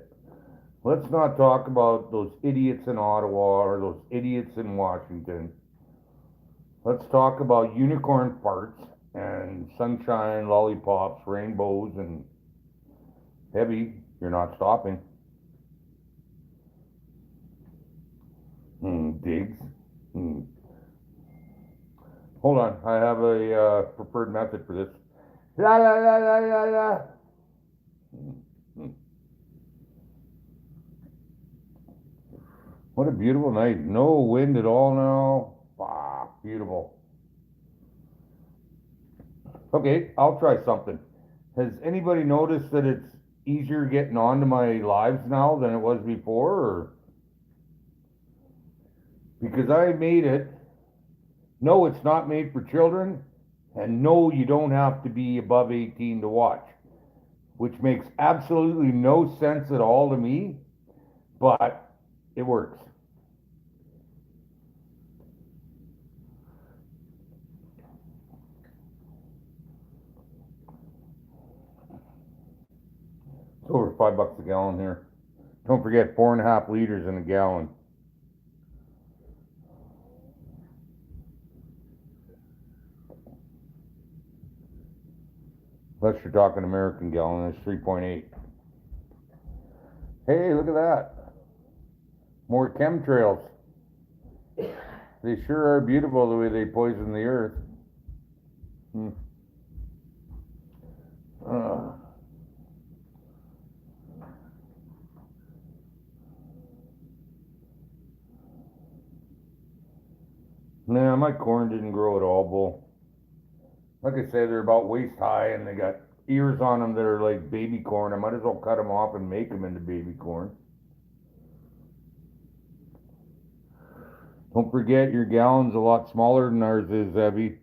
A: Let's not talk about those idiots in Ottawa or those idiots in Washington. Let's talk about unicorn farts and sunshine, lollipops, rainbows, and heavy. You're not stopping. Digs. Hold on, I have a preferred method for this. La la la la la la. What a beautiful night. No wind at all now. Ah, beautiful. Okay, I'll try something. Has anybody noticed that it's easier getting onto my lives now than it was before? Or... Because I made it. No, it's not made for children. And no, you don't have to be above 18 to watch. Which makes absolutely no sense at all to me. But it works. It's over $5 a gallon here. Don't forget 4.5 liters in a gallon. Unless you're talking American gallon, it's 3.8. Hey, look at that. More chemtrails. They sure are beautiful the way they poison the earth. Nah, my corn didn't grow at all, Bull. Like I said, they're about waist high and they got ears on them that are like baby corn. I might as well cut them off and make them into baby corn. Don't forget your gallon's a lot smaller than ours is, Evie.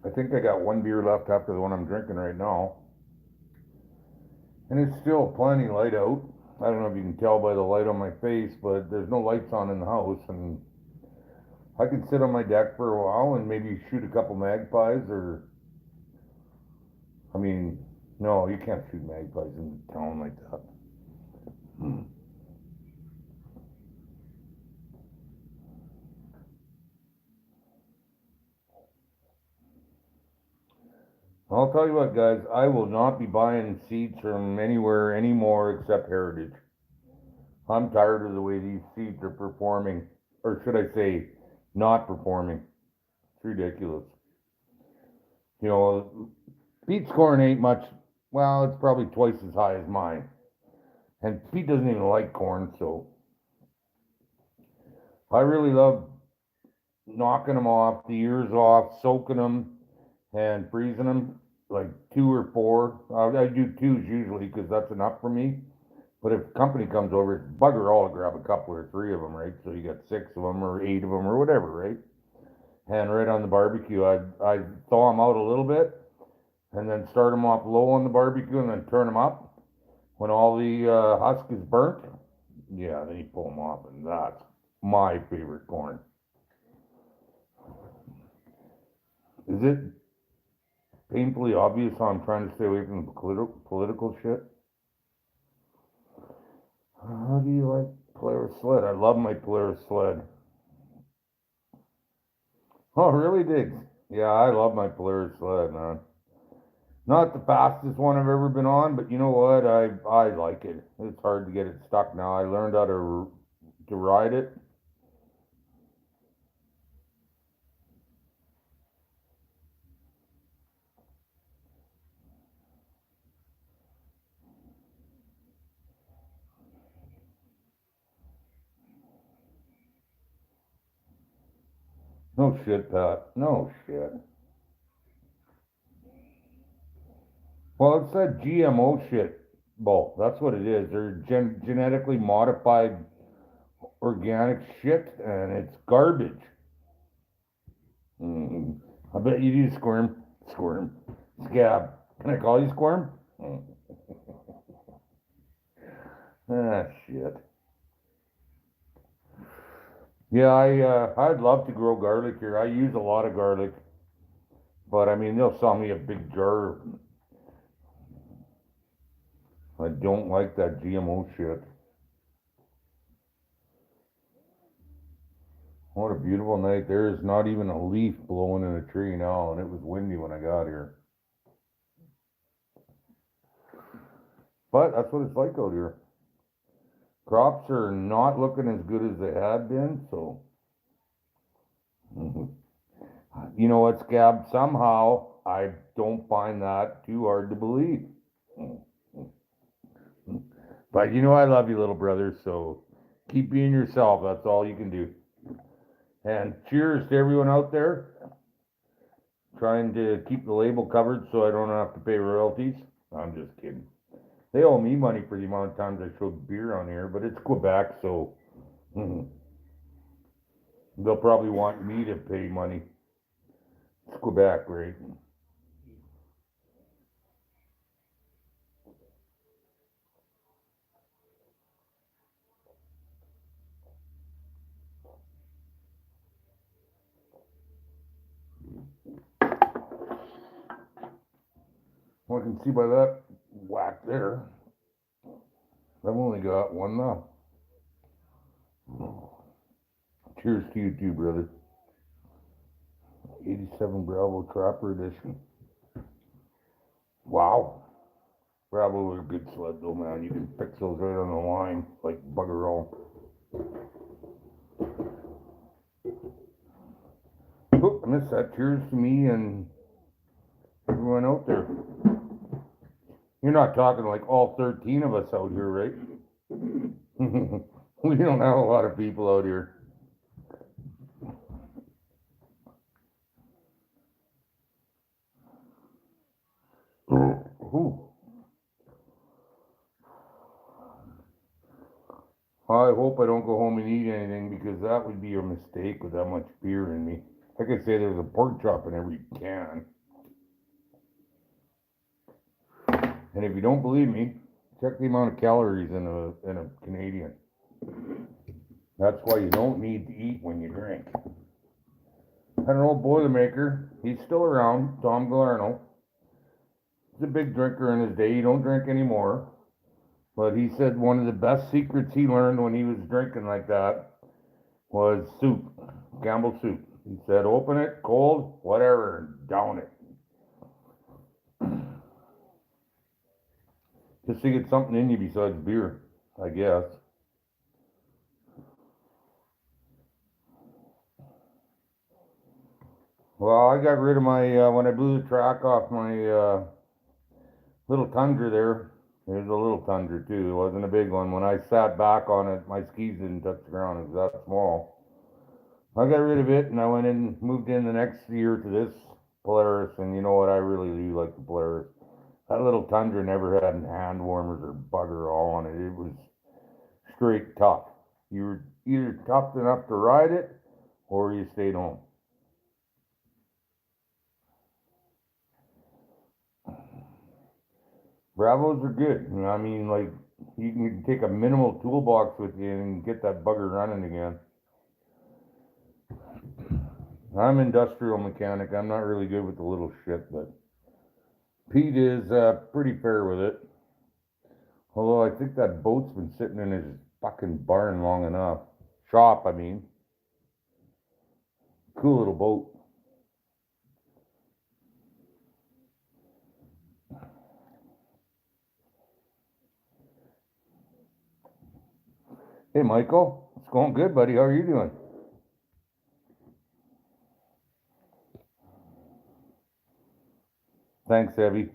A: I think I got one beer left after the one I'm drinking right now. And it's still plenty light out. I don't know if you can tell by the light on my face, but there's no lights on in the house, and I can sit on my deck for a while and maybe shoot a couple magpies, or, I mean, no, you can't shoot magpies in town like that. I'll tell you what, guys, I will not be buying seeds from anywhere anymore except Heritage. I'm tired of the way these seeds are performing, or should I say, not performing. It's ridiculous. You know, Pete's corn ain't much, well, it's probably twice as high as mine. And Pete doesn't even like corn, so I really love knocking them off, the ears off, soaking them, and freezing them, like 2 or 4. I do 2s usually because that's enough for me. But if company comes over, it's bugger all to grab a couple or 3 of them, right? So you got 6 of them or 8 of them or whatever, right? And right on the barbecue, I thaw them out a little bit and then start them off low on the barbecue and then turn them up. When all the husk is burnt, yeah, then you pull them off, and that's my favorite corn. Is it painfully obvious how I'm trying to stay away from the political shit? How do you like Polaris sled? I love my Polaris sled. Oh, really, Diggs? Yeah, I love my Polaris sled, man. Not the fastest one I've ever been on, but you know what? I like it. It's hard to get it stuck now. I learned how to ride it. No shit, Pat. No shit. Well, it's that GMO shit, Bull. That's what it is. They're genetically modified organic shit, and it's garbage. Mm. I bet you do squirm. Squirm. Scab. Can I call you squirm? Mm. Ah, shit. Yeah, I'd love to grow garlic here. I use a lot of garlic, but I mean they'll sell me a big jar. I don't like that GMO shit. What a beautiful night. There is not even a leaf blowing in a tree now, and it was windy when I got here. But that's what it's like out here. Crops are not looking as good as they had been, so. You know what, Scab? Somehow I don't find that too hard to believe. But you know I love you, little brother, so keep being yourself. That's all you can do. And cheers to everyone out there trying to keep the label covered so I don't have to pay royalties. I'm just kidding. They owe me money for the amount of times I showed beer on here, but it's Quebec, so they'll probably want me to pay money. It's Quebec, right? Well, I can see by that whack there, I've only got one now. Cheers to you too, brother. 87 Bravo Trapper Edition. Wow. Bravo was a good sled though, man. You can fix those right on the line, like bugger all. Oh, I missed that. Cheers to me and everyone out there. You're not talking like all 13 of us out here, right? We don't have a lot of people out here. Ooh. I hope I don't go home and eat anything because that would be a mistake with that much beer in me. Like I say, there's a pork chop in every can. And if you don't believe me, check the amount of calories in a Canadian. That's why you don't need to eat when you drink. Had an old Boilermaker. He's still around, Tom Galarno. He's a big drinker in his day. He don't drink anymore. But he said one of the best secrets he learned when he was drinking like that was soup, Campbell soup. He said, open it, cold, whatever, and down it. Just to get something in you besides beer, I guess. Well, I got rid of my, when I blew the track off my little Tundra there, it was a little Tundra too, it wasn't a big one. When I sat back on it, my skis didn't touch the ground, it was that small. I got rid of it and I went in, moved in the next year to this Polaris, and you know what, I really do like the Polaris. That little Tundra never had hand warmers or bugger all on it. It was straight tough. You were either tough enough to ride it or you stayed home. Bravos are good. I mean, like, you can take a minimal toolbox with you and get that bugger running again. I'm industrial mechanic. I'm not really good with the little shit, but Pete is pretty fair with it. Although I think that boat's been sitting in his fucking barn long enough. Shop, I mean. Cool little boat. Hey, Michael. It's going good, buddy. How are you doing? Thanks, Evie.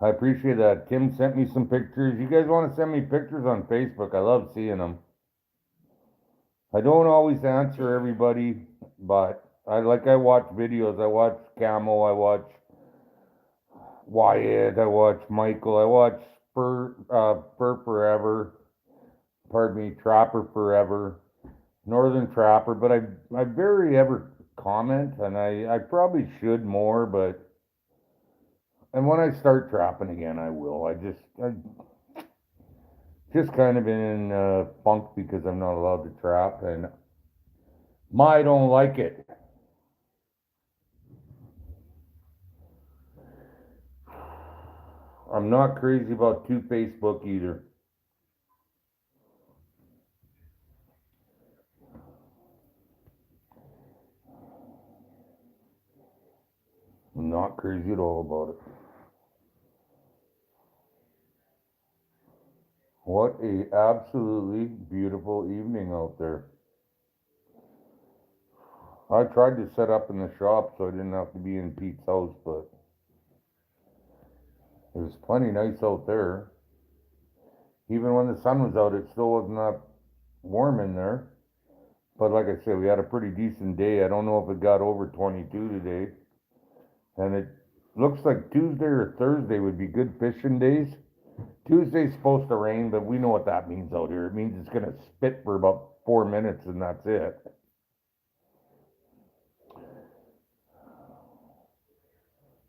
A: I appreciate that. Kim sent me some pictures. You guys want to send me pictures on Facebook? I love seeing them. I don't always answer everybody, but I watch videos. I watch Camo. I watch Wyatt. I watch Michael. I watch Fur Forever. Pardon me, Trapper Forever, Northern Trapper. But I barely ever comment, and I probably should more. But and when I start trapping again, I will. I just kind of been in funk because I'm not allowed to trap, and I don't like it. I'm not crazy about two Facebook either. I'm not crazy at all about it. What a absolutely beautiful evening out there. I tried to set up in the shop so I didn't have to be in Pete's house, but it was plenty nice out there. Even when the sun was out, it still wasn't that warm in there. But like I said, we had a pretty decent day. I don't know if it got over 22 today. And it looks like Tuesday or Thursday would be good fishing days. Tuesday's supposed to rain, but we know what that means out here. It means it's going to spit for about 4 minutes and that's it.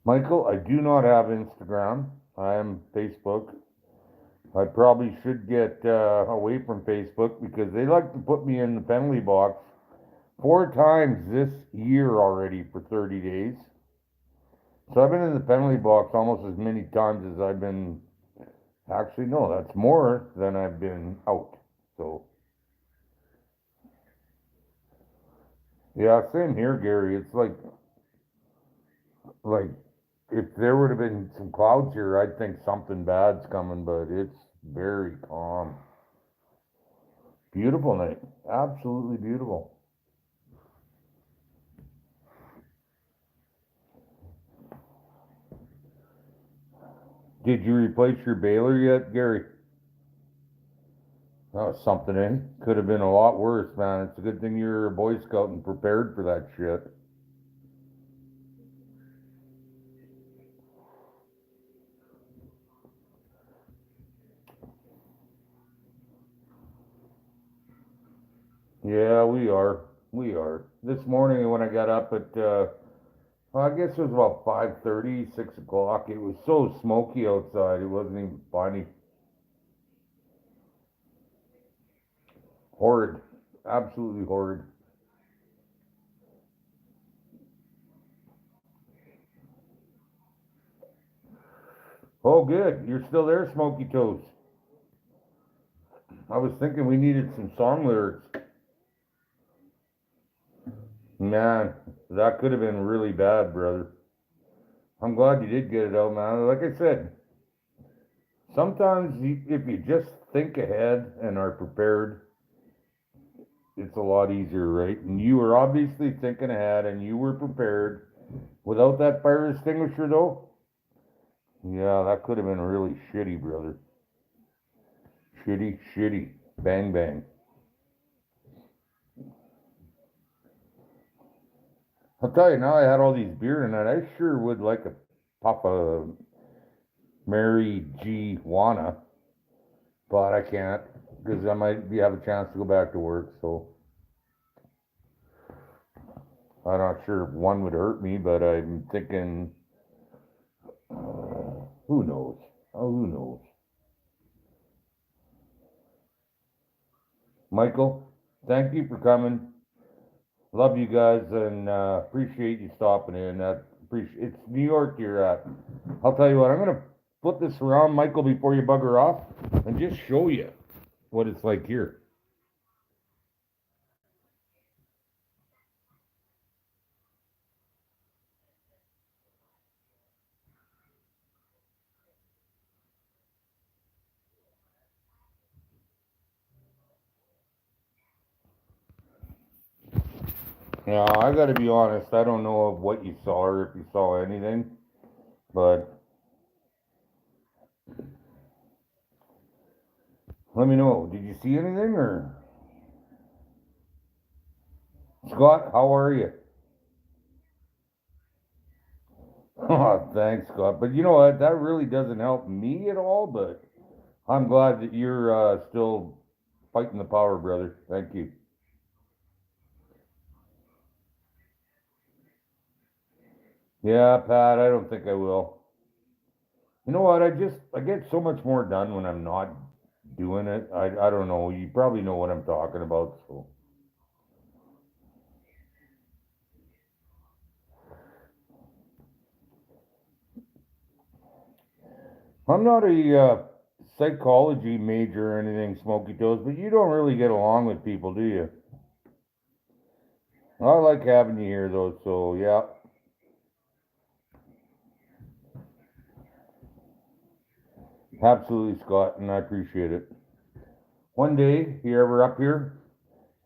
A: Michael, I do not have Instagram. I am Facebook. I probably should get away from Facebook because they like to put me in the penalty box 4 times this year already for 30 days. So I've been in the penalty box almost as many times as I've been. Actually, no, that's more than I've been out. So, yeah, same here, Gary. It's like if there would have been some clouds here, I'd think something bad's coming, but it's very calm. Beautiful night. Absolutely beautiful. Did you replace your baler yet, Gary? Oh, something in. Could have been a lot worse, man. It's a good thing you're a Boy Scout and prepared for that shit. Yeah, we are. We are. This morning when I got up at, well, I guess it was about 5:30, 6 o'clock. It was so smoky outside, it wasn't even funny. Horrid. Absolutely horrid. Oh, good. You're still there, Smoky Toes. I was thinking we needed some song lyrics. Man, that could have been really bad, brother. I'm glad you did get it out, man. Like I said, sometimes if you just think ahead and are prepared, it's a lot easier, right? And you were obviously thinking ahead and you were prepared. Without that fire extinguisher, though, yeah, that could have been really shitty, brother. Shitty, shitty. Bang, bang. I'll tell you, now I had all these beer tonight, I sure would like a pop of Mary G. Wanna, but I can't because I might have a chance to go back to work, so I'm not sure if one would hurt me, but I'm thinking, who knows? Oh, who knows? Michael, thank you for coming. Love you guys and appreciate you stopping in. It's New York you're at. I'll tell you what, I'm gonna flip this around, Michael, before you bugger off, and just show you what it's like here. Yeah, I gotta be honest, I don't know of what you saw or if you saw anything, but let me know. Did you see anything or Scott, how are you? Oh, thanks, Scott. But you know what? That really doesn't help me at all, but I'm glad that you're still fighting the power, brother. Thank you. Yeah, Pat, I don't think I will. You know what? I get so much more done when I'm not doing it. I don't know. You probably know what I'm talking about, so I'm not a psychology major or anything, Smoky Toes, but you don't really get along with people, do you? I like having you here though, so yeah. Absolutely, Scott, and I appreciate it. One day, if you're ever up here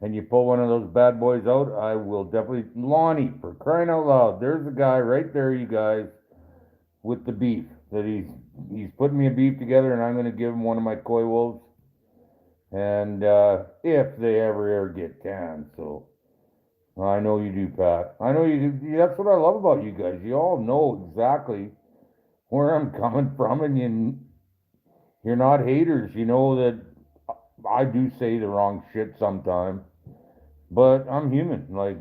A: and you pull one of those bad boys out, I will definitely. Lonnie, for crying out loud, there's a guy right there, you guys, with the beef that he's putting me a beef together, and I'm gonna give him one of my koi wolves, and if they ever get canned, so I know you do, Pat. I know you do. That's what I love about you guys. You all know exactly where I'm coming from, and you're not haters. You know that I do say the wrong shit sometimes, but I'm human. Like,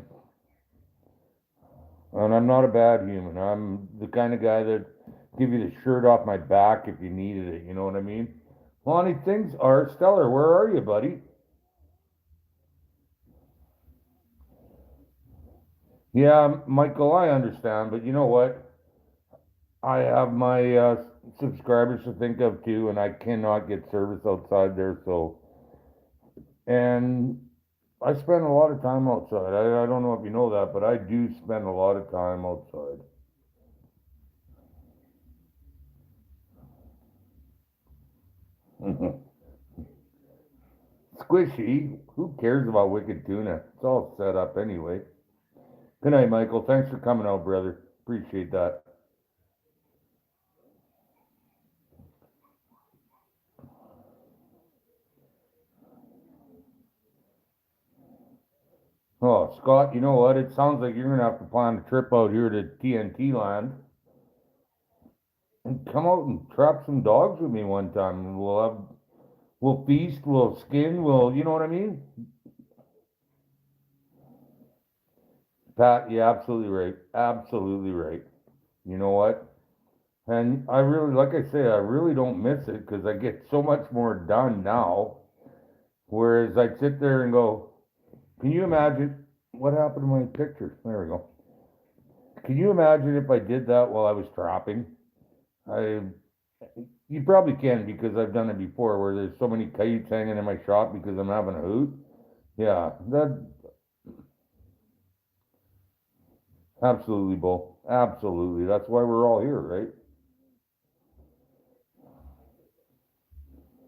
A: and I'm not a bad human. I'm the kind of guy that give you the shirt off my back if you needed it. You know what I mean? Lonnie, things are stellar. Where are you, buddy? Yeah, Michael, I understand, but you know what? I have my subscribers to think of too, and I cannot get service outside there. So, and I spend a lot of time outside. I don't know if you know that, but I do spend a lot of time outside. Squishy, who cares about wicked tuna? It's all set up anyway. Good night, Michael. Thanks for coming out, brother. Appreciate that. Oh, Scott, you know what? It sounds like you're gonna have to plan a trip out here to TNT land and come out and trap some dogs with me one time. And we'll feast, we'll skin, you know what I mean? Pat, you're absolutely right. Absolutely right. You know what? And I really, like I say, I really don't miss it because I get so much more done now. Whereas I'd sit there and go, can you imagine what happened to my picture? There we go. Can you imagine if I did that while I was trapping? I, you probably can because I've done it before where there's so many kites hanging in my shop because I'm having a hoot. Yeah, that absolutely, Bull. Absolutely. That's why we're all here, right?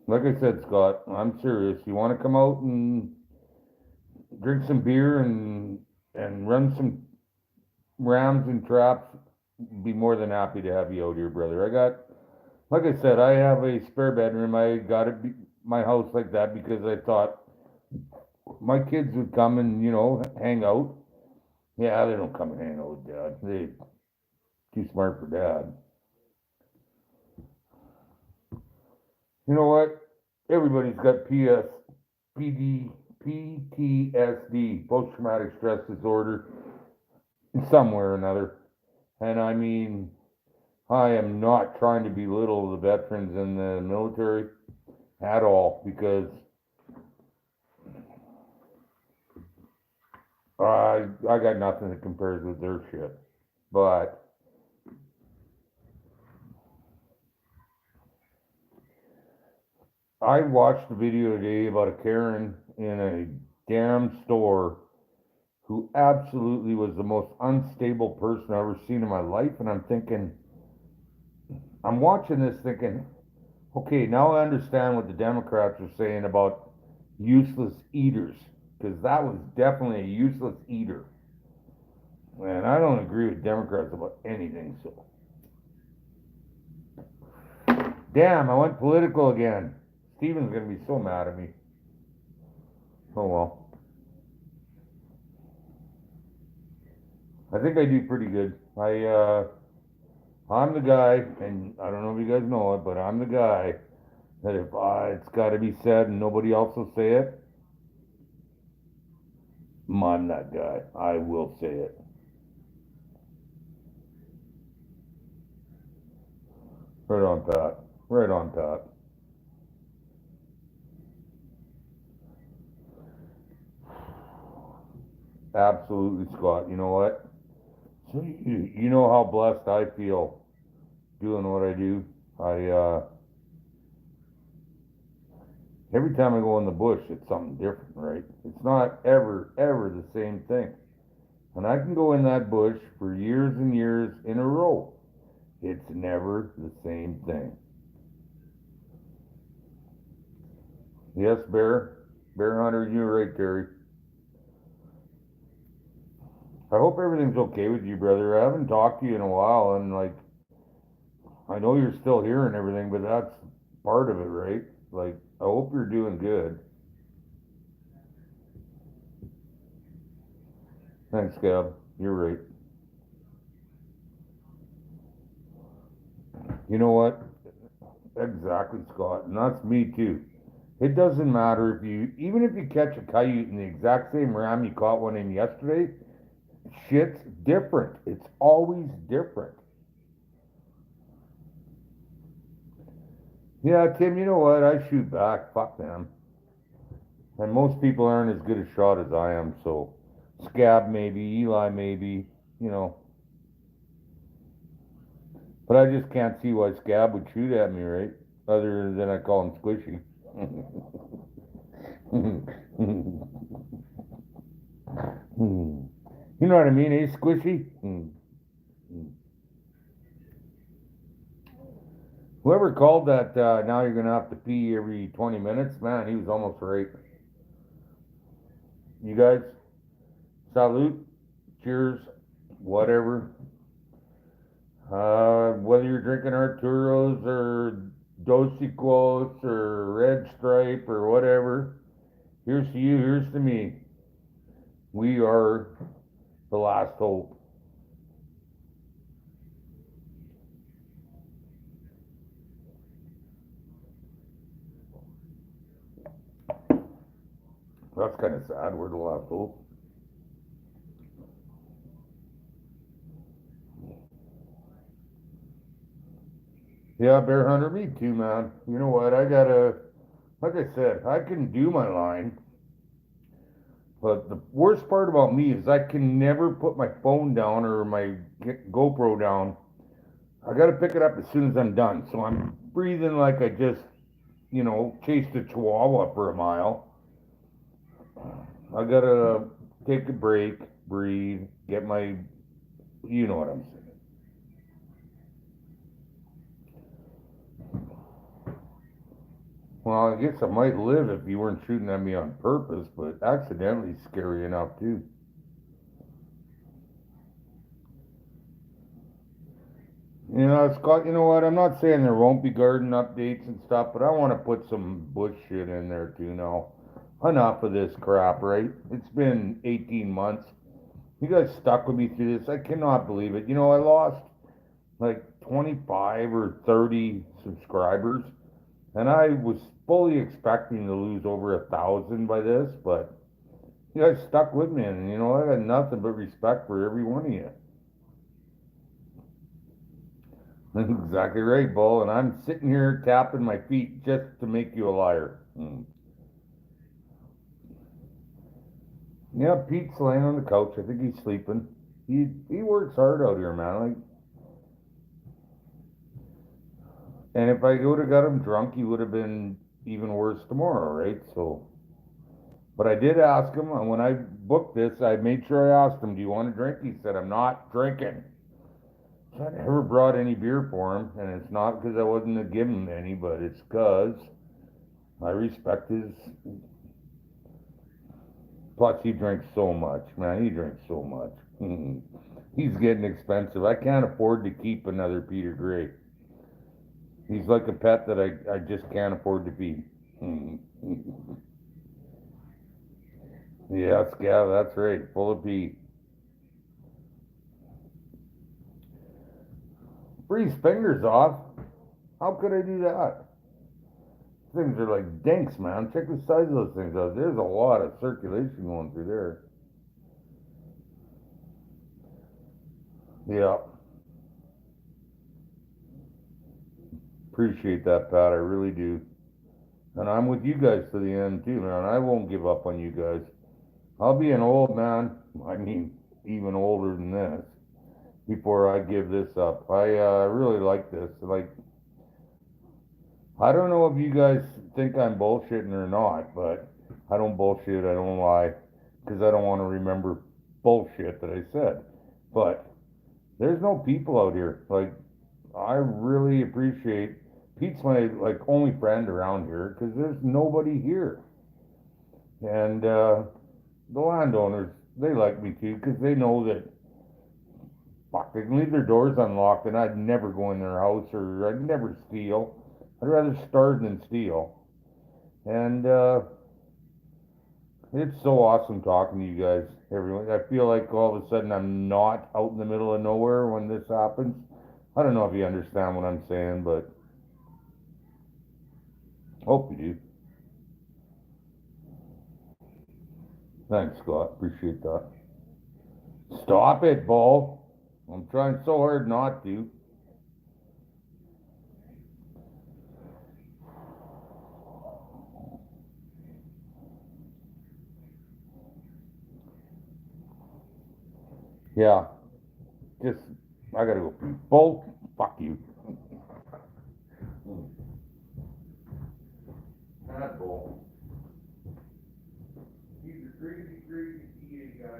A: Like I said, Scott, I'm serious. You want to come out and drink some beer and run some rams and traps? Be more than happy to have you out here, brother. Like I said, I have a spare bedroom. I got it, my house like that because I thought my kids would come and hang out. Yeah, they don't come and hang out with dad. They too smart for dad. You know what? Everybody's got PTSD, post traumatic stress disorder, somewhere or another. And I mean, I am not trying to belittle the veterans in the military at all because I got nothing that compares with their shit. But I watched a video today about a Karen in a damn store who absolutely was the most unstable person I've ever seen in my life. And I'm watching this thinking, okay, now I understand what the Democrats are saying about useless eaters, because that was definitely a useless eater. And I don't agree with Democrats about anything, so. Damn, I went political again. Steven's gonna be so mad at me. Oh well. I think I do pretty good. I'm the guy, and I don't know if you guys know it, but I'm the guy that if it's got to be said and nobody else will say it, I'm that guy. I will say it. Right on, Pat. Right on, Pat. Absolutely, Scott. You know what? So you know how blessed I feel doing what I do. Every time I go in the bush, it's something different, right? It's not ever the same thing. And I can go in that bush for years and years in a row. It's never the same thing. Yes, Bear Hunter, you're right, Terry. I hope everything's okay with you, brother. I haven't talked to you in a while, and like, I know you're still here and everything, but that's part of it, right? Like, I hope you're doing good. Thanks, Gab. You're right. You know what? Exactly, Scott. And that's me too. It doesn't matter even if you catch a coyote in the exact same ram you caught one in yesterday, shit's different. It's always different. Yeah, Tim, you know what? I shoot back. Fuck them. And most people aren't as good a shot as I am, so Scab maybe, Eli maybe, you know. But I just can't see why Scab would shoot at me, right? Other than I call him squishy. You know what I mean, eh, squishy? Well, Whoever called that, now you're gonna have to pee every 20 minutes, man, he was almost right. You guys, salute, cheers, whatever. Whether you're drinking Arturos or Dos Equos or Red Stripe or whatever, here's to you, here's to me. We are the last hope. That's kind of sad, we're the last hope. Yeah, Bear Hunter, me too, man. You know what, like I said, I can do my line. But the worst part about me is I can never put my phone down or my GoPro down. I gotta pick it up as soon as I'm done. So I'm breathing like I just, chased a chihuahua for a mile. I gotta take a break, breathe, get my, you know what I'm saying. Well, I guess I might live if you weren't shooting at me on purpose, but accidentally scary enough too. Scott, you know what? I'm not saying there won't be garden updates and stuff, but I want to put some bush shit in there too now. Enough of this crap, right? It's been 18 months. You guys stuck with me through this. I cannot believe it. I lost like 25 or 30 subscribers, and I was fully expecting to lose over 1,000 by this, but you guys stuck with me, and I got nothing but respect for every one of you. Exactly right, Bull. And I'm sitting here tapping my feet just to make you a liar. Yeah, Pete's laying on the couch. I think he's sleeping. He works hard out here, man. And if I would have got him drunk, he would have been even worse tomorrow, right? So, but I did ask him, and when I booked this, I made sure I asked him, "Do you want a drink?" He said, "I'm not drinking." So I never brought any beer for him, and it's not because I wasn't gonna give him any, but it's because I respect his. Plus, he drinks so much, man. He drinks so much. He's getting expensive. I can't afford to keep another Peter Gray. He's like a pet that I just can't afford to feed. Yes, yeah, that's right. Full of pee. Freeze fingers off. How could I do that? Things are like dinks, man. Check the size of those things out. There's a lot of circulation going through there. Yeah. Appreciate that, Pat. I really do. And I'm with you guys to the end too, man. I won't give up on you guys. I'll be an old man. I mean, even older than this before I give this up. I really like this. Like, I don't know if you guys think I'm bullshitting or not, but I don't bullshit. I don't lie because I don't want to remember bullshit that I said. But there's no people out here. Like, I really appreciate Pete's my like only friend around here because there's nobody here. And the landowners, they like me too because they know that fuck, they can leave their doors unlocked and I'd never go in their house or I'd never steal. I'd rather starve than steal. And it's so awesome talking to you guys, everyone. I feel like all of a sudden I'm not out in the middle of nowhere when this happens. I don't know if you understand what I'm saying, but hope you do. Thanks, Scott. Appreciate that. Stop it, Bull. I'm trying so hard not to. Yeah, just, I gotta go pee. Bull, fuck you. That Bull. He's a crazy, crazy PA guy.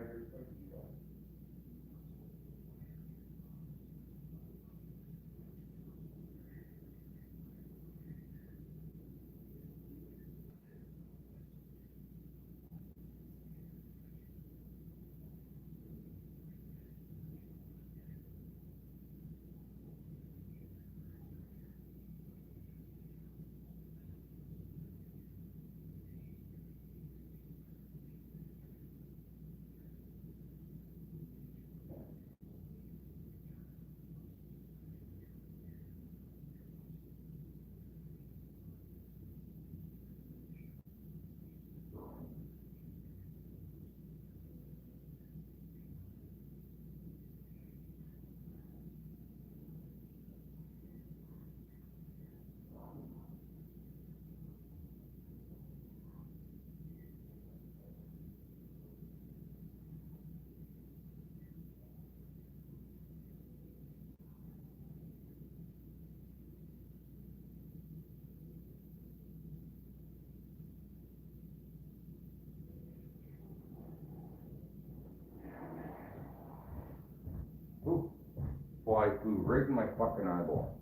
A: fly flew right in my fucking eyeball.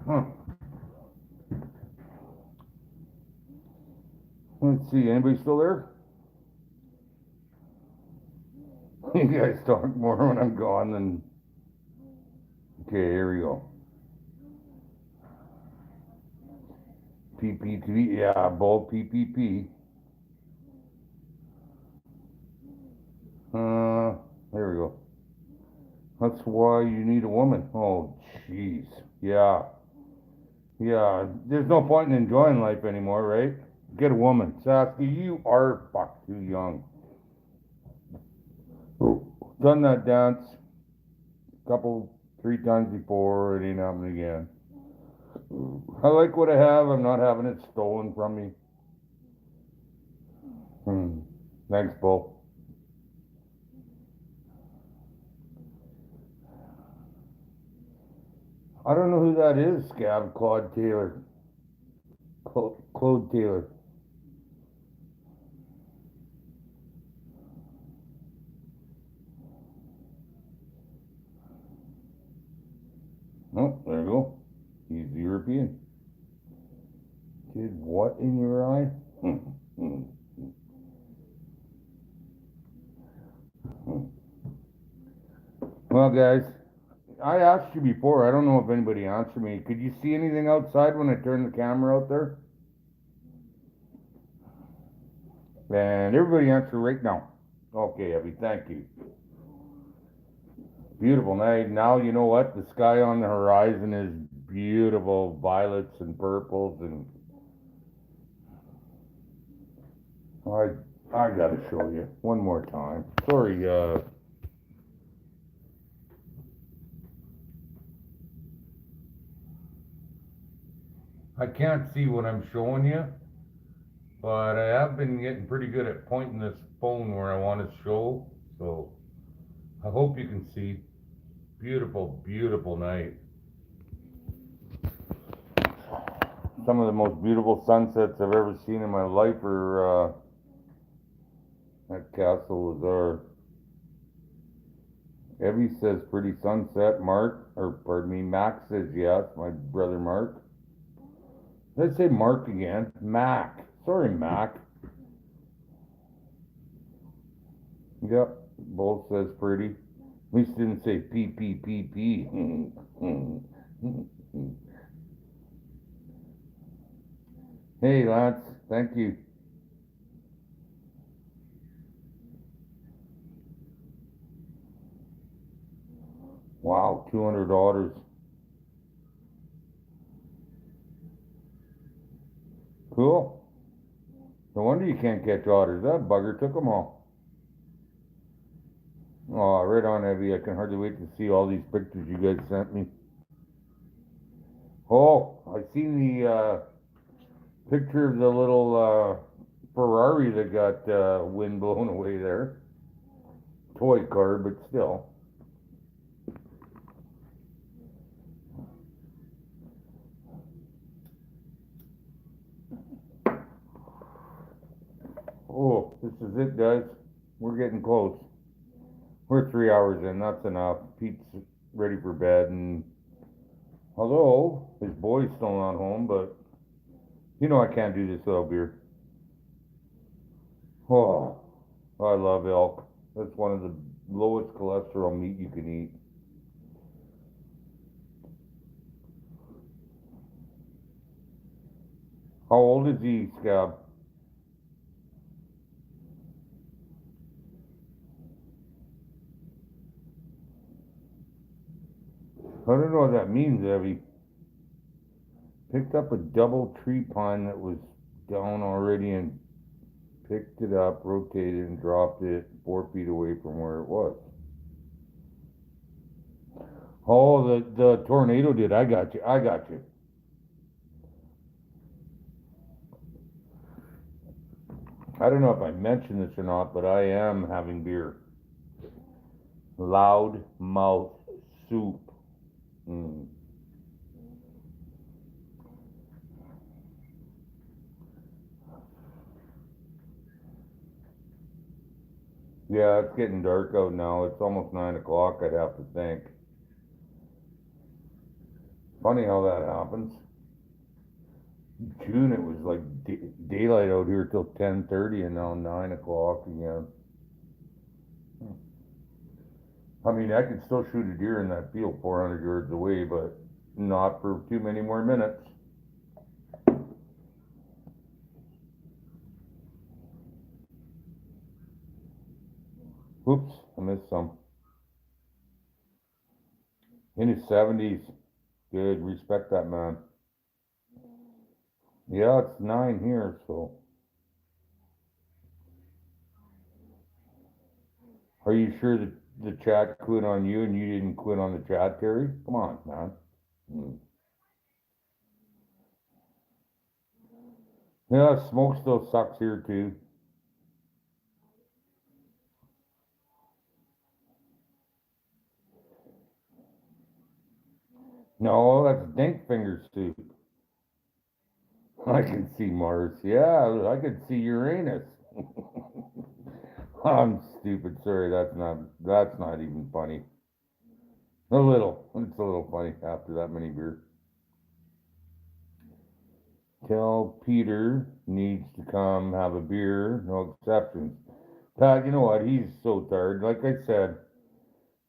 A: Huh. Let's see, anybody still there? You guys talk more when I'm gone than... Okay, here we go. PPP, yeah, bold PPP. There we go. That's why you need a woman. Oh, jeez. Yeah. Yeah, there's no point in enjoying life anymore, right? Get a woman. Saskia, you are fuck too young. Done that dance three times before. It ain't happening again. I like what I have. I'm not having it stolen from me. Thanks, Bo. I don't know who that is, Scab. Claude Taylor. Claude Taylor. Oh, there you go. He's European. Did what in your eye? Well, guys, I asked you before. I don't know if anybody answered me. Could you see anything outside when I turned the camera out there? And everybody answer right now. Okay, Abby, thank you. Beautiful night. Now you know what? The sky on the horizon is beautiful, violets and purples, and I gotta show you one more time. Sorry, I can't see what I'm showing you, but I have been getting pretty good at pointing this phone where I want to show, so I hope you can see. Beautiful, beautiful night. Some of the most beautiful sunsets I've ever seen in my life are at Castle Lazar. Evie says pretty sunset. Max says yes, my brother Mark. Let's say Mark again. Mac. Sorry, Mac. Yep, both says pretty. At least didn't say P. Hey, Lance, thank you. Wow, $200. Cool. No wonder you can't catch otters. That bugger took them all. Oh, right on, Evie. I can hardly wait to see all these pictures you guys sent me. Oh, I seen the picture of the little Ferrari that got wind blown away there. Toy car, but still. Oh, this is it, guys. We're getting close. We're 3 hours in. That's enough. Pete's ready for bed, and although his boy's still not home, but you know I can't do this without beer. Oh, I love elk. That's one of the lowest cholesterol meat you can eat. How old is he, Scab? I don't know what that means, Evie. Picked up a double tree pine that was down already and picked it up, rotated, and dropped it 4 feet away from where it was. Oh, the tornado did. I got you. I got you. I don't know if I mentioned this or not, but I am having beer. Loud mouth soup. Yeah, it's getting dark out now. It's almost 9 o'clock, I'd have to think. Funny how that happens. June it was like daylight out here till 10:30 and now 9 o'clock again. I mean, I could still shoot a deer in that field 400 yards away, but not for too many more minutes. Oops, I missed some. In his 70s. Good, respect that man. Yeah, it's 9 here, so. Are you sure that the chat quit on you and you didn't quit on the chat, Terry? Come on, man. Hmm. Yeah, smoke still sucks here too. No, that's Dink Finger soup. I can see Mars. Yeah, I can see Uranus. I'm stupid. Sorry, that's not even funny. A little. It's a little funny after that many beers. Tell Peter needs to come have a beer. No exceptions. Pat, you know what? He's so tired. Like I said,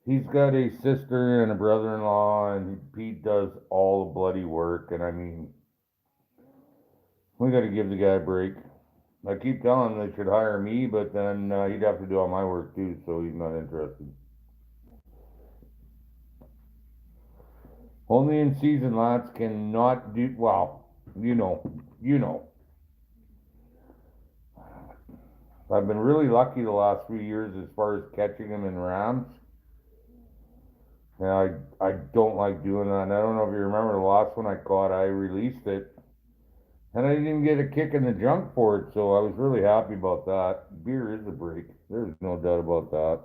A: he's got a sister and a brother-in-law, and Pete does all the bloody work. And I mean, we got to give the guy a break. I keep telling him they should hire me, but then he'd have to do all my work too, so he's not interested. Only in season lots cannot do well. You know, you know. I've been really lucky the last few years as far as catching them in rams. And I don't like doing that. And I don't know if you remember the last one I caught, I released it. And I didn't get a kick in the junk for it, so I was really happy about that. Beer is a break. There's no doubt about that.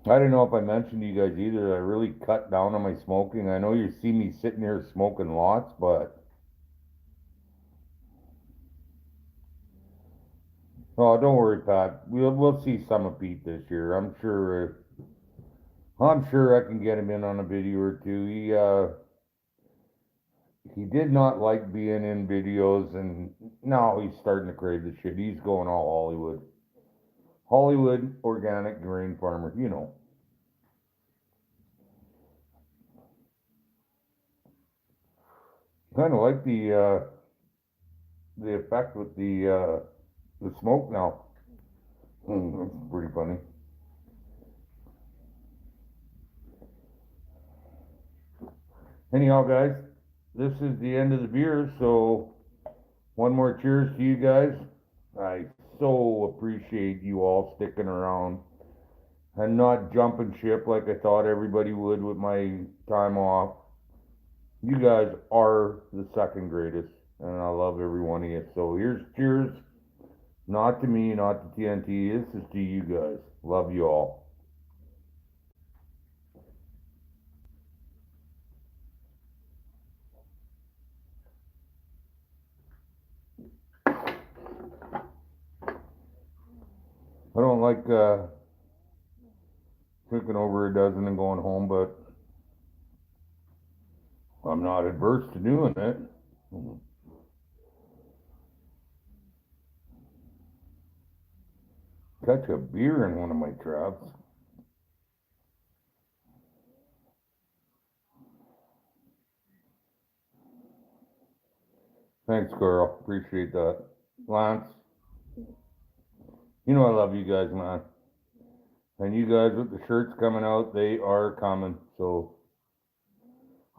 A: I don't know if I mentioned to you guys either. I really cut down on my smoking. I know you see me sitting here smoking lots, but oh, don't worry, Pat. We'll see some of Pete this year. I'm sure I can get him in on a video or two. He did not like being in videos, and now he's starting to crave the shit. He's going all Hollywood. Hollywood organic grain farmer, you know. Kind of like the effect with the smoke now. That's pretty funny. Anyhow, guys, this is the end of the beer, so one more cheers to you guys. I so appreciate you all sticking around and not jumping ship like I thought everybody would with my time off. You guys are the second greatest, and I love every one of you. So here's cheers, not to me, not to TNT. This is to you guys. Love you all. I don't like drinking over a dozen and going home, but I'm not adverse to doing it. Catch a beer in one of my traps. Thanks, Carl. Appreciate that. Lance, you know I love you guys, man. And you guys with the shirts coming out, they are coming. So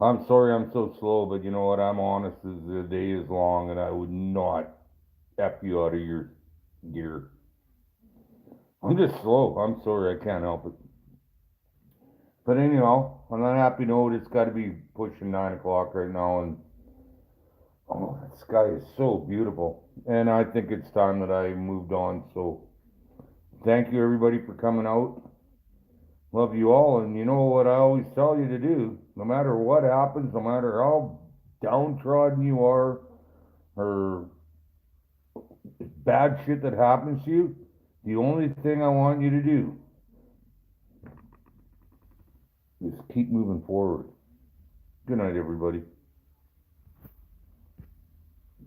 A: I'm sorry I'm so slow, but you know what? I'm honest as the day is long, and I would not F you out of your gear. I'm just slow. I'm sorry. I can't help it. But anyhow, on that happy note, it's got to be pushing 9 o'clock right now, and oh, that sky is so beautiful. And I think it's time that I moved on. So thank you everybody for coming out. Love you all, and you know what I always tell you to do, no matter what happens, no matter how downtrodden you are, or bad shit that happens to you, the only thing I want you to do keep moving forward. Good night, everybody.